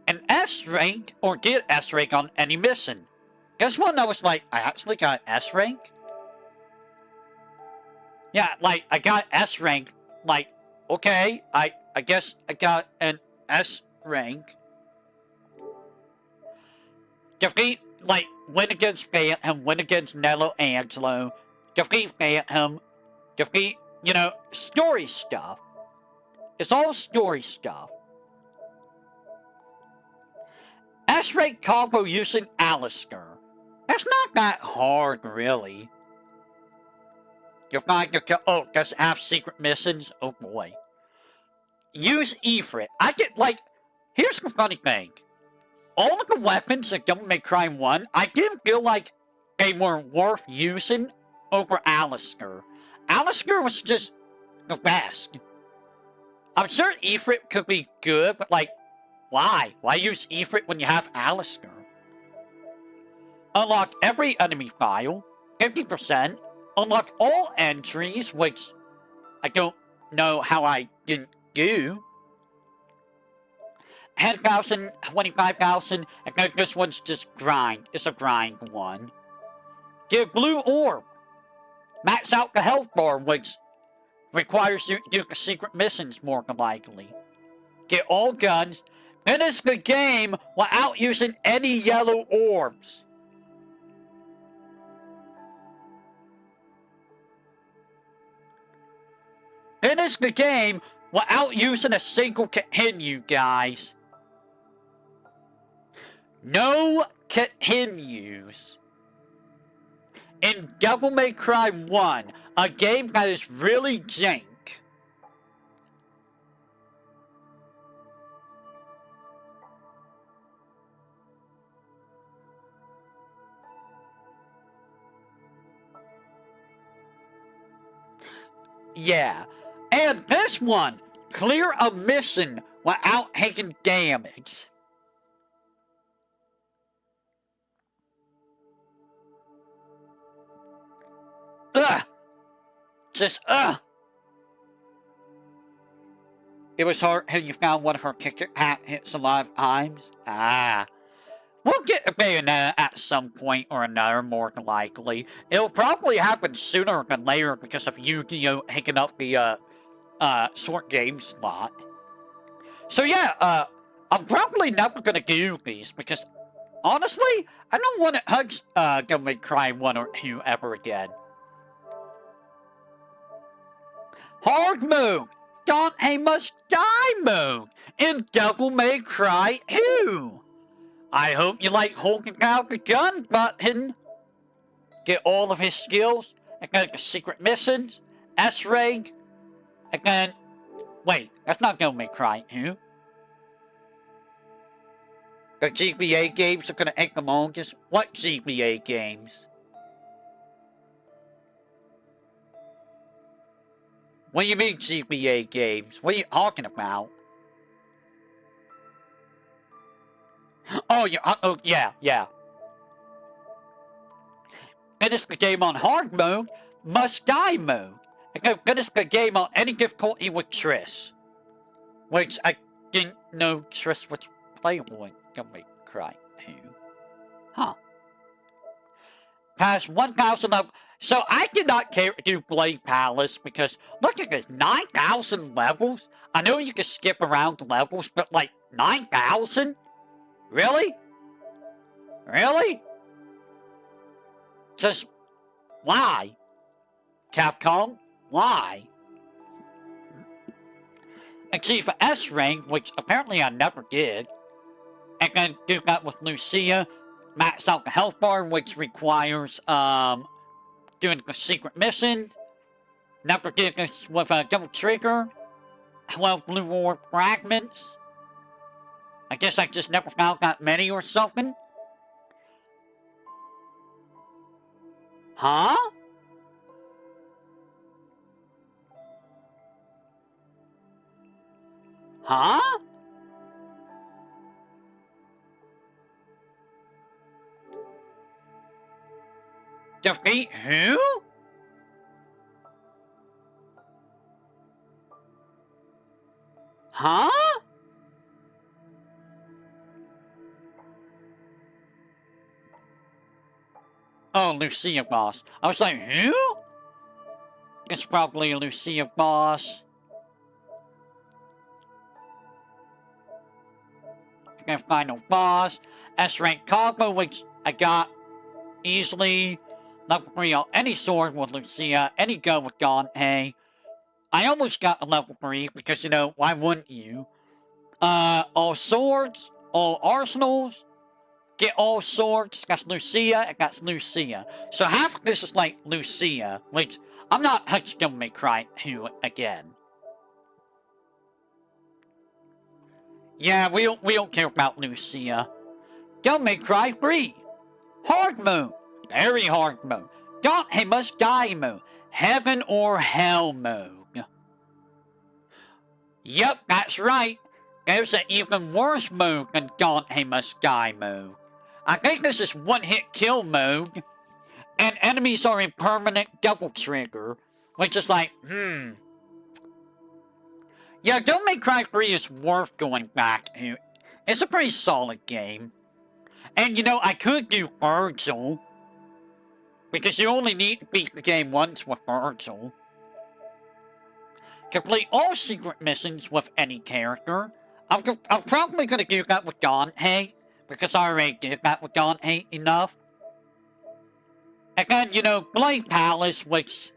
an S rank or get S rank on any mission. Guess what? I was like, I actually got S rank? Yeah, like, I got S rank. Like, okay, I guess I got an S rank. Defeat, like, win against Phantom, win against Nello Angelo. Defeat Phantom. Defeat, you know, story stuff. It's all story stuff. S-rank combo using Alistair. That's not that hard, really. You'll find your oh, does it have secret missions? Oh boy. Use Ifrit. I get like, here's the funny thing. All of the weapons in Devil May Cry 1, I didn't feel like they were worth using over Alistair. Alistair was just the best. I'm sure Ifrit could be good, but like, why? Why use Ifrit when you have Alistair? Unlock every enemy file, 50%. Unlock all entries, which I don't know how I didn't do. 10,000, 25,000, and then this one's just grind. It's a grind one. Get a blue orb. Max out the health bar, which requires you to do the secret missions more than likely. Get all guns. Finish the game without using any yellow orbs. Finish the game without using a single continue, guys. No continues. In Devil May Cry 1, a game that is really jank. Yeah. And this one, clear a mission without taking damage. Ugh! Just, ugh! It was hard until you found one of her kicker hat hits a lot of times. Ah. We'll get a Bayonetta at some point or another, more than likely. It'll probably happen sooner than later because of Yu-Gi-Oh! Taking up the, short game slot. So yeah, I'm probably never gonna do these because, honestly, I don't want to hug, Devil May Cry 1 or 2 ever again. Hard mode! Dante must die mode! In Devil May Cry 2! I hope you like holding out the gun button! Get all of his skills, and then the secret missions, S-Rank, and then... Wait, that's not Devil May Cry 2. The GBA games are gonna take the longest. What GBA games? What do you mean GBA games? What are you talking about? Oh, oh yeah. Finish the game on hard mode, must die mode. And then finish the game on any difficulty with Triss. Which I didn't know Triss was playable in Devil May Cry 2. Huh. Pass 1,000 up. So I did not care to do Blade Palace because look at this, 9,000 levels? I know you can skip around the levels, but like 9,000? Really? Really? Just, why? Capcom? Why? Achieve an S rank, which apparently I never did. And then do that with Lucia. Max out the health bar, which requires, doing the secret mission. Never did this with a double trigger. 12 blue orb fragments. I guess I just never found that many or something. Huh? Huh? Defeat who? Huh? Oh, Lucia boss. I was like, who? It's probably a Lucia boss. And final boss. S-rank combo, which I got easily. Level 3 on any sword with Lucia, any gun with Dante. I almost got a level 3 because, you know, why wouldn't you? All swords, all arsenals, get all swords, that's Lucia, and that's Lucia. So half of this is like Lucia, which I'm not touching Devil May Cry 2 again. Yeah, we don't care about Lucia. Devil May Cry 3. Hard mode. Very hard mode. Dante Must Die mode. Heaven or Hell mode. Yep, that's right. There's an even worse mode than Dante Must Die mode. I think this is one-hit kill mode. And enemies are in permanent double trigger. Which is like, Yeah, Devil May Cry 3 is worth going back to. It's a pretty solid game. And you know, I could do Virgil. Because you only need to beat the game once with Virgil. Complete all secret missions with any character. I'm probably going to do that with Dante. Because I already did that with Dante enough. And then, you know, Blade Palace, which...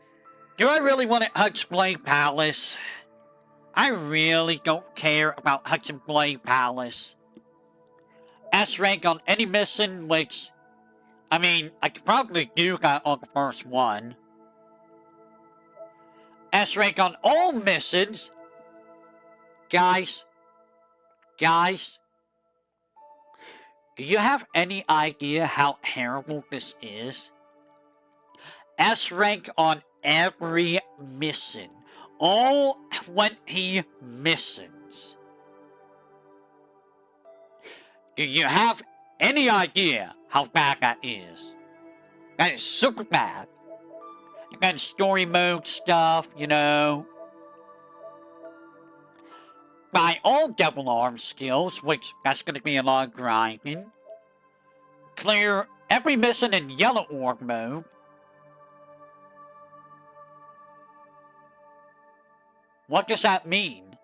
Do I really want to touch Blade Palace? I really don't care about touching Blade Palace. S rank on any mission, which... I mean, I could probably do that on the first one. S rank on all missions. Guys. Do you have any idea how terrible this is? S rank on every mission. All 20 missions. Do you have any idea how bad that is? That is super bad. And then story mode stuff, you know. Buy all double arm skills, which that's going to be a lot of grinding. Clear every mission in yellow orb mode. What does that mean?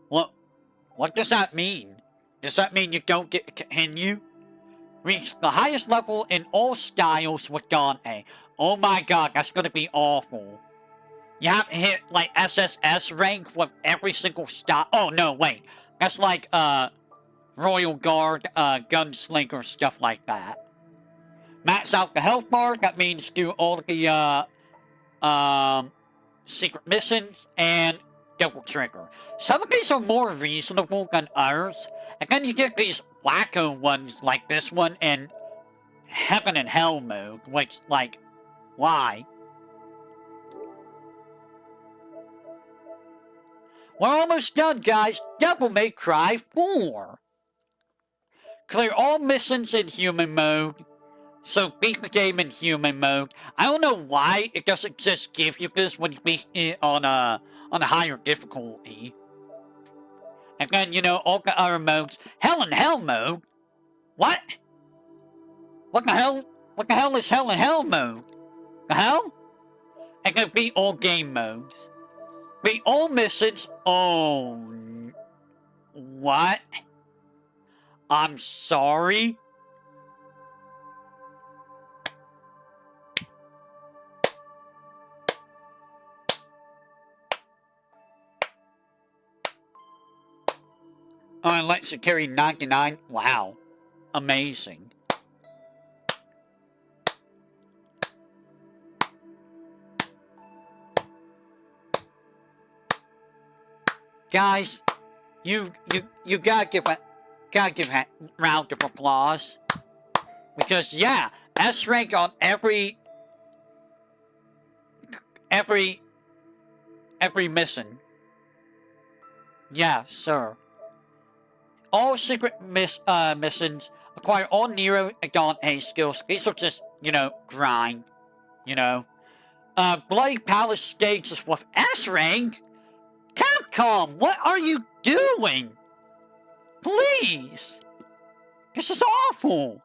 What does that mean? Does that mean you don't get to continue? Reach the highest level in all styles with Dante. Oh my god, that's gonna be awful. You have to hit, like, SSS rank with every single style. Oh, no, wait. That's like, Royal Guard, Gunslinger, stuff like that. Max out the health bar, that means do all the, secret missions, and double trigger. Some of these are more reasonable than others, and then you get these wacko ones like this one in Heaven and Hell mode, which, like, why? We're almost done, guys. Devil May Cry 4. Clear all missions in human mode. So beat the game in human mode. I don't know why it doesn't just give you this when you beat it on a higher difficulty. And then, you know, all the other modes. Hell and Hell mode? What? What the hell? What the hell is Hell and Hell mode? The hell? And then beat all game modes. Beat all missions. Oh. What? I'm sorry? Oh, and lets you carry 99. Wow. Amazing. Guys, you gotta give a round of applause. Because, yeah, S rank on every mission. Yeah, sir. All secret missions, acquire all Nero and Dante skills. These are just, you know, grind. You know. Blade Palace stages with S rank? Capcom, what are you doing? Please! This is awful!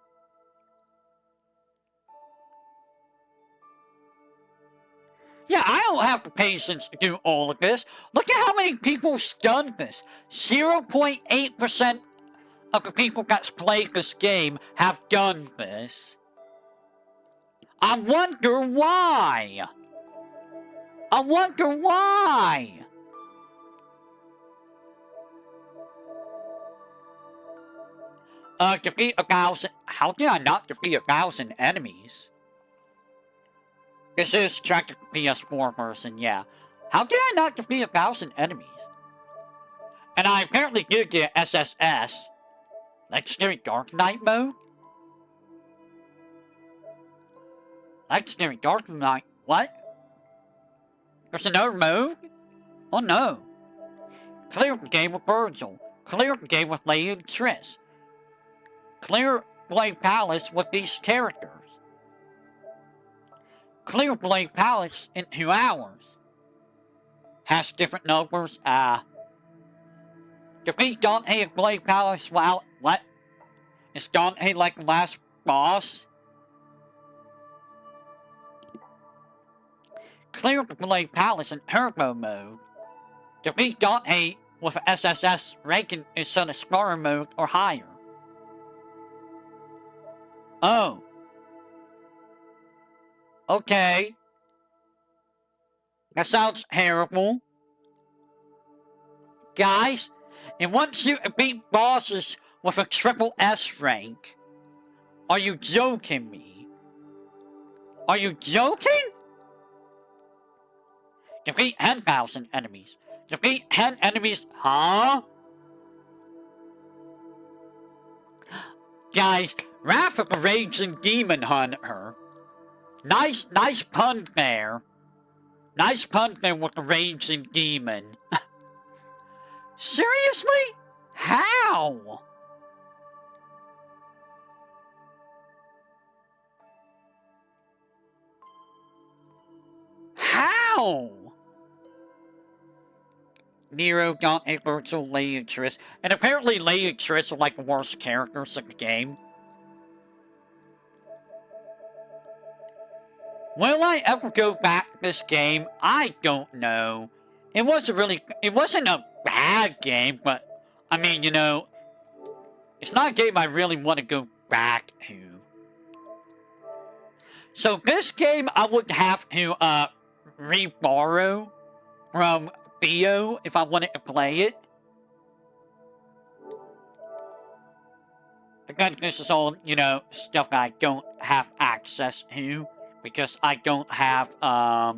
Yeah, I don't have the patience to do all of this. Look at how many people stunned this. 0.8% of the people that's played this game have done this. I wonder why. I wonder why. Defeat 1,000. How did I not defeat 1,000 enemies? This is tracked to PS4 version, yeah. How did I not defeat 1,000 enemies? And I apparently did get SSS. Legendary Dark Knight mode? Legendary Dark Knight, what? There's another mode? Oh no. Clear the game with Virgil. Clear the game with Lady and Triss. Clear Blade Palace with these characters. Clear Blade Palace in 2 hours. Has different numbers, Defeat Dante at Blade Palace without, what? Is Dante like the last boss? Clear the Blade Palace in Turbo mode. Defeat Dante with an SSS ranking instead of Sparrow mode or higher. Oh. Okay. That sounds terrible. Guys, and once you beat bosses with a triple S rank, are you joking me? Are you joking? Defeat 10,000 enemies. Defeat 10 enemies, huh? Guys, Wrath of the Raging Demon Hunter. Nice pun there. Nice pun there with the Raging Demon. Seriously? How? How? Nero, Dante, Virgil, Lady and Triss. And apparently Lady and Triss are like the worst characters in the game. Will I ever go back to this game? I don't know. It wasn't a bad game, but, I mean, you know, it's not a game I really want to go back to. So this game I would have to, re-borrow from Theo if I wanted to play it. Again, this is all, you know, stuff that I don't have access to because I don't have, a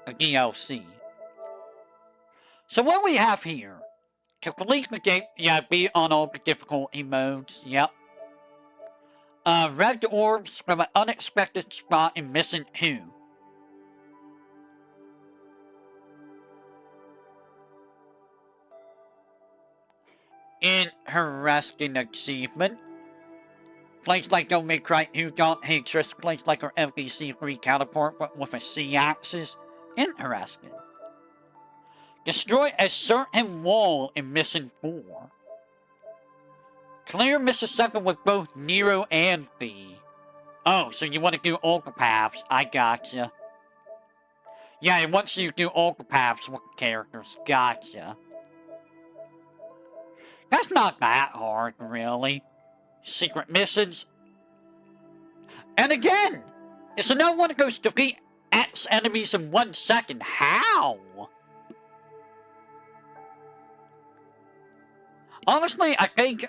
DLC. So what we have here, complete the game, yeah, be on all the difficulty modes, yep. Red orbs from an unexpected spot in Mission 2. Interesting achievement. Place like Don't Make Right Who Don't Hate Triss. Place like our MVC3 counterpart but with a C-axis. Interesting. Destroy a certain wall in Mission 4. Clear Mission 7 with both Nero and Thee. Oh, so you want to do all the paths. I gotcha. Yeah, and once you do all the paths with the characters. Gotcha. That's not that hard, really. Secret missions. And again, it's another one that goes to defeat X enemies in 1 second. How? Honestly, I think,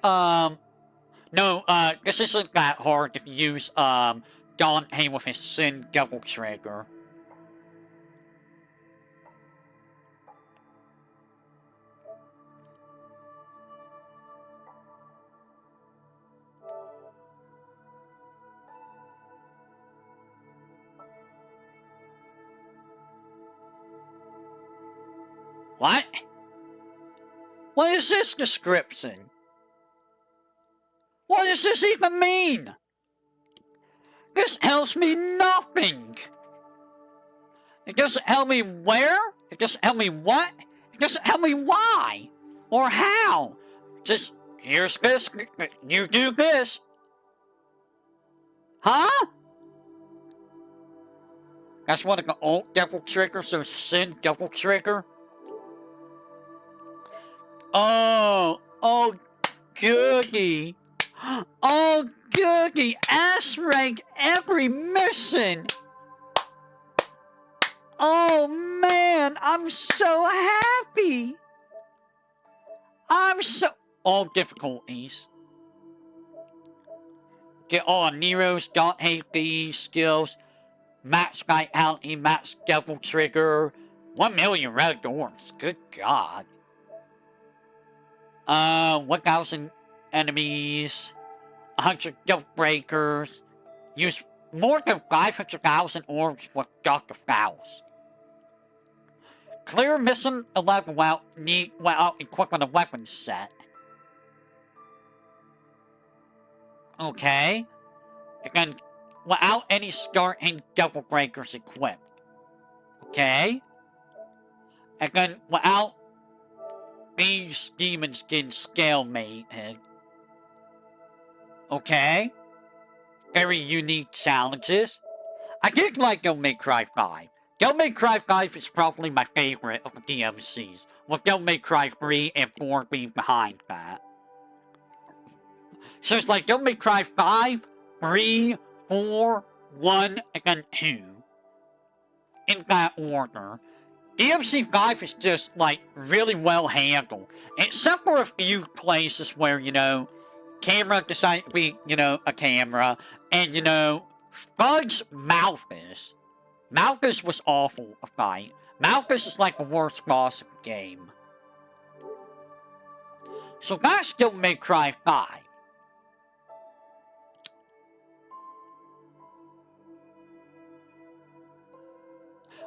no, this isn't that hard if you use, Dante with his Sin double trigger. What? What is this description? What does this even mean? This tells me nothing. It doesn't tell me where. It doesn't tell me what. It doesn't tell me why. Or how. Just, here's this. You do this. Huh? That's what an alt double trigger, so Sin double trigger. Oh, goody. Oh, goody. S rank every mission. Oh, man. I'm so happy. All difficulties. Get all of Nero's Don't Hate These skills. Max Vitality, Max Devil Trigger. 1,000,000 red doors. Good God. 1,000 enemies. 100 guild breakers. Use more than 500,000 orbs with Duck of Fouls. Clear missing 11 without equipping a weapon set. Okay. Again, without any starting Devil Breakers equipped. Okay. Again, without these demons getting scale mated. Okay. Very unique challenges. I did like Devil May Cry 5. Devil May Cry 5 is probably my favorite of the DMCs, with Devil May Cry 3 and 4 being behind that. So it's like Devil May Cry 5, 3, 4, 1, and then 2. In that order. DMC 5 is just, like, really well handled. Except for a few places where, you know, camera decided to be, you know, a camera. And, you know, Fudge Malthus. Malthus was awful to fight. Malthus is like the worst boss of the game. So that's Devil May Cry 5.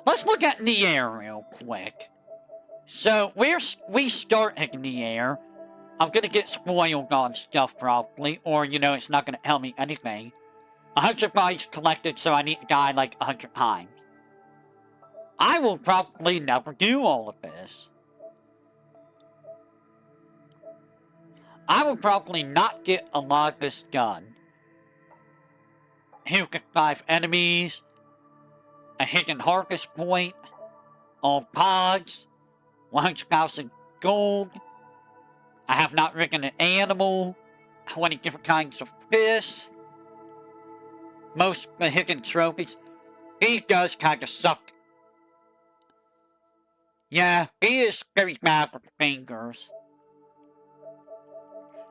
Let's look at Nier real quick. So, we start at Nier. I'm gonna get spoiled on stuff probably, or, you know, it's not gonna tell me anything. 100 bodies collected, so I need to die like 100 times. I will probably never do all of this. I will probably not get a lot of this done. 5 enemies. A hidden harvest point. All pods. 100,000 gold. I have not ridden an animal. 20 different kinds of fish. Most of the hidden trophies. He does kind of suck. Yeah, he is very bad with fingers.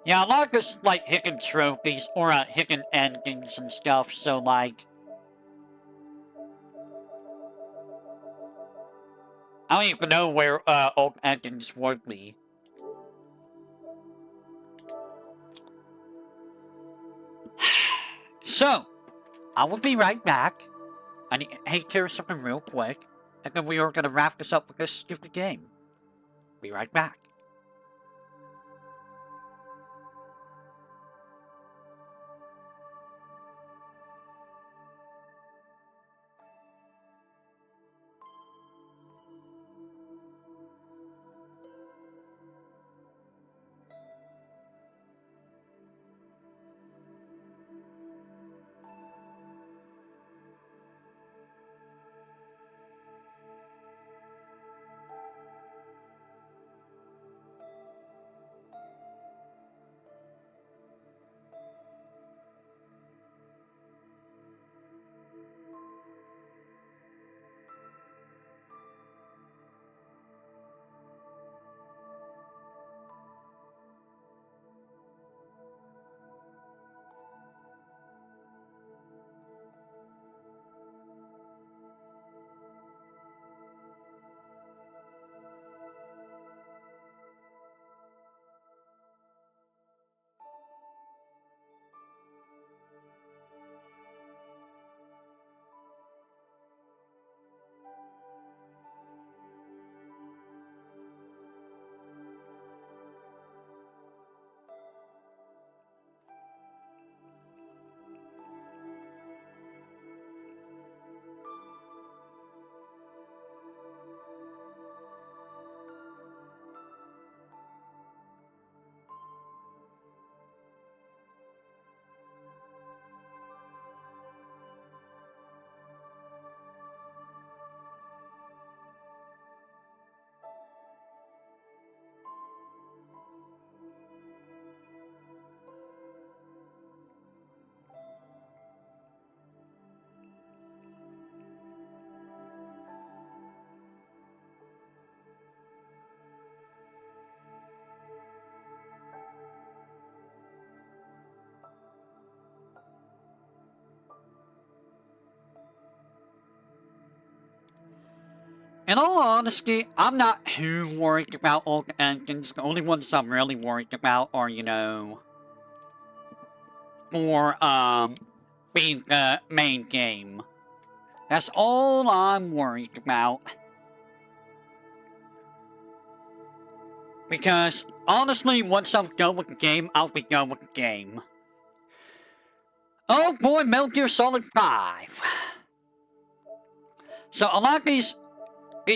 Yeah, a lot of this, like, hidden trophies or hidden endings and stuff, so, like, I don't even know where old endings would be. So, I will be right back. I need to take care of something real quick, and then we are going to wrap this up with this stupid game. Be right back. In all honesty, I'm not too worried about all the endings. The only ones I'm really worried about are, you know, for, being the main game. That's all I'm worried about. Because, honestly, once I'm done with the game, I'll be done with the game. Oh boy, Metal Gear Solid 5. So, a lot of these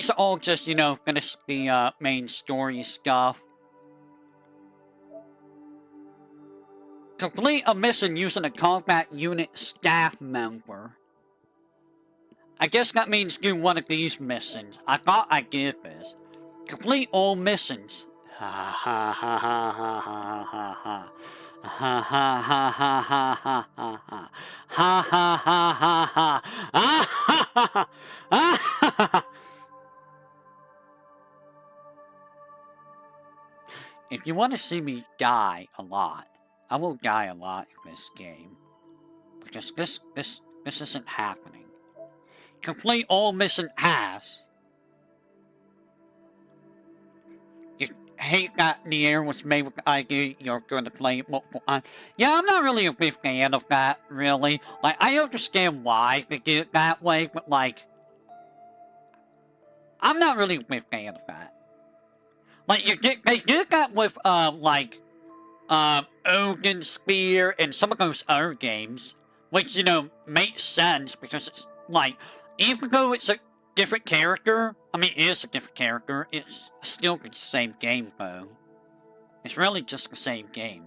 are all just, you know, finish the, main story stuff. Complete a mission using a combat unit staff member. I guess that means do one of these missions. I thought I did this. Complete all missions. Ha ha ha ha ha ha ha ha. Ha ha ha ha ha ha ha ha. Ha ha ha ha ha. Ah ha ha ha. Ah ha ha. If you want to see me die a lot, I will die a lot in this game. Because this isn't happening. Complete all mission has. You hate that the air was made with the idea you're going to play it multiple times. Yeah, I'm not really a big fan of that, really. Like, I understand why they did it that way, but like, I'm not really a big fan of that. Like, they did that with, Odin Spear and some of those other games. Which, you know, makes sense because it's, like, even though it's a different character, I mean, it is a different character, it's still the same game, though. It's really just the same game.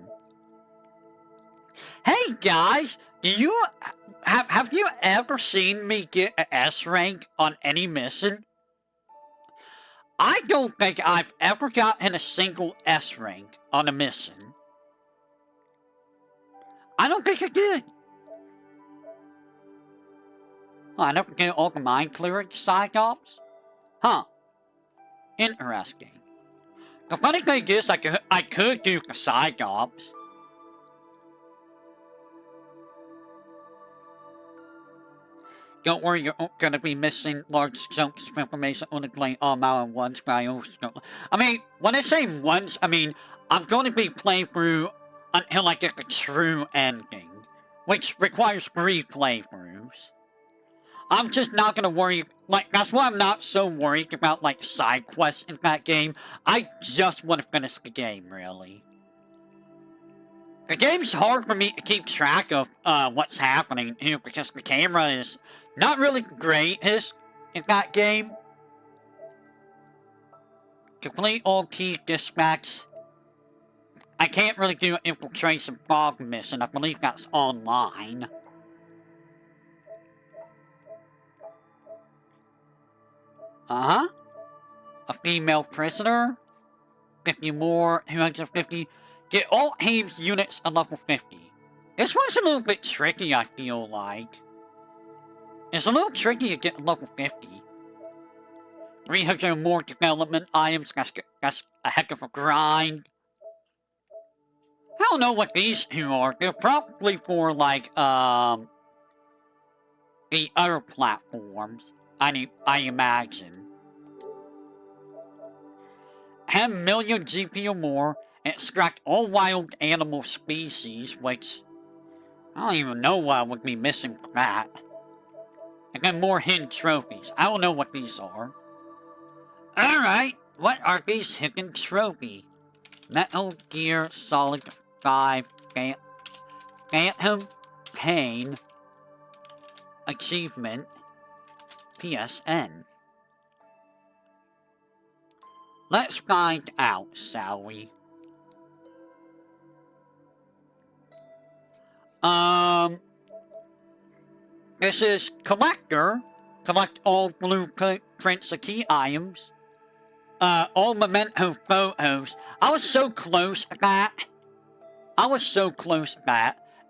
Hey, guys! Do you... Have you ever seen me get an S rank on any mission? I don't think I've ever gotten a single S rank on a mission. I don't think I did. Oh, I never get all the mine clearing side ops? Huh. Interesting. The funny thing is, I could do the side ops. Don't worry, you're gonna be missing large chunks of information only playing all mile once, but I also don't... I mean, when I say once, I mean, I'm going to be playing through until I get the true ending, which requires 3 playthroughs. I'm just not gonna worry, like, that's why I'm not so worried about, like, side quests in that game. I just want to finish the game, really. The game's hard for me to keep track of, what's happening, you know, because the camera is not really the greatest in that game. Complete all key dispatch. I can't really do an infiltration fog mission, I believe that's online. Uh-huh. A female prisoner. 50 more, 250. Get all Haves units at level 50. This one's a little bit tricky, I feel like. It's a little tricky to get level 50. 300 more development items, that's a heck of a grind. I don't know what these two are. They're probably for, like, the other platforms. I imagine. 10 million GP or more, and extract all wild animal species, which I don't even know what I would be missing for that. And then more hidden trophies. I don't know what these are. Alright, what are these hidden trophies? Metal Gear Solid 5 Phantom Pain Achievement PSN. Let's find out, shall we? This is Collector. Collect all blueprints of key items. All memento photos. I was so close to that.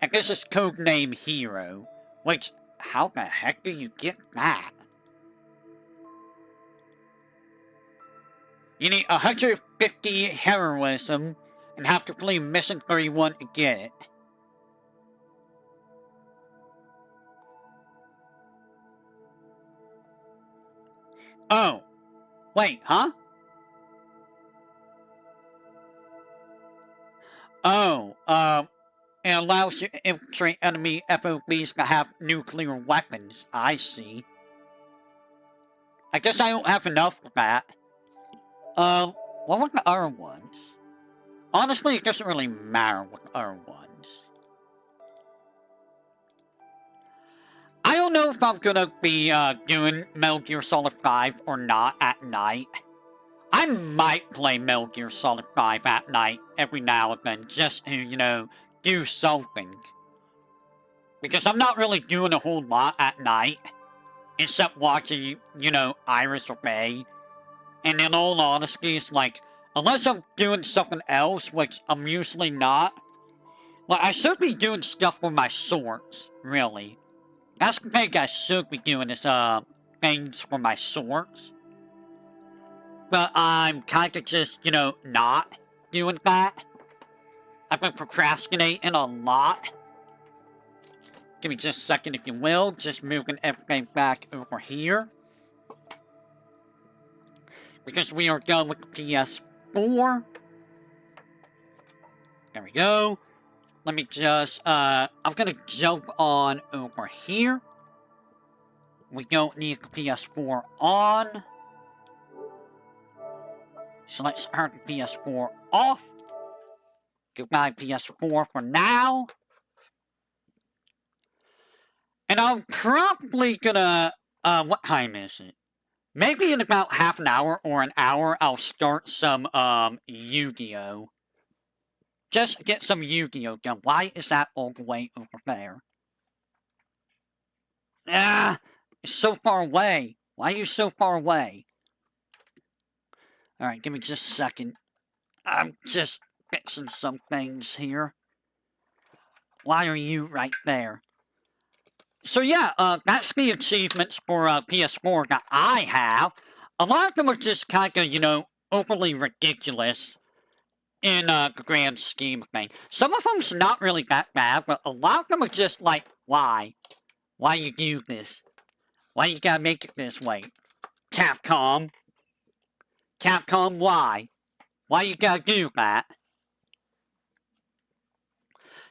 And this is codename Hero. Which, how the heck do you get that? You need 150 heroism and have to play Mission 31 to get it. Oh, Wait, huh? Oh, it allows you to infiltrate enemy FOBs that have nuclear weapons. I see. I guess I don't have enough for that. What were the other ones? Honestly, it doesn't really matter what the other ones. I don't know if I'm gonna be, doing Metal Gear Solid 5 or not at night. I might play Metal Gear Solid 5 at night every now and then, just to, you know, do something. Because I'm not really doing a whole lot at night, except watching, you know, Iris Obey. And in all honesty, it's like, unless I'm doing something else, which I'm usually not, like, I should be doing stuff for my swords, really. That's the thing I should be doing is, things for my swords. But I'm kinda just, you know, not doing that. I've been procrastinating a lot. Give me just a second if you will. Just moving everything back over here. Because we are done with the PS4. There we go. Let me just, I'm gonna jump on over here. We don't need the PS4 on. So let's turn the PS4 off. Goodbye PS4 for now. And I'm probably gonna, what time is it? Maybe in about half an hour or an hour, I'll start some, Yu-Gi-Oh! Just get some Yu-Gi-Oh! Done. Why is that all the way over there? Ah! It's so far away. Why are you so far away? Alright, give me just a second. I'm just fixing some things here. Why are you right there? So yeah, that's the achievements for PS4 that I have. A lot of them are just kind of, you know, overly ridiculous in the grand scheme of things. Some of them's not really that bad, but a lot of them are just like, why? Why you do this? Why you gotta make it this way? Capcom? Capcom, why? Why you gotta do that?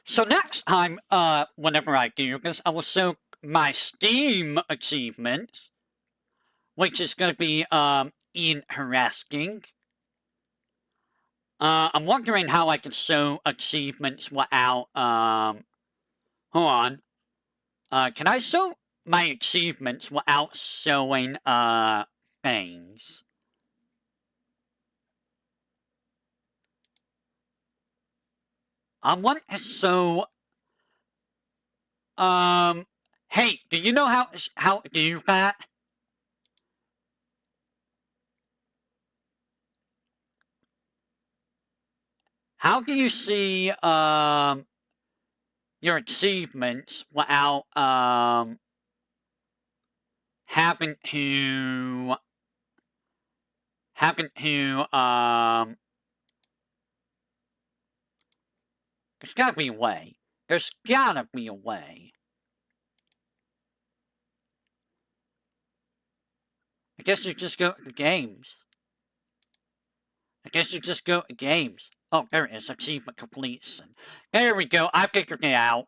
So next time, whenever I do this, I will show my Steam achievements, which is gonna be, interesting. I'm wondering how I can show achievements without, hold on. Can I show my achievements without showing, things? I want to show, hey, do you know how to do that? How do you see, your achievements without, having to, there's gotta be a way. There's gotta be a way. I guess you just go to games. Oh, there it is. Achievement completion. There we go. I figured it out.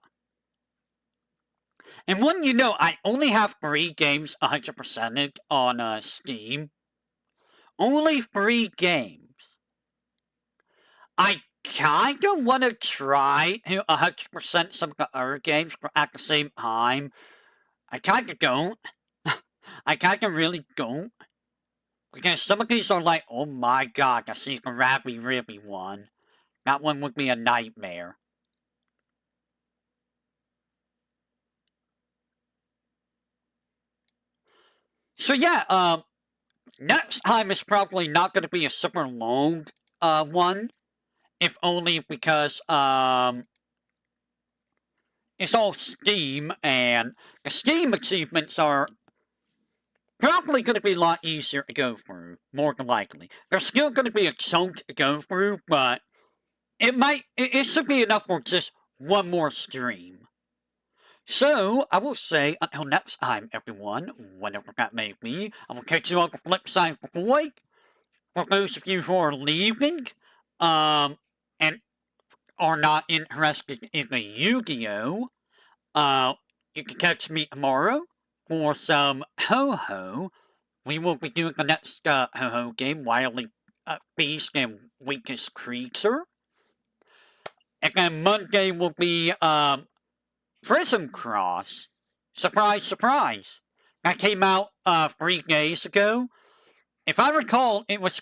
And wouldn't you know, I only have 3 games 100%ed on Steam. Only 3 games. I kinda wanna try to 100% some of the other games, but at the same time, I kinda don't. I kinda really don't. Because some of these are like, oh my god, I see the Rabby Ribby one. That one would be a nightmare. So yeah, next time is probably not gonna be a super long, one. If only because, it's all Steam, and the Steam achievements are probably going to be a lot easier to go through, more than likely. There's still going to be a chunk to go through, but it should be enough for just one more stream. So, I will say, until next time, everyone, whenever that may be, I will catch you on the flip side of the void. for those of you who are leaving, and are not interested in the Yu-Gi-Oh, you can catch me tomorrow for some Ho-Ho. We will be doing the next Ho-Ho game, Wily Beast and Weakest Creature. And then Monday will be Prism Cross. Surprise, surprise. That came out 3 days ago. If I recall, it was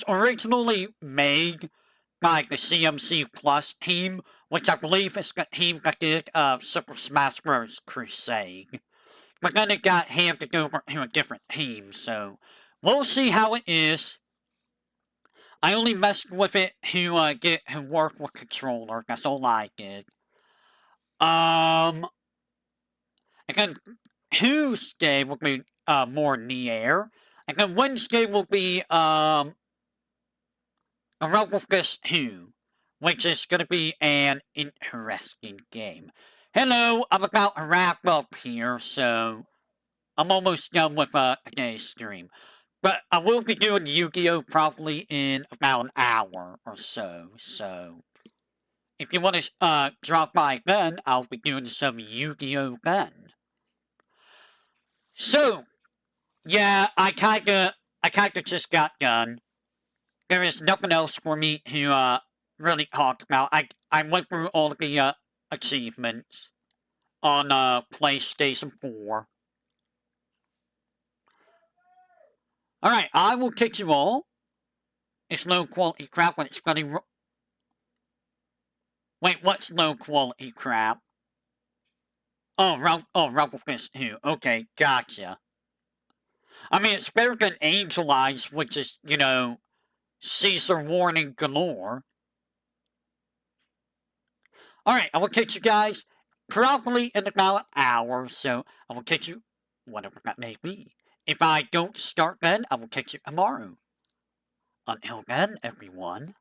originally made by the CMC Plus team, which I believe is the team that did Super Smash Bros. Crusade. But then it got handed over to a different team, so we'll see how it is. I only messed with it to get to work with controller. That's all I did. And then Tuesday will be more in the air. And then Wednesday will be a Rebel Fist 2, which is going to be an interesting game. Hello, I'm about to wrap up here, so I'm almost done with today's stream. But I will be doing Yu-Gi-Oh! Probably in about an hour or so, so if you want to drop by then, I'll be doing some Yu-Gi-Oh! Then. So, yeah, I kinda just got done. There is nothing else for me to really talk about. I went through all the achievements on PlayStation 4. Alright, I will catch you all. It's low quality crap when it's funny. Wait, what's low quality crap? Oh, Rebel Fist 2. Okay, gotcha. I mean, it's better than Angel Eyes, which is, you know, Caesar warning galore. Alright, I will catch you guys probably in about an hour, so I will catch you whatever that may be. If I don't start then, I will catch you tomorrow. Until then, everyone.